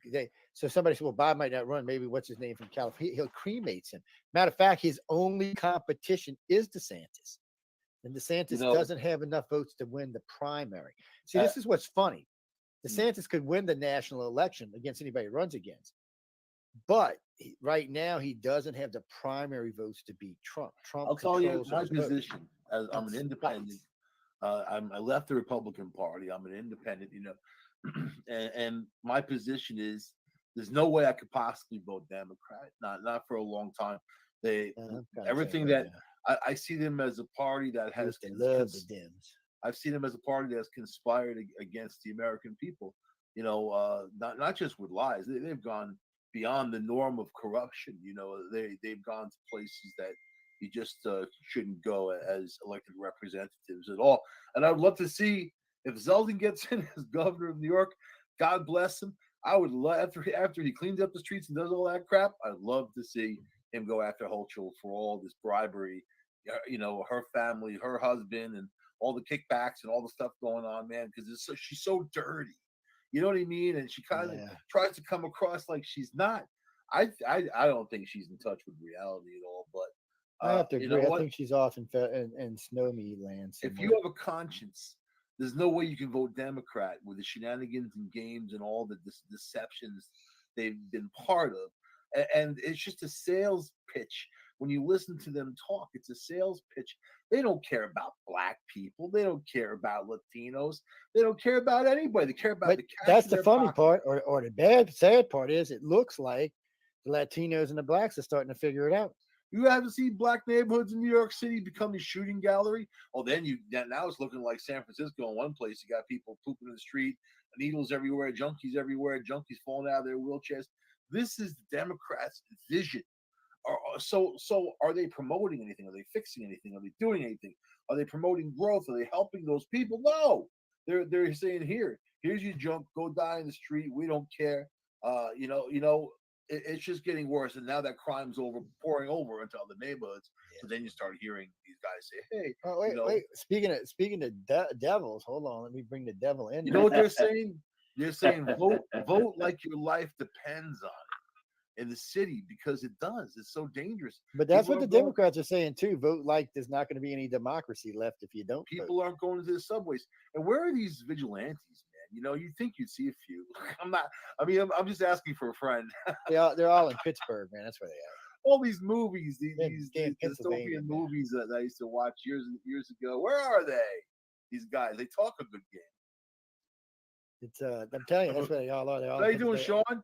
so somebody said, "Well, Biden might not run. Maybe what's his name from California? He'll cremate him." Matter of fact, his only competition is DeSantis, and DeSantis doesn't have enough votes to win the primary. See, this is what's funny. DeSantis could win the national election against anybody he runs against, but right now he doesn't have the primary votes to beat Trump. Trump. I'll tell you my position as I'm an independent. I left the Republican Party. I'm an independent. And my position is there's no way I could possibly vote Democrat. Not for a long time. Everything that I see them as a party that has love the Dems. I've seen them as a party that's conspired against the American people. Not just with lies. They've gone beyond the norm of corruption. They've gone to places that you just shouldn't go as elected representatives at all. And I would love to see if Zeldin gets in as governor of New York. God bless him. I would love after he cleans up the streets and does all that crap. I'd love to see him go after Hochul for all this bribery. Her family, her husband, and all the kickbacks and all the stuff going on, man. Because she's so dirty. You know what I mean? And she kind of tries to come across like she's not. I don't think she's in touch with reality at all. But I have to agree. I think she's off in snowy land. If you have a conscience, there's no way you can vote Democrat with the shenanigans and games and all the deceptions they've been part of. And it's just a sales pitch. When you listen to them talk, it's a sales pitch. They don't care about black people. They don't care about Latinos. They don't care about anybody. They care about the cash. That's the funny part, or the sad part is it looks like the Latinos and the blacks are starting to figure it out. You haven't seen black neighborhoods in New York City become a shooting gallery. Oh, now it's looking like San Francisco in one place. You got people pooping in the street, needles everywhere, junkies falling out of their wheelchairs. This is the Democrats' vision. So are they promoting anything? Are they fixing anything? Are they doing anything? Are they promoting growth? Are they helping those people? No. They're saying, here's your junk. Go die in the street. We don't care. It's just getting worse. And now that crime's pouring over into other neighborhoods. Yeah. So then you start hearing these guys say, "Hey, wait. Speaking of devils, hold on. Let me bring the devil in." You know what they're saying? They're saying vote like your life depends on it in the city because it does. It's so dangerous. But that's what the Democrats are saying too. Vote like there's not going to be any democracy left if you don't. People aren't going to the subways. And where are these vigilantes? You'd think you'd see a few. I'm just asking for a friend. They're all in Pittsburgh, man. That's where they are. all these movies, Damn Pennsylvania, dystopian man. movies that I used to watch years and years ago. Where are they? These guys, they talk a good game. It's I'm telling you, that's what they all are. They're all How you doing, Pennsylvania. Sean?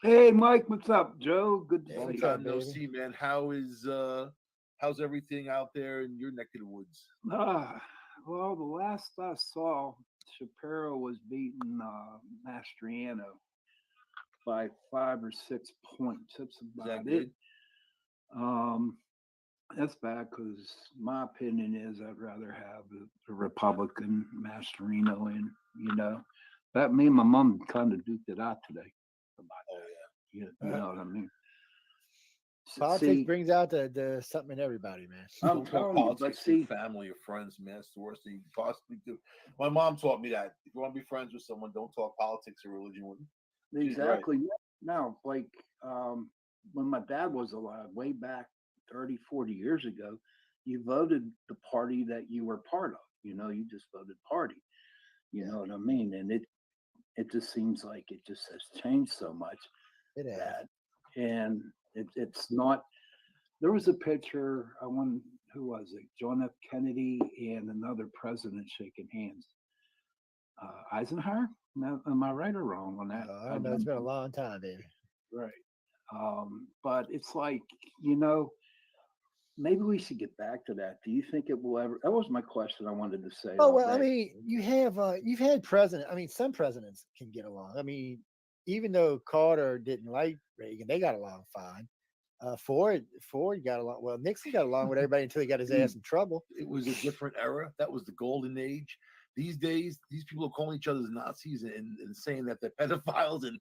Hey, Mike, what's up, Joe? Good to Hey, see Long what's you. up, time no baby? see, man. How's everything out there in your neck of the woods? Well, the last I saw, Shapiro was beating Mastriano by 5 or 6 points. That's Is about that it. good? That's bad because my opinion is I'd rather have the Republican Mascherino in, That me and my mom kind of duked it out today about Oh that. yeah. You know what I mean? Politics See, brings out the something in everybody, man. I'm Don't talk telling you, but politics see, with family or friends, man. It's the worst thing you can possibly do. My mom taught me that if you want to be friends with someone, don't talk politics or religion with them. She's right. exactly. Yeah. Now, like when my dad was alive, way back 30, 40 years ago, you voted the party that you were part of. You just voted party. You know what I mean? And it just seems like it just has changed so much It has. that, and it's not. There was a picture. Who was it? John F. Kennedy and another president shaking hands. Eisenhower? No, am I right or wrong on that? I don't know. It's been a long time, baby. Right. But it's like, maybe we should get back to that. Do you think it will ever? That was my question I wanted to say. Oh all well, I day. mean, you've had president. I mean, some presidents can get along. I mean, even though Carter didn't like Reagan, they got along fine. Ford got along. Well, Nixon got along with everybody until he got his ass in trouble. It was a different era. That was the golden age. These days, these people are calling each other Nazis and saying that they're pedophiles and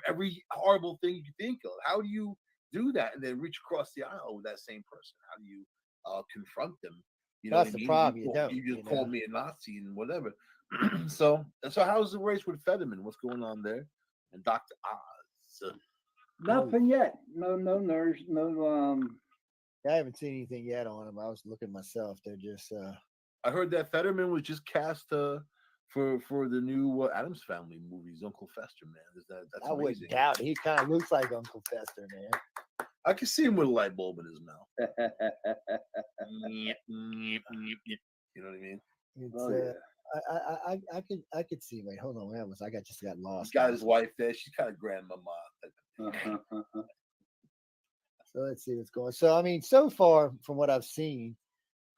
every horrible thing you can think of. How do you do that and then reach across the aisle with that same person? How do you confront them? You know That's what I the mean? problem. You, You call- don't. you You just called know. me a Nazi and whatever. so how's the race with Fetterman? What's going on there? And Dr. Oz. Nothing yet. No nerves. No. I haven't seen anything yet on them. I was looking myself. They're just. I heard that Fetterman was just cast for the new Addams Family movies, Uncle Fester. Man, that's I amazing. wouldn't doubt it. He kind of looks like Uncle Fester, man. I can see him with a light bulb in his mouth. You know what I mean? It's, Oh, yeah. I could see. Wait, hold on. Where was I? Just got lost. He's got his wife there. She's kind of grandmama. So let's see what's going. So I mean, so far from what I've seen,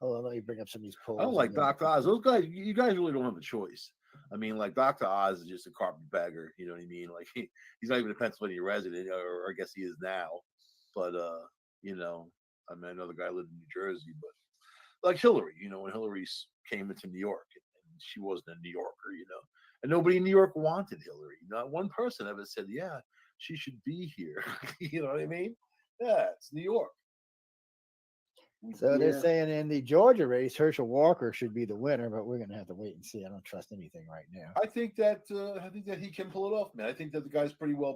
hold on, let me bring up some of these polls. I don't like Dr. Oz. Those guys, you guys really don't have a choice. I mean, like Dr. Oz is just a carpetbagger. You know what I mean? Like he's not even a Pennsylvania resident, or I guess he is now. But you know, I mean, another guy lived in New Jersey, but like Hillary, you know, when Hillary came into New York, and she wasn't a New Yorker, you know, and nobody in New York wanted Hillary. Not one person ever said, "Yeah, she should be here." You know what I mean? Yeah, it's New York. So they're saying in the Georgia race, Herschel Walker should be the winner, but we're gonna have to wait and see. I don't trust anything right now. I think that he can pull it off, man. I think that the guy's pretty well